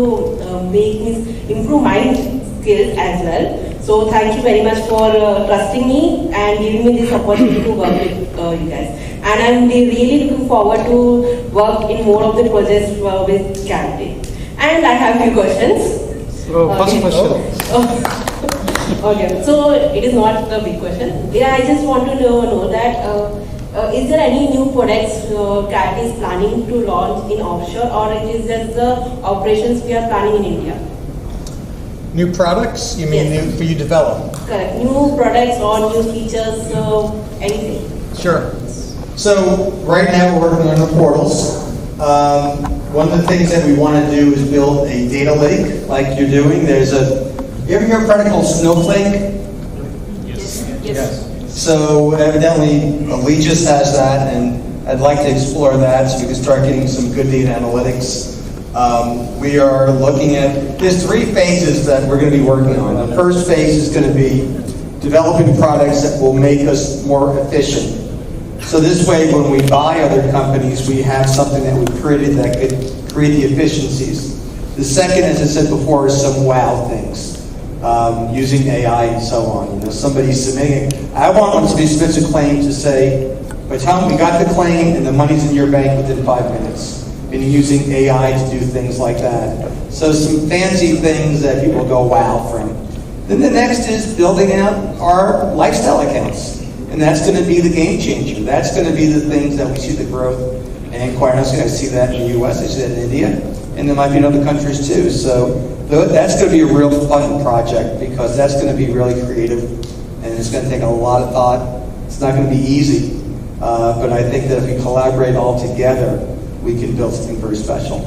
improve my skills as well. So thank you very much for trusting me and giving me this opportunity to work with you guys. And I'm really looking forward to work in more of the projects with Clarity. And I have a few questions. First question. Okay, so it is not a big question. Yeah, I just want to know that is there any new products Clarity is planning to launch in offshore, or it is just the operations we are planning in India? New products? You mean Yes. new for you develop? Correct. New products or new features, anything. Sure. So right now we're working on the portals. one of the things that we want to do is build a data lake like you're doing. You ever hear of a product called Snowflake? Yes. So evidently, Allegis has that, and I'd like to explore that so we can start getting some good data analytics. We are looking at, there's 3 phases that we're going to be working on. The first phase is going to be developing products that will make us more efficient. So this way, when we buy other companies, we have something that we created that could create the efficiencies. The second, as I said before, is some wow things. Using AI and so on. You know, somebody submitting it. I want when somebody submits a claim to say, by the time we got the claim and the money's in your bank within 5 minutes. And using AI to do things like that. So some fancy things that people go wow from. Then the next is building out our lifestyle accounts. And that's going to be the game changer. That's going to be the things that we see the growth. And quite honestly, I see that in the US, I see that in India, and there might be in other countries too. So that's going to be a real fun project because that's going to be really creative and it's going to take a lot of thought. It's not going to be easy, but I think that if we collaborate all together, we can build something very special.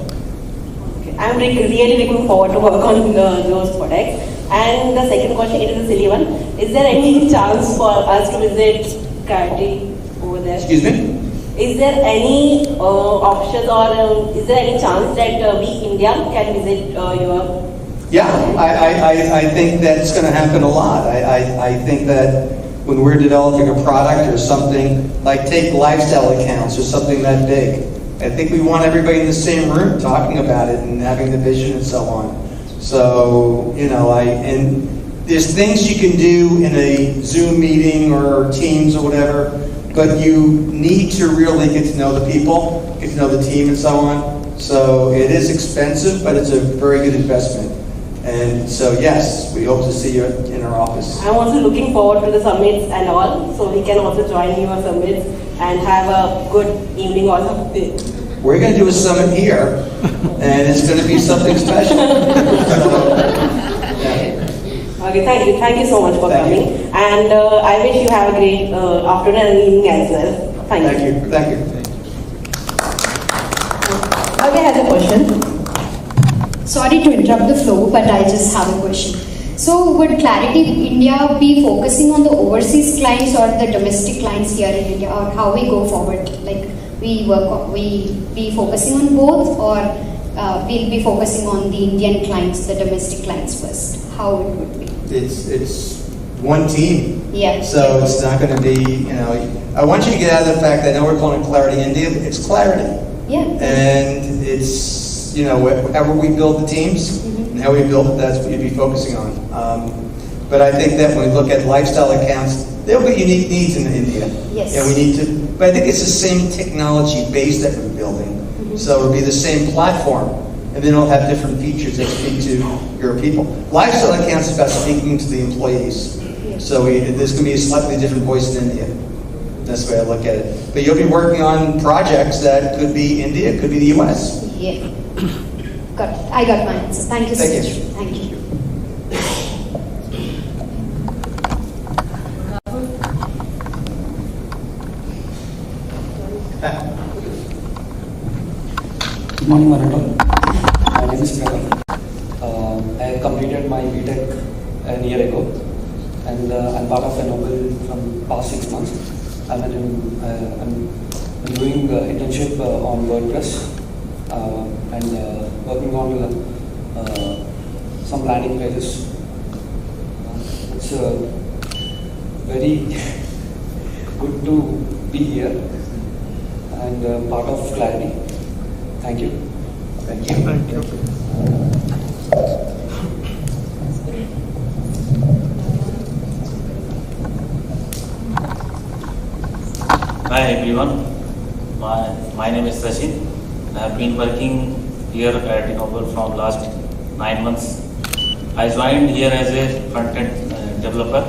Okay. I'm really looking forward to work on those products. And the second question, it is a silly one. Is there any chance for us to visit Clarity over there? Excuse me? Is there any options or is there any chance that we, India, can visit your... Yeah, I think that's going to happen a lot. I think that when we're developing a product or something, like take lifestyle accounts or something that big, I think we want everybody in the same room talking about it and having the vision and so on. So, you know, and there's things you can do in a Zoom meeting or Teams or whatever, but you need to really get to know the people, get to know the team and so on. So it is expensive, but it's a very good investment. And so, yes, we hope to see you in our office. I'm also looking forward to the summits and all, so we can also join your summits and have a good evening or something. We're going to do a summit here, and it's going to be something special. Okay, thank you so much for coming, and I wish you have a great afternoon and evening as well. Thank you. Thank you. Okay, I have a question. Sorry to interrupt the flow, but I just have a question. So would Clarity India be focusing on the overseas clients or the domestic clients here in India, or how we go forward? Like we be focusing on both, or we'll be focusing on the Indian clients, the domestic clients first? How it would be? It's one team. Yeah. So it's not going to be, you know, I want you to get out of the fact that I know we're calling it Clarity India, but it's Clarity. Yeah. And it's, you know, however we build the teams and how we build it, that's what you'd be focusing on. But I think that when we look at lifestyle accounts, there'll be unique needs in India. Yes. And we need to, but I think it's the same technology base that we're building. So it'll be the same platform. And then it'll have different features that speak to your people. Lifestyle accounts is about speaking to the employees. So there's going to be a slightly different voice in India. That's the way I look at it. But you'll be working on projects that could be India, could be the US. Yeah. Got it. I got my answer. Thank you so Thank much. you. Thank you. Good morning, Maratha. My name is Trevor. I completed my BTech a year ago, and I'm part of a Noble from past 6 months. I'm doing internship on WordPress and working on some landing pages. It's very good to be here and part of Clarity. Thank you. Thank you. Thank you. Hi everyone, my name is Sachin. I have been working here at Noble from last 9 months. I joined here as a front-end developer.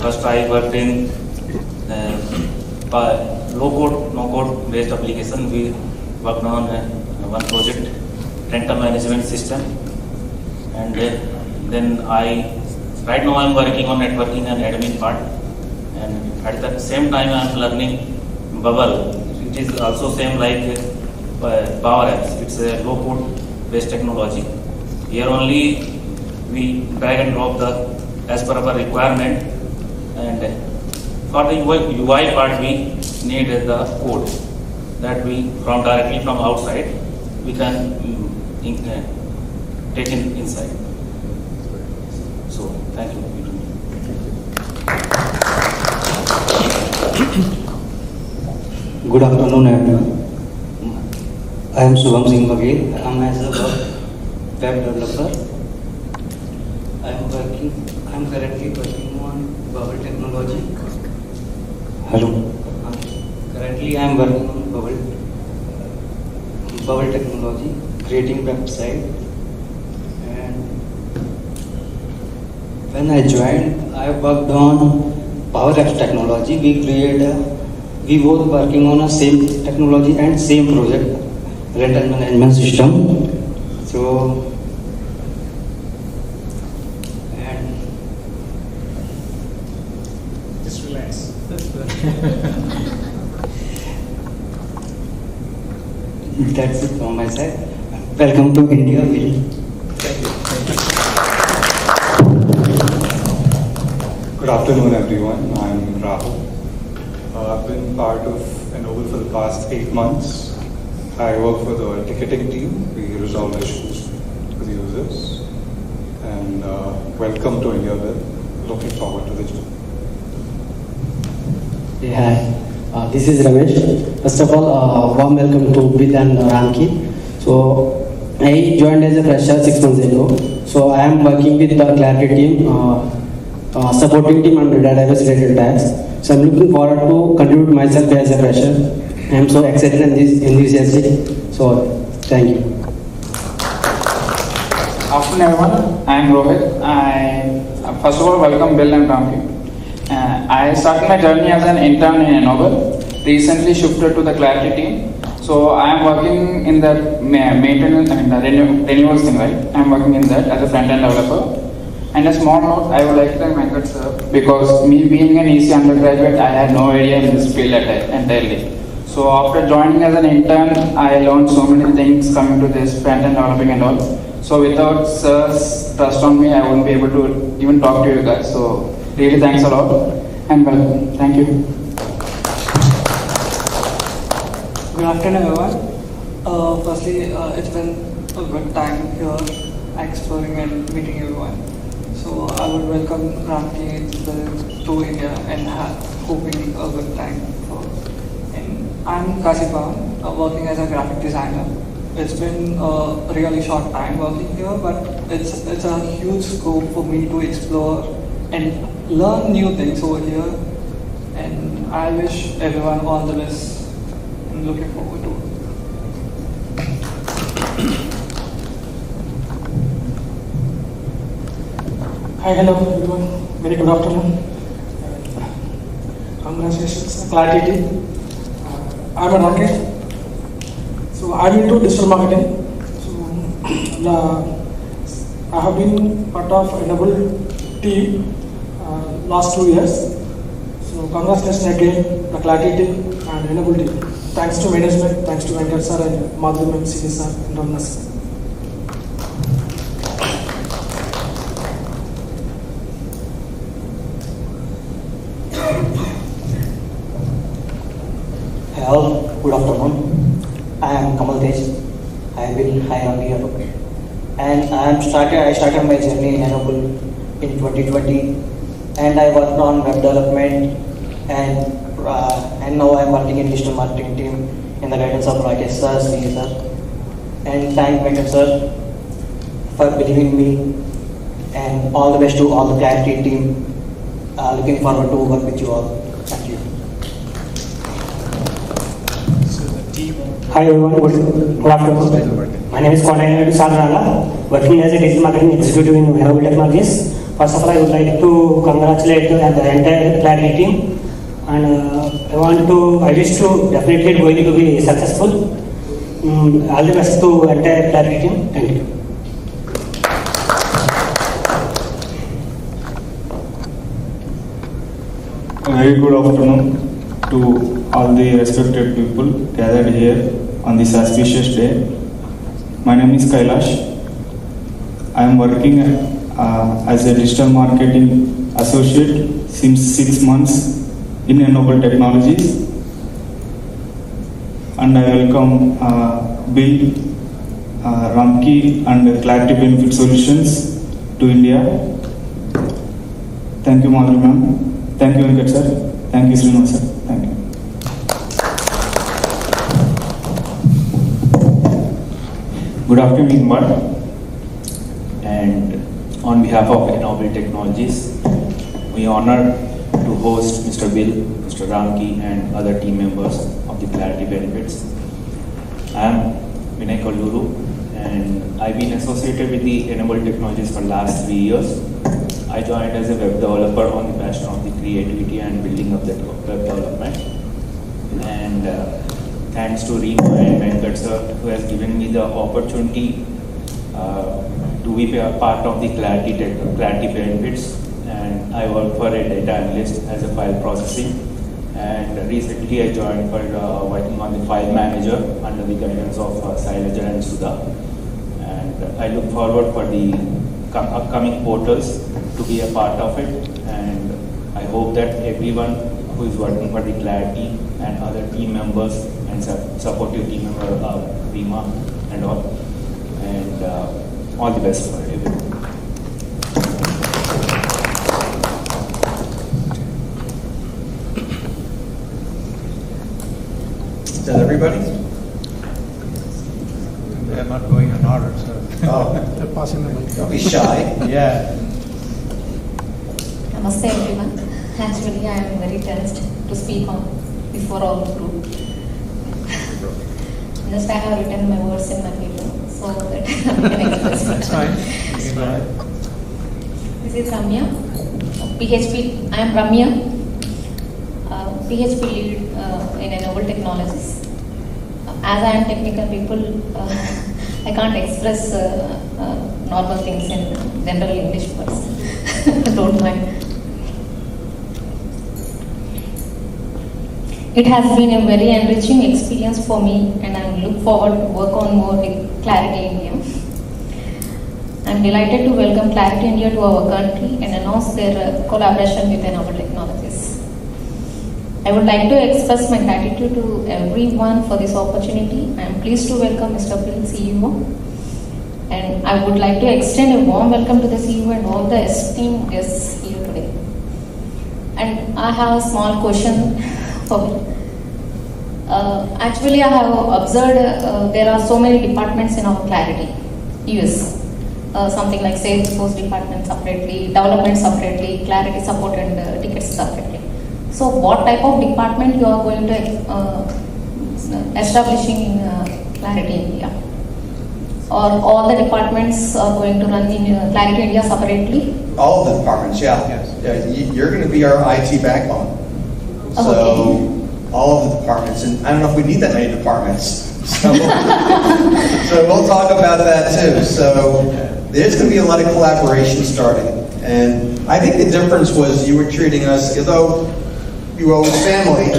First I worked in low-code, no-code based application. We worked on one project, rental management system, and then right now I'm working on networking and admin part, and at the same time I'm learning Bubble. It is also same like Power Apps. It's a low code based technology. Here only we drag and drop as per our requirement, and for the UI part we need the code that we directly from outside we can take inside. So thank you. Good afternoon, everyone. I am Shubham Singh Baghel. I am as a web developer. I am currently working on Bubble technology. Hello. Currently, I am working on Bubble technology, creating website. And when I joined, I worked on Power Apps technology. We both working on a same technology and same project, rental management system. So, and Just relax. that's it from my side. Welcome to India, Will. Good afternoon, everyone. I'm Rahul. I've been part of Ennoble for the past 8 months. I work for the ticketing team. We resolve issues with users. And welcome to India, Will. Looking forward to the journey. Hey, hi. This is Ramesh. First of all, warm welcome to Bill and Ramki. So, I joined as a fresher 6 months ago. So, I am working with the Clarity team, supporting team on database related tasks. So, I'm looking forward to contribute myself as a fresher. I am so excited and enthusiastic. So, thank you. Afternoon, everyone. I am Rohit. First of all, welcome Bill and Ramki. I started my journey as an intern in Ennoble. Recently shifted to the Clarity team. So I am working in the maintenance and the renewals thing, right? I am working in that as a front-end developer. And a small note, I would like to thank Venkat sir because me being an EC undergraduate, I had no idea in this field entirely. So after joining as an intern, I learned so many things coming to this front-end developing and all. So without sir's trust on me, I wouldn't be able to even talk to you guys. So really thanks a lot and welcome. Thank you. Good afternoon, everyone. Firstly, it's been a good time here exploring and meeting everyone. So I would welcome Ramki to India and hoping a good time. And I'm Kasipan, working as a graphic designer. It's been a really short time working here, but it's a huge scope for me to explore and learn new things over here. And I wish everyone all the best. I'm looking forward to it. Hi, hello everyone. Very good afternoon. Congratulations, Clarity team. I'm a Rakesh. So I'm into digital marketing. So I have been part of Ennoble team last 2 years. So congratulations again, the Clarity team and Ennoble team. Thanks to management, thanks to Venkat sir and Madhum and Sini sir and Ramna sir. Hello, good afternoon. I am Kamal Tej. I have been hired here, and I started my journey in Ennoble in 2020, and I worked on web development, and now I am working in digital marketing team in the guidance of Rakesh sir, Sri sir, and thank Venkat sir for believing me, and all the best to all the Clarity team. Looking forward to work with you all. Thank you. Hi everyone, good afternoon. My name is Konayana Sadrana, working as a digital marketing executive in Ennoble Technologies. First of all, I would like to congratulate the entire Clarity team, and I wish to definitely going to be successful. All the best to entire Clarity team. Thank you. A very good afternoon to all the respected people gathered here on this auspicious day. My name is Kailash. I am working as a digital marketing associate since 6 months in Ennoble Technologies, and I welcome Bill, Ramki and Clarity Benefit Solutions to India. Thank you, Madhuri ma'am. Thank you, Venkat sir. Thank you, Srinivas sir. Thank you. Good afternoon, everyone. And on behalf of Ennoble Technologies, we are honored to host Mr. Bill, Mr. Ramki, and other team members of the Clarity Benefits. I am Vinay Kalluru, and I've been associated with the Ennoble Technologies for the last 3 years. I joined as a web developer on the passion of the creativity and building up that web development. And thanks to Rima and Venkat sir, who has given me the opportunity to be a part of the Clarity Benefits. And I work for a data analyst as a file processing. And recently I joined for working on the file manager under the guidance of Sailaja and Sudha. And I look forward for the upcoming portals to be a part of it. And I hope that everyone who is working for the Clarity and other team members and supportive team member Rima and all the best for everyone. Is that everybody? They are not going in order, so. Oh. They're passing the mic. Don't be shy. Yeah. Namaste everyone. Actually, I am very tensed to speak on before all the group. Just I have written my words in my paper so that I can express That's fine. This is Ramya. PHP. I am Ramya. PHP lead in Ennoble Technologies. As I am technical people, I can't express normal things in general English words. Don't mind. It has been a very enriching experience for me, and I look forward to work on more with Clarity India. I'm delighted to welcome Clarity India to our country and announce their collaboration with Ennoble Technologies. I would like to express my gratitude to everyone for this opportunity. I am pleased to welcome Mr. Bill, CEO, and I would like to extend a warm welcome to the CEO and all the esteemed guests here today. And I have a small question. Actually, I have observed there are so many departments in our Clarity, US. Something like Salesforce department separately, development separately, Clarity support and tickets separately. So what type of department you are going to establishing in Clarity India? Or all the departments are going to run in Clarity India separately? All the departments, yeah. Yes. Yeah, you're going to be our IT backbone. So all of the departments, and I don't know if we need that many departments. So, so we'll talk about that too. So there's going to be a lot of collaboration starting. And I think the difference was you were treating us, although you were a family,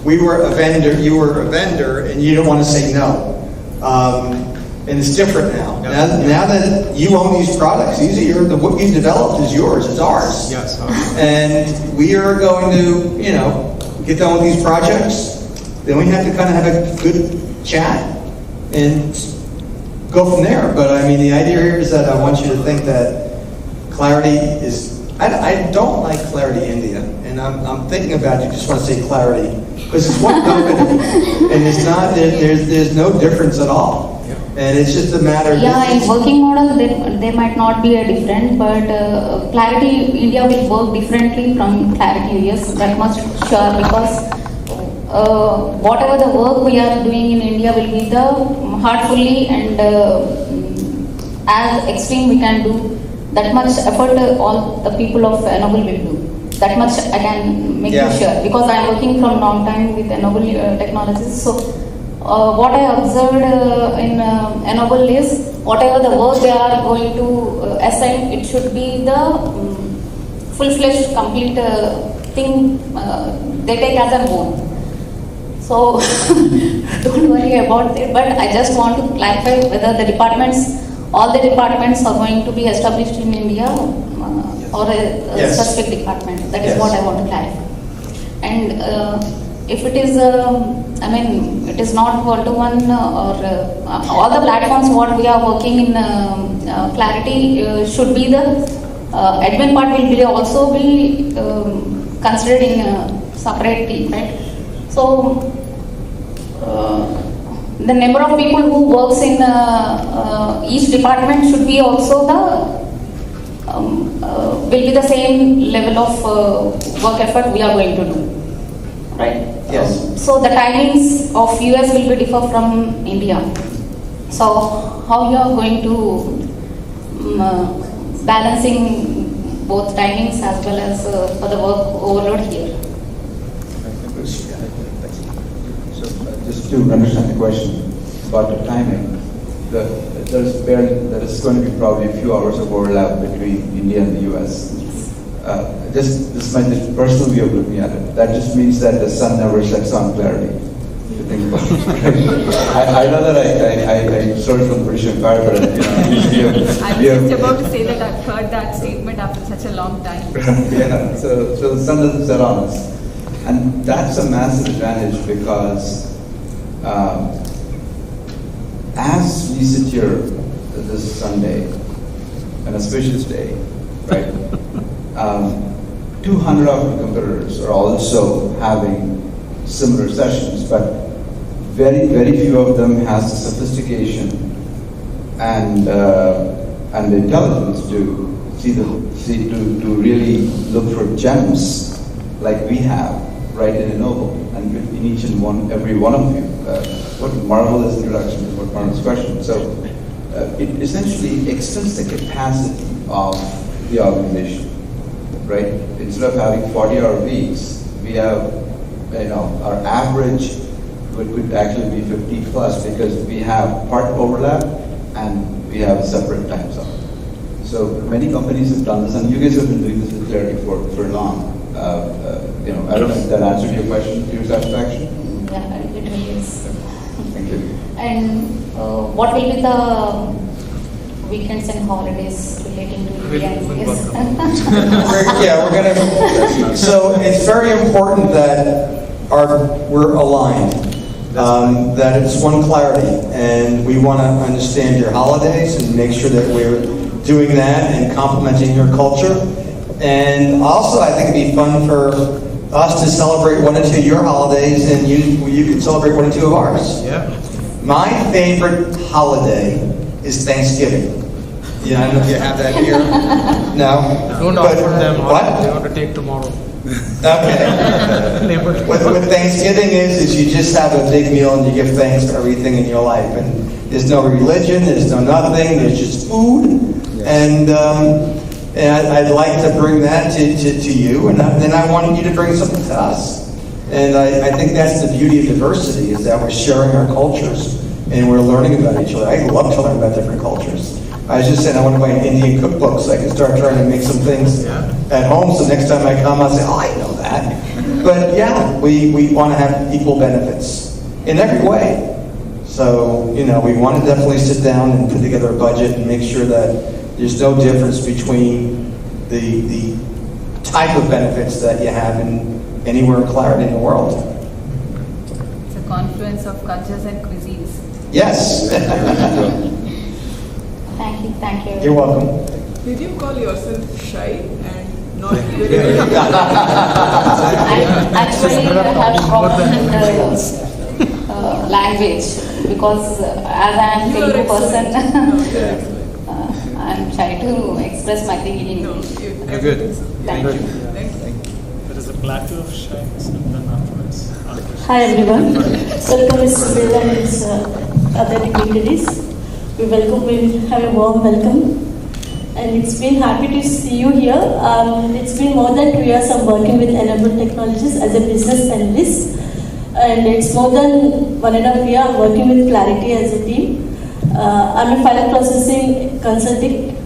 we were a vendor, you were a vendor, and you didn't want to say no. And it's different now. Now that you own these products, these are what you've developed is yours, it's ours. Yes. And we are going to, get done with these projects. Then we have to kind of have a good chat and go from there. But I mean, the idea here is that I want you to think that Clarity is, I don't like Clarity India. And I'm thinking about you, just want to say Clarity. Because it's one company. And it's not, there's no difference at all. And it's just a matter of... Yeah, in working model, they might not be a different, but Clarity India will work differently from Clarity US, that much sure, because whatever the work we are doing in India will be the heartfully and as extreme we can do, that much effort all the people of Ennoble will do. That much I can make you sure, because I am working from long time with Ennoble Technologies. So what I observed in Ennoble is whatever the work they are going to assign, it should be the full-fledged complete thing they take as a own. So So don't worry about it. But I just want to clarify whether the departments, all the departments are going to be established in India or a Yes. specific department. That is Yes. what I want to clarify. And if it is, it is not one-to-one or all the platforms what we are working in Clarity should be the admin part will be also be considered in a separate team, right? So the number of people who works in each department should be also the will be the same level of work effort we are going to do, right? Yes. So the timings of US will be differ from India. So how you are going to balancing both timings as well as for the work overload here? So just to understand the question about the timing, there is going to be probably a few hours of overlap between India and the US. This is my personal view of looking at it. That just means that the sun never sets on Clarity. To think about it. I know that I sourced from the British Empire, but I was just about to say that I've heard that statement after such a long time. Yeah, so the sun doesn't set on us. And that's a massive advantage because as we sit here this Sunday, an auspicious day, right? 200 of our competitors are also having similar sessions, but very, very few of them has the sophistication and the intelligence to really look for gems like we have right in Innovo and in each and every one of you. What a marvelous introduction to what Marvin's question. So it essentially extends the capacity of the organization, right? Instead of having 40-hour weeks, we have, our average would actually be 50 plus because we have part overlap and we have a separate time zone. So many companies have done this, and you guys have been doing this with Clarity for long. I don't know if that answered your question to your satisfaction. Yeah, it really is. Thank you. And what will be the weekends and holidays relating to India? We're gonna. So it's very important that we're aligned. That it's one Clarity, and we want to understand your holidays and make sure that we're doing that and complementing your culture. And also, I think it'd be fun for us to celebrate one or two of your holidays, and you can celebrate one or two of ours. Yeah. My favorite holiday is Thanksgiving. Yeah, I don't know if you have that here. No? Don't But offer them what? they want to take tomorrow. Okay. What Thanksgiving is you just have a big meal and you give thanks for everything in your life. And there's no religion, there's no nothing, there's just food. And I'd like to bring that to you, and then I wanted you to bring something to us. And I think that's the beauty of diversity, is that we're sharing our cultures and we're learning about each other. I love to learn about different cultures. I was just saying I want to buy an Indian cookbook so I can start trying to make some things at home, so next time I come I'll say, oh, I know that. But yeah, we want to have equal benefits in every way. So, we want to definitely sit down and put together a budget and make sure that there's no difference between the type of benefits that you have in anywhere in Clarity in the world. It's a confluence of cultures and cuisines. Yes. Thank you. You're welcome. Did you call yourself shy and not Actually, I have problem with language because as I am Telugu person, I'm trying to express my thing in English. You're good. Thank you. There is a plateau of shyness and then afterwards. Hi everyone. Welcome Mr. Bill and his other dignitaries. We have a warm welcome. And it's been happy to see you here. It's been more than 2 years I'm working with Enable Technologies as a business analyst. And it's more than 1.5 years I'm working with Clarity as a team. I'm a file processing consultant,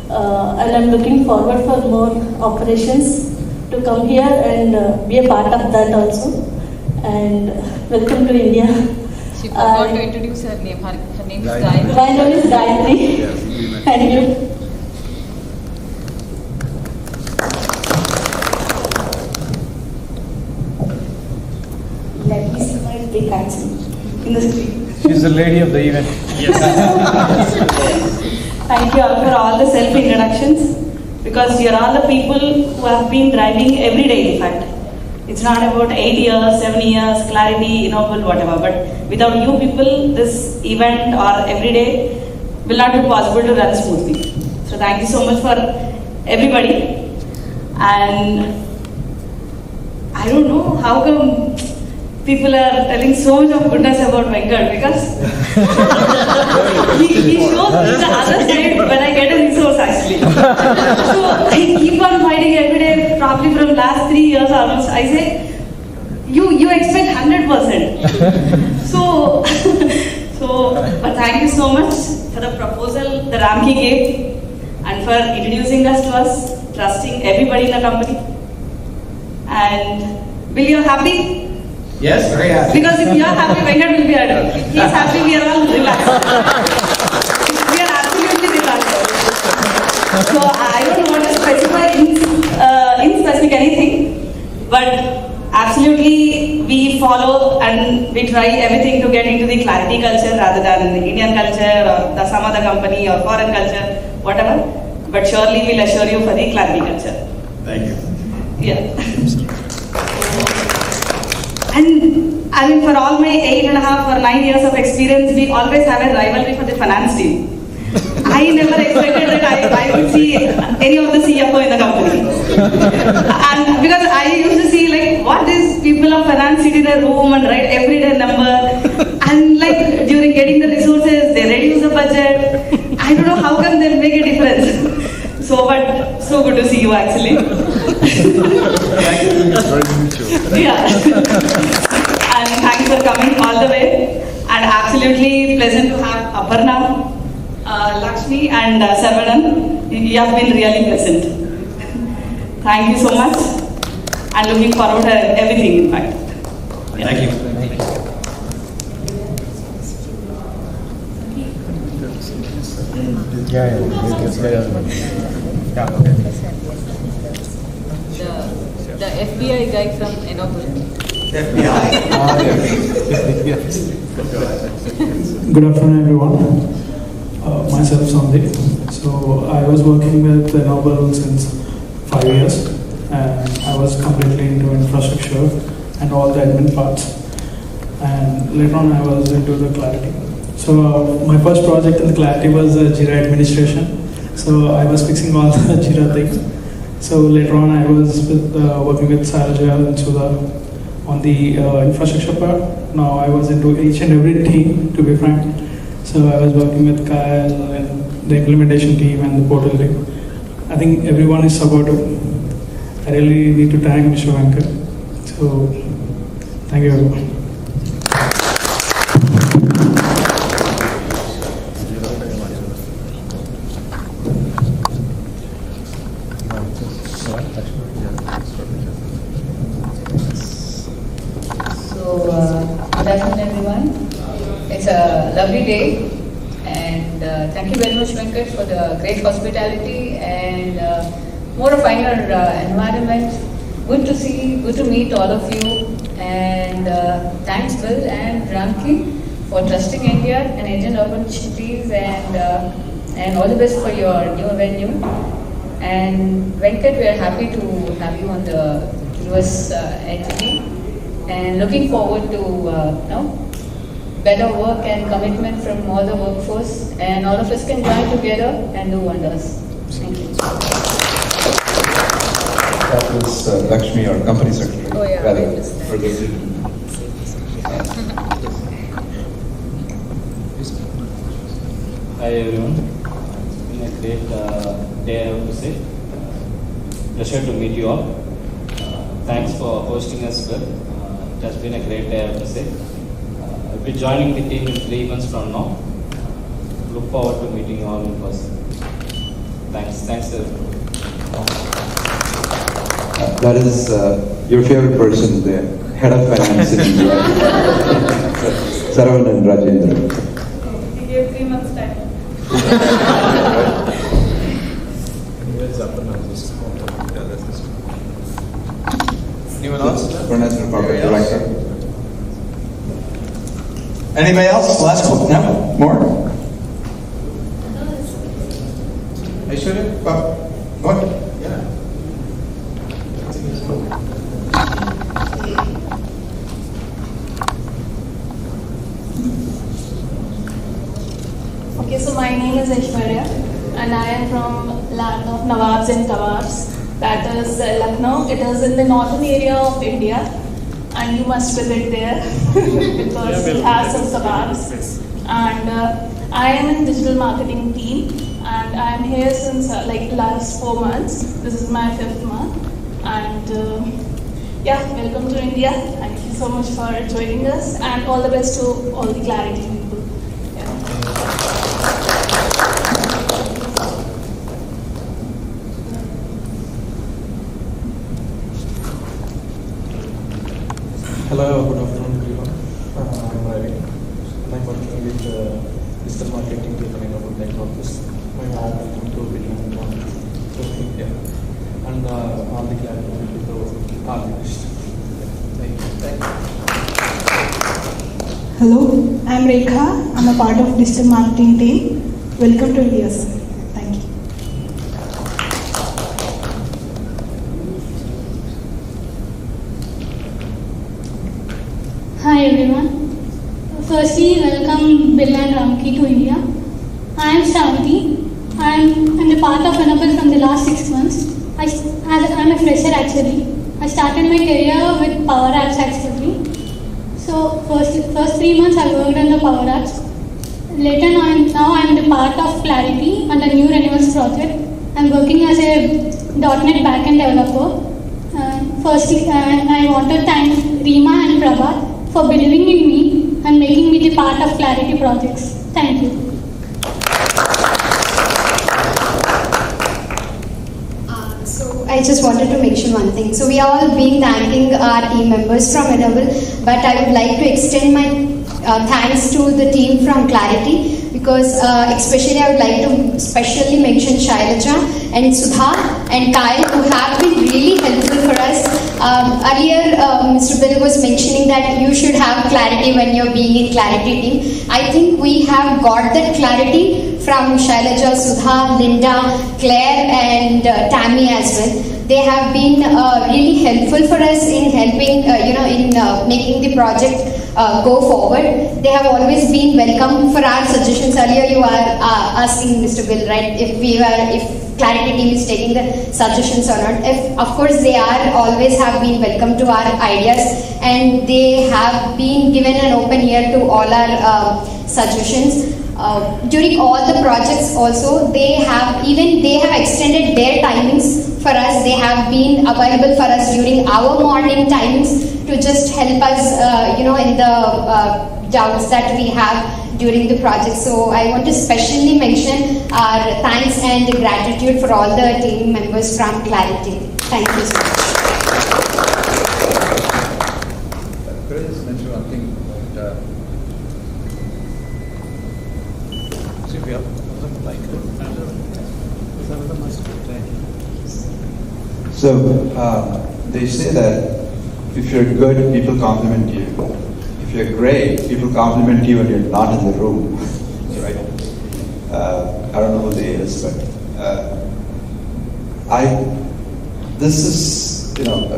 and I'm looking forward for more operations to come here and be a part of that also. And welcome to India. She forgot to introduce her name. Her name is Gayatri. My name is Gayatri. Thank you. Let me see my big accent in the screen. She's the lady of the event. Thank you all for all the self-introductions, because you're all the people who have been driving every day, in fact. It's not about 8 years, 7 years, clarity, Ennoble, whatever. But without you people, this event or every day will not be possible to run smoothly. So thank you so much for everybody. And I don't know how come people are telling so much of goodness about Venkat, because he shows me the other side when I get a resource actually. So I keep on fighting every day, probably from last 3 years almost. I say, you expect 100%. But thank you so much for the proposal that Ramki gave and for introducing us to us, trusting everybody in the company. And Bill, you're happy? Yes, very happy. Because if you're happy, Venkat will be happy. If he's happy, we are all relaxed. We are absolutely relaxed. So I don't want to specify in specific anything, but absolutely we follow and we try everything to get into the clarity culture rather than the Indian culture or some other company or foreign culture, whatever. But surely we'll assure you for the clarity culture. Thank you. Yeah. And I mean, for all my 8.5 or 9 years of experience, we always have a rivalry for the finance team. I never expected that I would see any of the CFO in the company. And because I used to see like, what is people of finance sit in a room and write everyday number, and like during getting the resources, they reduce the budget. I don't know how come they'll make a difference. But so good to see you actually. Yeah. And thanks for coming all the way. And absolutely pleasant to have Aparna, Lakshmi and Sarvanan. You have been really pleasant. Thank you so much. And looking forward to everything, in fact. Yeah. Thank you. The FBI guy from Ennoble. Good afternoon, everyone. Myself, Sandeep. So I was working with Ennoble since 5 years, and I was completely into infrastructure and all the admin parts. And later on, I was into the Clarity. So my first project in the Clarity was Jira administration. So I was fixing all the Jira things. So later on, I was working with Saraja and Sudha on the infrastructure part. Now I was into each and every team, to be frank. So I was working with Kyle and the implementation team and the portal team. I think everyone is supportive. I really need to thank Mr. Venkat. So thank you everyone. Good afternoon, everyone. It's a lovely day, and thank you very much, Venkat, for the great hospitality and more a finer environment. Good to see, good to meet all of you, and thanks, Bill and Ramki, for trusting India and Indian opportunities, and all the best for your new venue. And Venkat, we are happy to have you on the US entity. And looking forward to better work and commitment from all the workforce, and all of us can join together and do wonders. Thank you. That was Lakshmi, our company secretary. Oh, yeah. Rather, for this. Hi everyone. It's been a great day, I have to say. Pleasure to meet you all. Thanks for hosting us well. It has been a great day, I have to say. I'll be joining the team in 3 months from now. Look forward to meeting you all in person. Thanks everyone. That is your favorite person, the head of finance in India, Saravanan Rajendra. He gave 3 months time. Anyone else? Finance Department Director. Anybody else? Last one? No? More? Aishwarya? What? Yeah. Okay, so my name is Aishwarya and I am from land of Nawabs and Tawabs, that is Lucknow. It is in the northern area of India and you must visit there because we have some Tawabs. And I am in digital marketing team and I am here since like last 4 months. This is my 5th month and yeah, welcome to India. Thank you so much for joining us and all the best to all the Clarity people. Hello, good afternoon everyone. I'm Ravi and I'm working with digital marketing team in Enable Technologies. My home welcome to Billion to India and all the Clarity people to all the best. Thank you. Hello, I'm Rekha. I'm a part of digital marketing team. Welcome to India, sir. Thank you. Hi everyone. Firstly, welcome Bill and Ramki to India. I am Shanti. I am a part of Enable from the last 6 months. I am a fresher actually. I started my career with Power Apps actually. So first 3 months I worked on the Power Apps. Later now I am the part of Clarity on the new Renewals project. I am working as a .NET backend developer. Firstly, I want to thank Reema and Prabha for believing in me and making me the part of Clarity projects. Thank you. So I just wanted to mention one thing. So we are all being thanking our team members from Enable, but I would like to extend my thanks to the team from Clarity because especially I would like to specially mention Shailaja and Sudha and Kyle who have been really helpful for us. Earlier Mr. Bill was mentioning that you should have clarity when you're being in Clarity team. I think we have got that clarity from Shailaja, Sudha, Linda, Claire and Tammy as well. They have been really helpful for us in helping, in making the project go forward. They have always been welcome for our suggestions. Earlier you are asking Mr. Bill, right, if Clarity team is taking the suggestions or not. Of course they are, always have been welcome to our ideas and they have been given an open ear to all our suggestions. During all the projects also, they have extended their timings for us. They have been available for us during our morning timings to just help us, in the doubts that we have during the project. So I want to specially mention our thanks and gratitude for all the team members from Clarity. Thank you so much. Could I just mention one thing about So they say that if you're good, people compliment you. If you're great, people compliment you when you're not in the room, right? I don't know who they is, but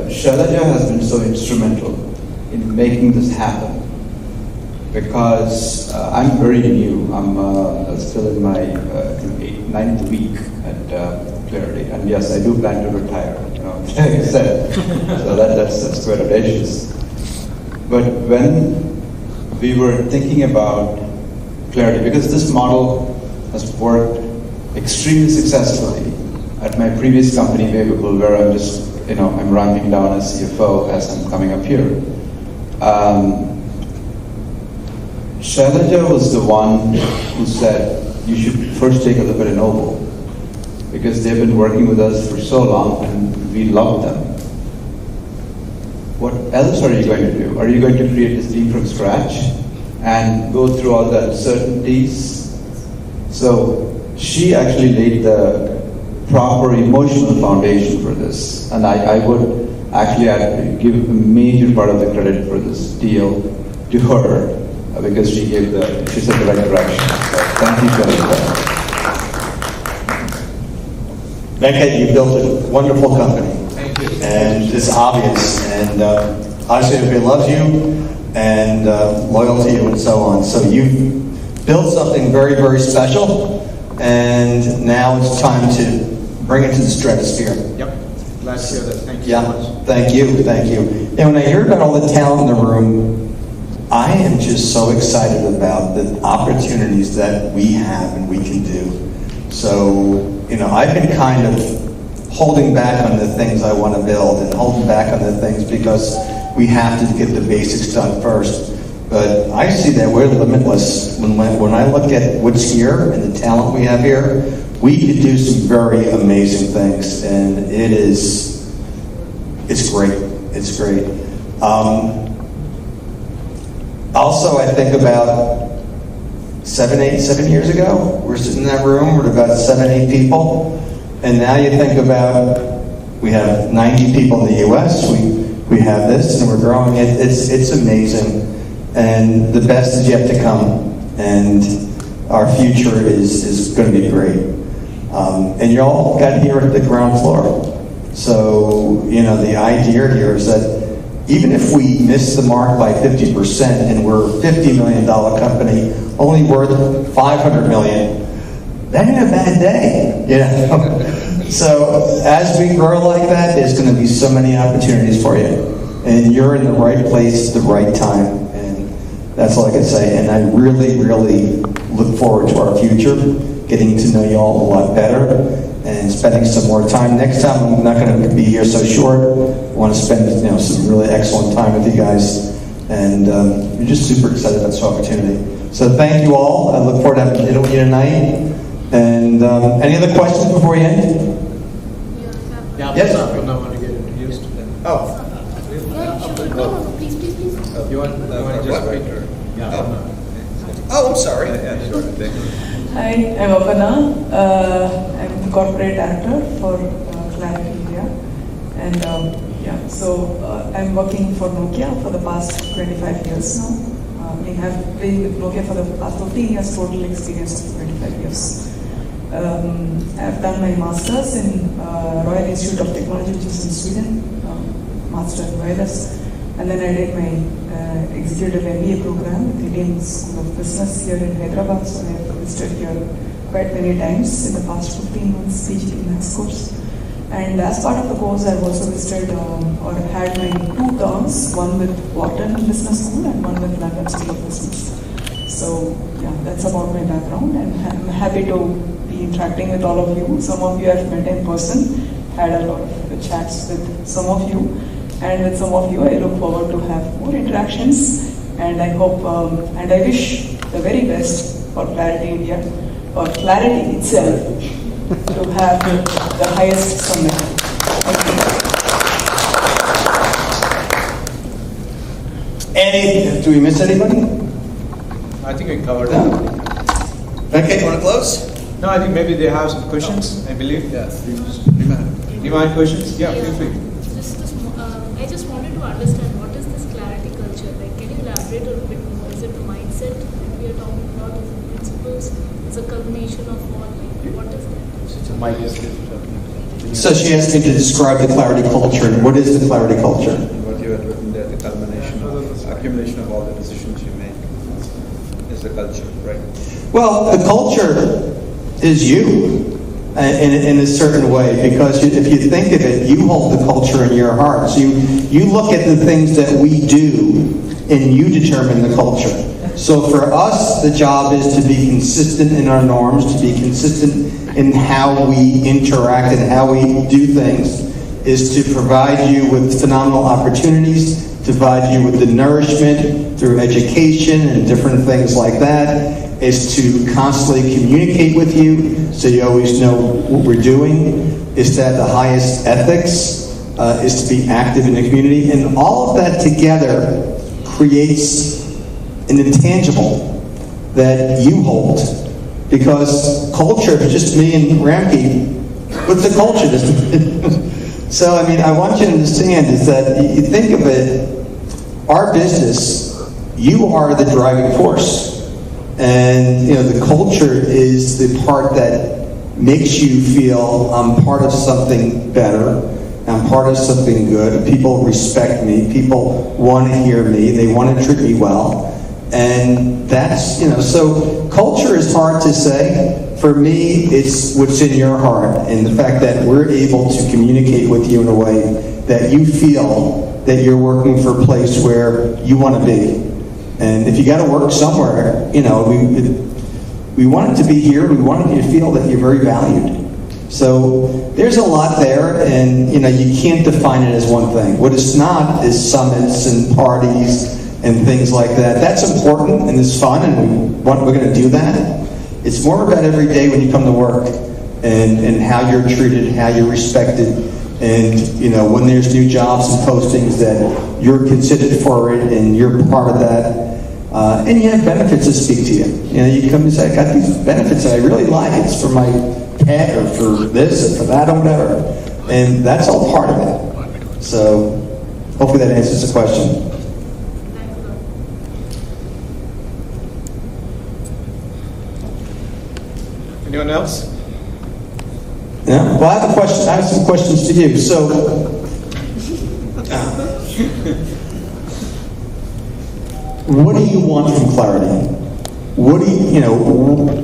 Shailaja has been so instrumental in making this happen because I'm very new. I'm still in my 9th week at Clarity, and yes, I do plan to retire. Like I said, so that's quite audacious. But when we were thinking about Clarity, because this model has worked extremely successfully at my previous company, Wavable, where I'm just, I'm ramping down as CFO as I'm coming up here. Shailaja was the one who said, you should first take a look at Enable, because they've been working with us for so long and we love them. what else are you going to do? Are you going to create this team from scratch and go through all the uncertainties? So she actually laid the proper emotional foundation for this, and I would actually give a major part of the credit for this deal to her because she set the right direction. So thank you very much. Venkat, you built a wonderful company. Thank you. And it's obvious. And obviously everybody loves you and loyal to you and so on. So you've built something very, very special. And now it's time to bring it to the stratosphere. Yep. Glad to hear that. Thank you Yeah, so much. thank you, thank you. And when I hear about all the talent in the room, I am just so excited about the opportunities that we have and we can do. So, I've been kind of holding back on the things I want to build and holding back on the things because we have to get the basics done first. But I see that we're limitless. When I look at what's here and the talent we have here, we could do some very amazing things, and it's great. It's great. Also, I think about 7 years ago, we're sitting in that room with about 7, 8 people, and now you think about we have 90 people in the U.S. We have this, and we're growing it. It's amazing, and the best is yet to come, and our future is going to be great. And you all got here at the ground floor. So, the idea here is that even if we miss the mark by 50% and we're a $50 million company, only worth $500 million, that ain't a bad day, So as we grow like that, there's going to be so many opportunities for you. And you're in the right place at the right time. And that's all I can say. And I really, really look forward to our future, getting to know you all a lot better, and spending some more time. Next time, I'm not going to be here so short. I want to spend some really excellent time with you guys, and we're just super excited about this opportunity. So thank you all. I look forward to having dinner with you tonight. And any other questions before we end? Yeah, yes. I want to get introduced to them. Oh. Please. You want to just wait? Yeah. Oh, I'm sorry. Yeah, sure. Thank you. Hi, I'm Apana. I'm the corporate director for Clarity India. And so I'm working for Nokia for the past 25 years now. I have been with Nokia for the past 15 years, total experience of 25 years. I've done my master's in Royal Institute of Technology, which is in Sweden, master in wireless. And then I did my executive MBA program with the Indian School of Business here in Hyderabad. So I have visited here quite many times in the past 15 months, PhD Max course. And as part of the course, I've also visited or had my 2 terms, one with Wharton Business School and one with London School of Business. So yeah, that's about my background, and I'm happy to be interacting with all of you. Some of you I've met in person, had a lot of chats with some of you, and with some of you I look forward to have more interactions, and I hope and I wish the very best for Clarity India, or Clarity itself, to have the highest summit. Do we miss anybody? I think we covered that. Okay, you want to close? No, I think maybe they have some questions, I believe. Yeah. Demand questions? Yeah, feel free. I just wanted to understand, what is this Clarity culture? Like, can you elaborate a little bit more? Is it a mindset that we are talking about? Is it principles? Is it a culmination of what? Like, what is that? It's a mindset. So she asked me to describe the Clarity culture. And what is the Clarity culture? What you had written there, the culmination of, accumulation of all the decisions you make is the culture, right? Well, the culture is you in a certain way, because if you think of it, you hold the culture in your heart. So you look at the things that we do and you determine the culture. So for us, the job is to be consistent in our norms, to be consistent in how we interact and how we do things, is to provide you with phenomenal opportunities, to provide you with the nourishment through education and different things like that, is to constantly communicate with you so you always know what we're doing, is to have the highest ethics, is to be active in the community, and all of that together creates an intangible that you hold, because culture, just me and Ramki, what's the culture? So, I mean, I want you to understand is that you think of it, our business, you are the driving force. And, you know, the culture is the part that makes you feel I'm part of something better, I'm part of something good, people respect me, people want to hear me, they want to treat me well. And that's, you know, so culture is hard to say. For me, it's what's in your heart, and the fact that we're able to communicate with you in a way that you feel that you're working for a place where you want to be. And if you got to work somewhere, you know, we want it to be here. We want you to feel that you're very valued. So there's a lot there, and you know, you can't define it as one thing. What it's not is summits and parties and things like that. That's important and it's fun, and we're going to do that. It's more about every day when you come to work and how you're treated, how you're respected, and you know, when there's new jobs and postings that you're considered for it and you're part of that. And you have benefits that speak to you. You know, you come and say, I got these benefits that I really like. It's for my pet or for this or for that or whatever. And that's all part of it. So hopefully that answers the question. Anyone else? Yeah. Well, I have a question. I have some questions to you. So, what do you want from Clarity? What do you know?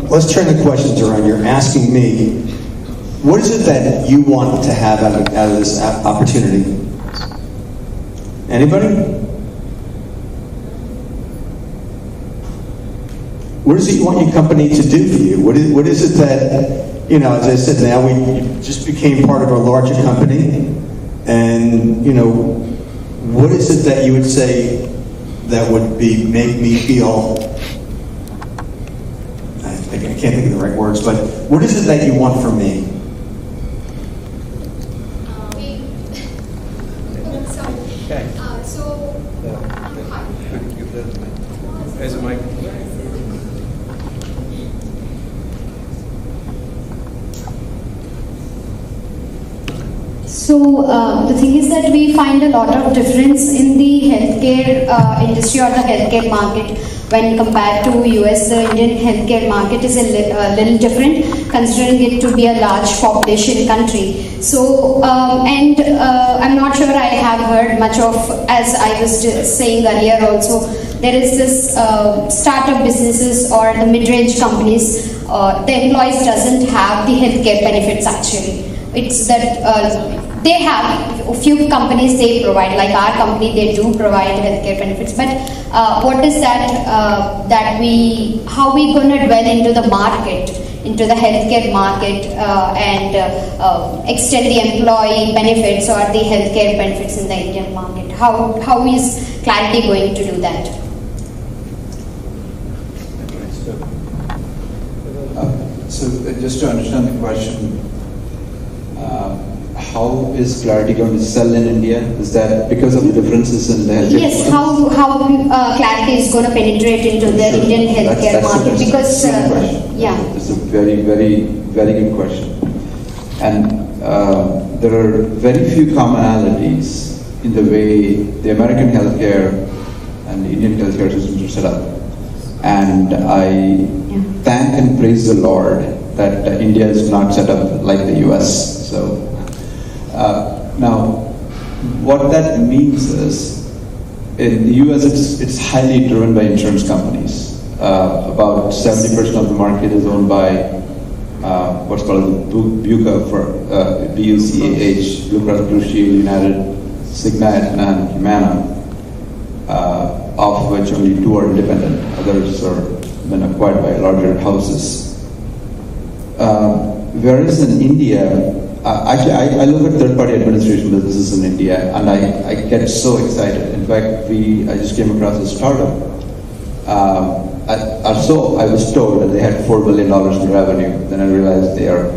Let's turn the questions around. You're asking me, what is it that you want to have out of this opportunity? Anybody? What is it you want your company to do for you? What is it that, you know, as I said, now we just became part of a larger company, and, you know, what is it that you would say that would make me feel, I can't think of the right words, but what is it that you want from me? There's a mic. So the thing is that we find a lot of difference in the healthcare industry or the healthcare market when compared to US. The Indian healthcare market is a little different, considering it to be a large population country. So I'm not sure I have heard much of, as I was saying earlier also, there is this startup businesses or the mid-range companies, the employees doesn't have the healthcare benefits actually. It's that they have a few companies they provide, like our company, they do provide healthcare benefits. But what is that how we gonna dwell into the market, into the healthcare market, and extend the employee benefits or the healthcare benefits in the Indian market? How is Clarity going to do that? So just to understand the question, how is Clarity going to sell in India? Is that because of the differences in the healthcare? Yes, how Clarity is going to penetrate into the Indian healthcare market? Because yeah, it's a very, very, very good question. And there are very few commonalities in the way the American healthcare and the Indian healthcare systems are set up. And I thank and praise the Lord that India is not set up like the US. So now, what that means is, in the US, it's highly driven by insurance companies. About 70% of the market is owned by what's called BUCA, for BUCAH, Blue Cross Blue Shield, United, Cigna, and Humana, of which only 2 are independent. Others are been acquired by larger houses. Whereas in India, actually, I look at third-party administration businesses in India, and I get so excited. In fact, I just came across a startup. I was told that they had $4 billion in revenue. Then I realized they are,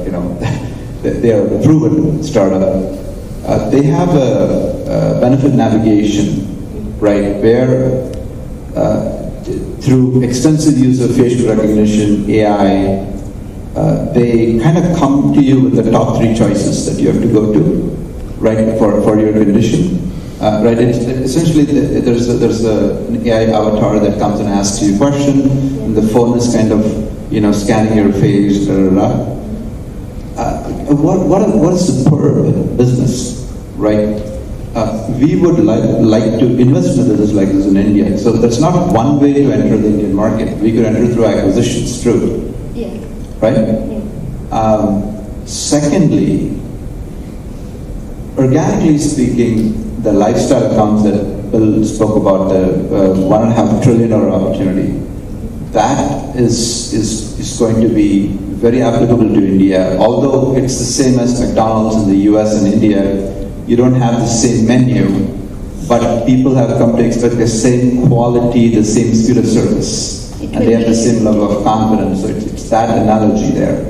they are a proven startup. they have a benefit navigation, right, where through extensive use of facial recognition, AI, they kind of come to you with the top 3 choices that you have to go to, right, for your condition. Right, it's essentially there's an AI avatar that comes and asks you a question, and the phone is kind of, scanning your face. What is the per business, right? We would like to invest in a business like this in India. So that's not one way to enter the Indian market. We could enter through acquisitions, true. Yeah. Right? Yeah. Secondly, organically speaking, the lifestyle accounts that Bill spoke about, the $1.5 trillion opportunity, that is going to be very applicable to India. Although it's the same as McDonald's in the US and India, you don't have the same menu, but people have come to expect the same quality, the same speed of service, and they have the same level of confidence. So it's that analogy there.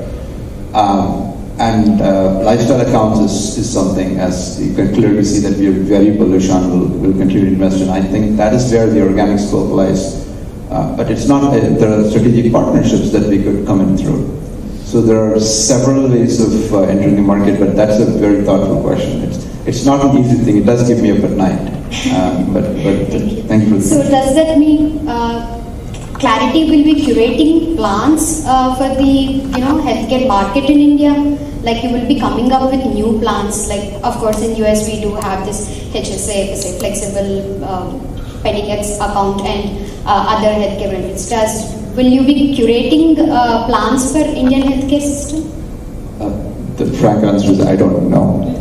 Lifestyle accounts is something, as you can clearly see, that we are very bullish on, will continue to invest in. I think that is where the organic scope lies. But it's not, there are strategic partnerships that we could come in through. So there are several ways of entering the market, but that's a very thoughtful question. It's not an easy thing. It does keep me up at night. But thank you. So does that mean Clarity will be curating plans for the healthcare market in India? Like you will be coming up with new plans. Like of course in US we do have this HSA, FSA, flexible pending account and other healthcare benefits. Will you be curating plans for Indian healthcare system? The frank answer is I don't know.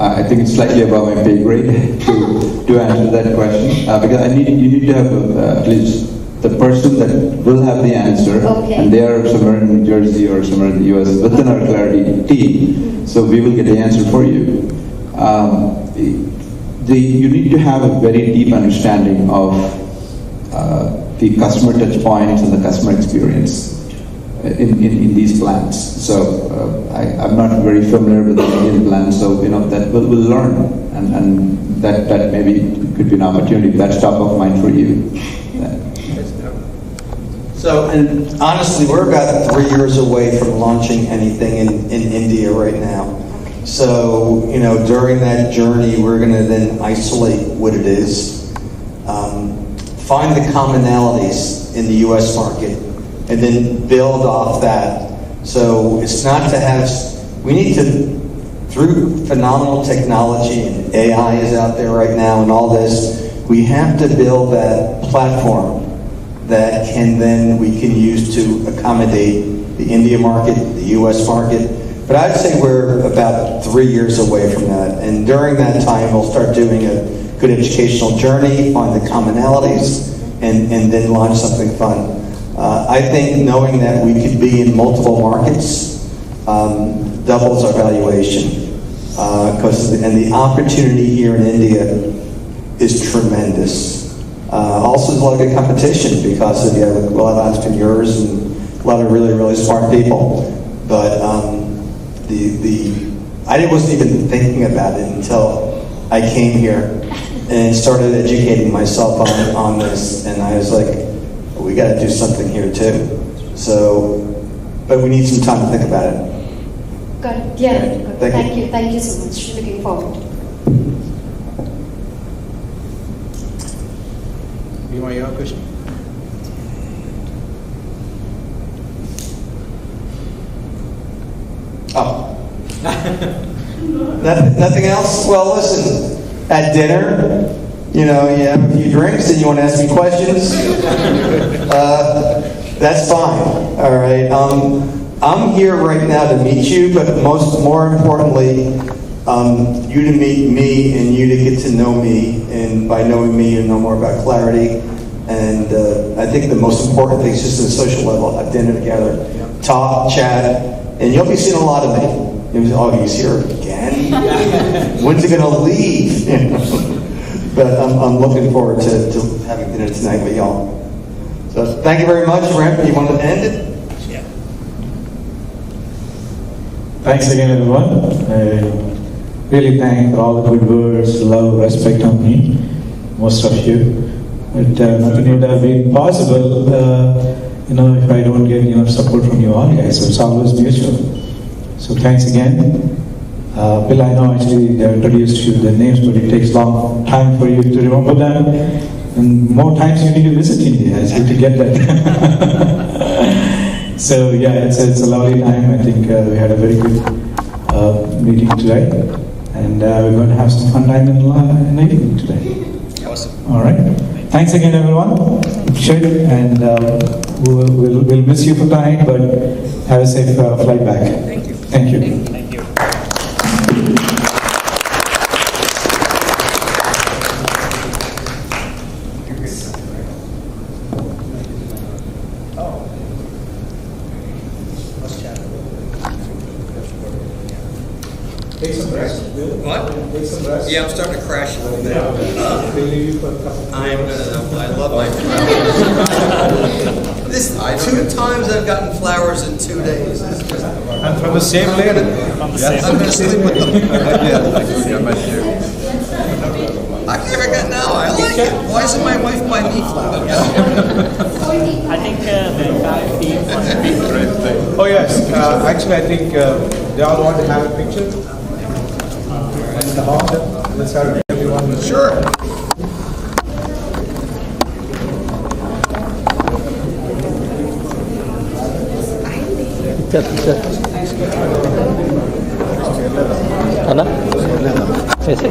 I think it's slightly above my pay grade to answer that question because you need to have at least the person that will have the answer, and they are somewhere in New Jersey or somewhere in the US within our Clarity team, so we will get the answer for you. You need to have a very deep understanding of the customer touch points and the customer experience in these plans. So I'm not very familiar with the Indian plans, so that we'll learn, and that maybe could be an opportunity. That's top of mind for you. So, and honestly, we're about 3 years away from launching anything in India right now. So, during that journey, we're going to then isolate what it is, find the commonalities in the US market, and then build off that. So it's not to have, we need to, through phenomenal technology, and AI is out there right now and all this, we have to build that platform that we can use to accommodate the India market, the US market. But I'd say we're about 3 years away from that. And during that time, we'll start doing a good educational journey, find the commonalities, and then launch something fun. I think knowing that we could be in multiple markets doubles our valuation. And the opportunity here in India is tremendous. Also, there's a lot of good competition because you have a lot of entrepreneurs and a lot of really, really smart people. But I wasn't even thinking about it until I came here and started educating myself on this. And I was like, well, we got to do something here too. So, but we need some time to think about it. Got it. Yeah. Good. Thank you. Thank you so much. Looking forward. Bhima, you have a question? Oh. Nothing else? Well, listen, at dinner, you have a few drinks and you want to ask me questions, that's fine, all right? I'm here right now to meet you, but more importantly, you to meet me and you to get to know me, and by knowing me, you know more about Clarity. And I think the most important thing is just at a social level, have dinner together, talk, chat, and you'll be seeing a lot of me. Oh, he's here again? When's he going to leave? But I'm looking forward to having dinner tonight with y'all. So thank you very much. Ram, you want to end it? Thanks again, everyone. really thank for all the good words, love, respect on me, most of you. But nothing would have been possible, if I don't get enough support from you all guys. So it's always mutual. So thanks again. Bill, I know actually they introduced you the names, but it takes long time for you to remember them. And more times you need to visit India to get that. So yeah, it's a lovely time. I think we had a very good meeting today. And we're going to have some fun time in the evening today. Awesome. All right. Thanks again, everyone. Appreciate it. And we'll miss you for tonight, but have a safe flight back. Thank you. Thank you. Thank you. Take some rest. What? Take some rest. Yeah, I'm starting to crash a little bit. We'll leave you for a couple. I love my flowers. This 2 times I've gotten flowers in 2 days. And from the same lady. I'm going to sleep with them. I got now. I like it. Why isn't my wife buying me flowers? I think the entire team wants to be Oh yes, actually I think they all want to have a picture. And the hall, let's have everyone. Sure. Ana? Ese.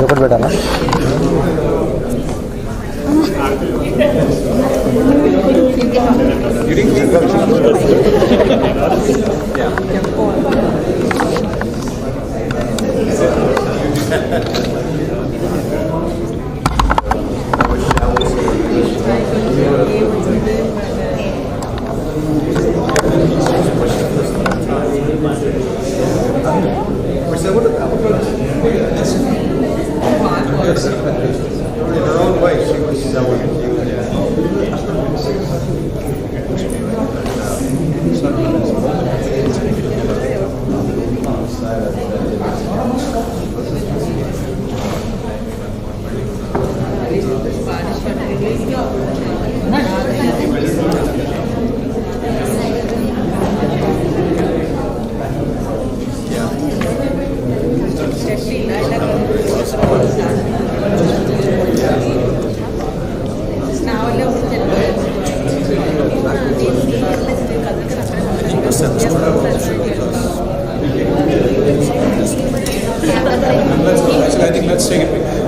ఒకటి పెట్టాలా? In her own way, she was I think let's take a picture.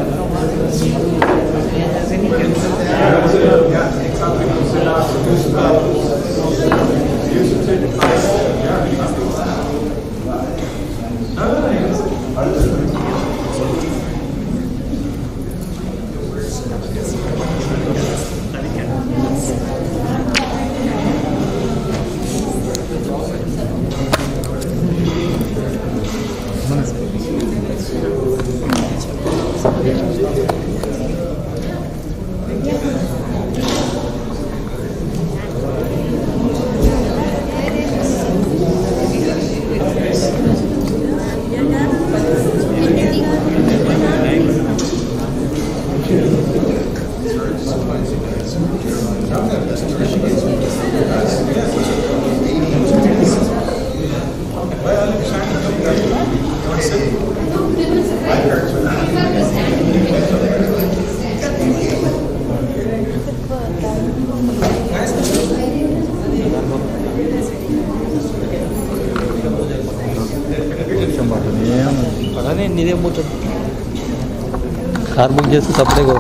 Car book చేస్తే సపరేట్గా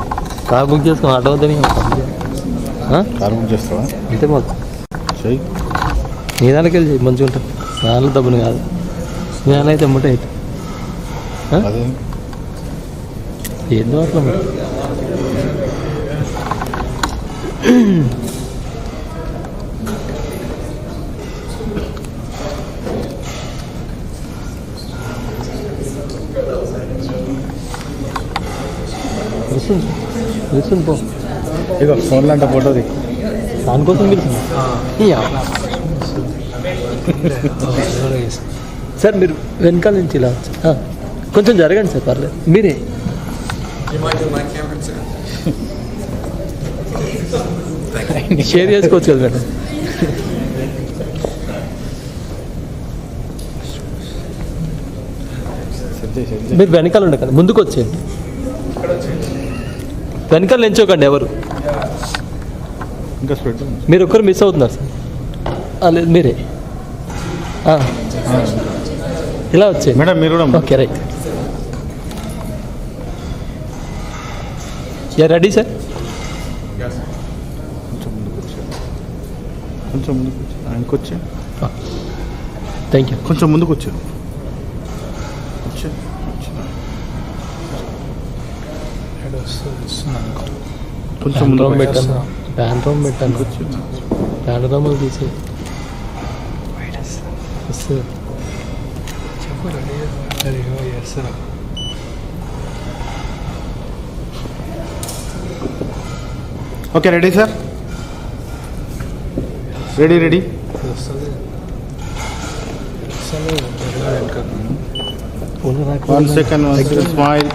car book చేసుకుని auto వద్దని car book చేస్తావా? అంతే మాకు చెయ్యి. నీ దానికి వెళ్ళి చెయ్యి, మంచిగా ఉంటుంది. దానిలో తప్పుని కాదు, నీ దాని అయితే అమ్మటే అయితే ఏందో అట్లా మరి. పిలుస్తుంది పో, ఇక ఫోన్లో అంటే ఫోటోది దానికోసం పిలిచింది. సార్ మీరు వెనకాల నుంచి ఇలా కొంచెం జరగండి సార్, పర్లేదు. మీరే షేర్ చేసుకోవచ్చు కదా మేడం. మీరు వెనకాల ఉండే కదా, ముందుకు వచ్చేయండి. వెనకాల ఎంచోకండి ఎవరు. ఇంకా స్ప్రెడ్ మీరు ఒక్కరు మిస్ అవుతున్నారు సార్. లేదు మీరే ఇలా వచ్చేయండి మేడం. మీరు కూడా ఓకే రైట్. Ready sir? కొంచెం ముందుకు వచ్చాను, కొంచెం ముందుకు వచ్చాను. ఆయనకు వచ్చా. Thank you. కొంచెం ముందుకు వచ్చాను. కొంచెం ముందు పెట్టాను, ప్యాన్ రూమ్ పెట్టాను. ప్యాన్ రూమ్ తీసి okay. Ready sir? Ready ready. One second, smile.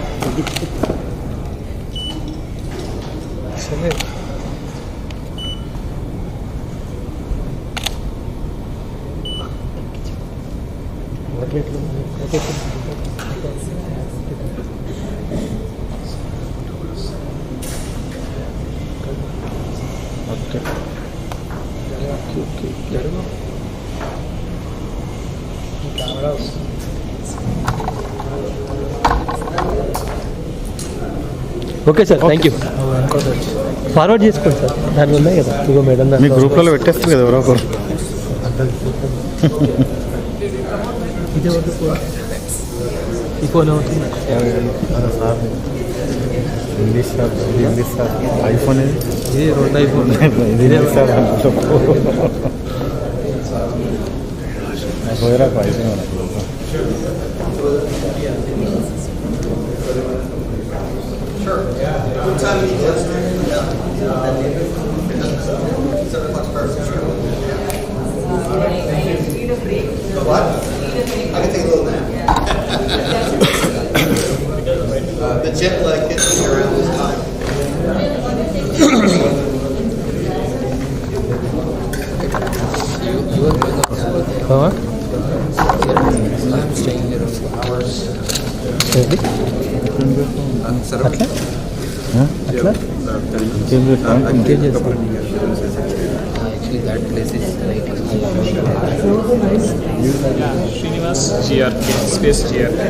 Okay sir thank you forward చేసుకోండి సార్ దాంట్లో ఉన్నాయి కదా ఇగో మేడం మీ గ్రూప్లలో పెట్టేస్తారు కదా ఎవరో ఒకరు ఈ ఫోన్ అవుతుంది ఇంగ్లీష్ సార్ ఐఫోన్ ఇది 2 ఐఫోన్ ఇది సార్ పోయరా iPhone Sure. What time do you test? 7 o'clock first. What? I can take a little nap. The jet lag hits me around this time. Huh? I'm staying there for hours. Really? Actually, that place is right. Srinivas, GRK, Space GRK.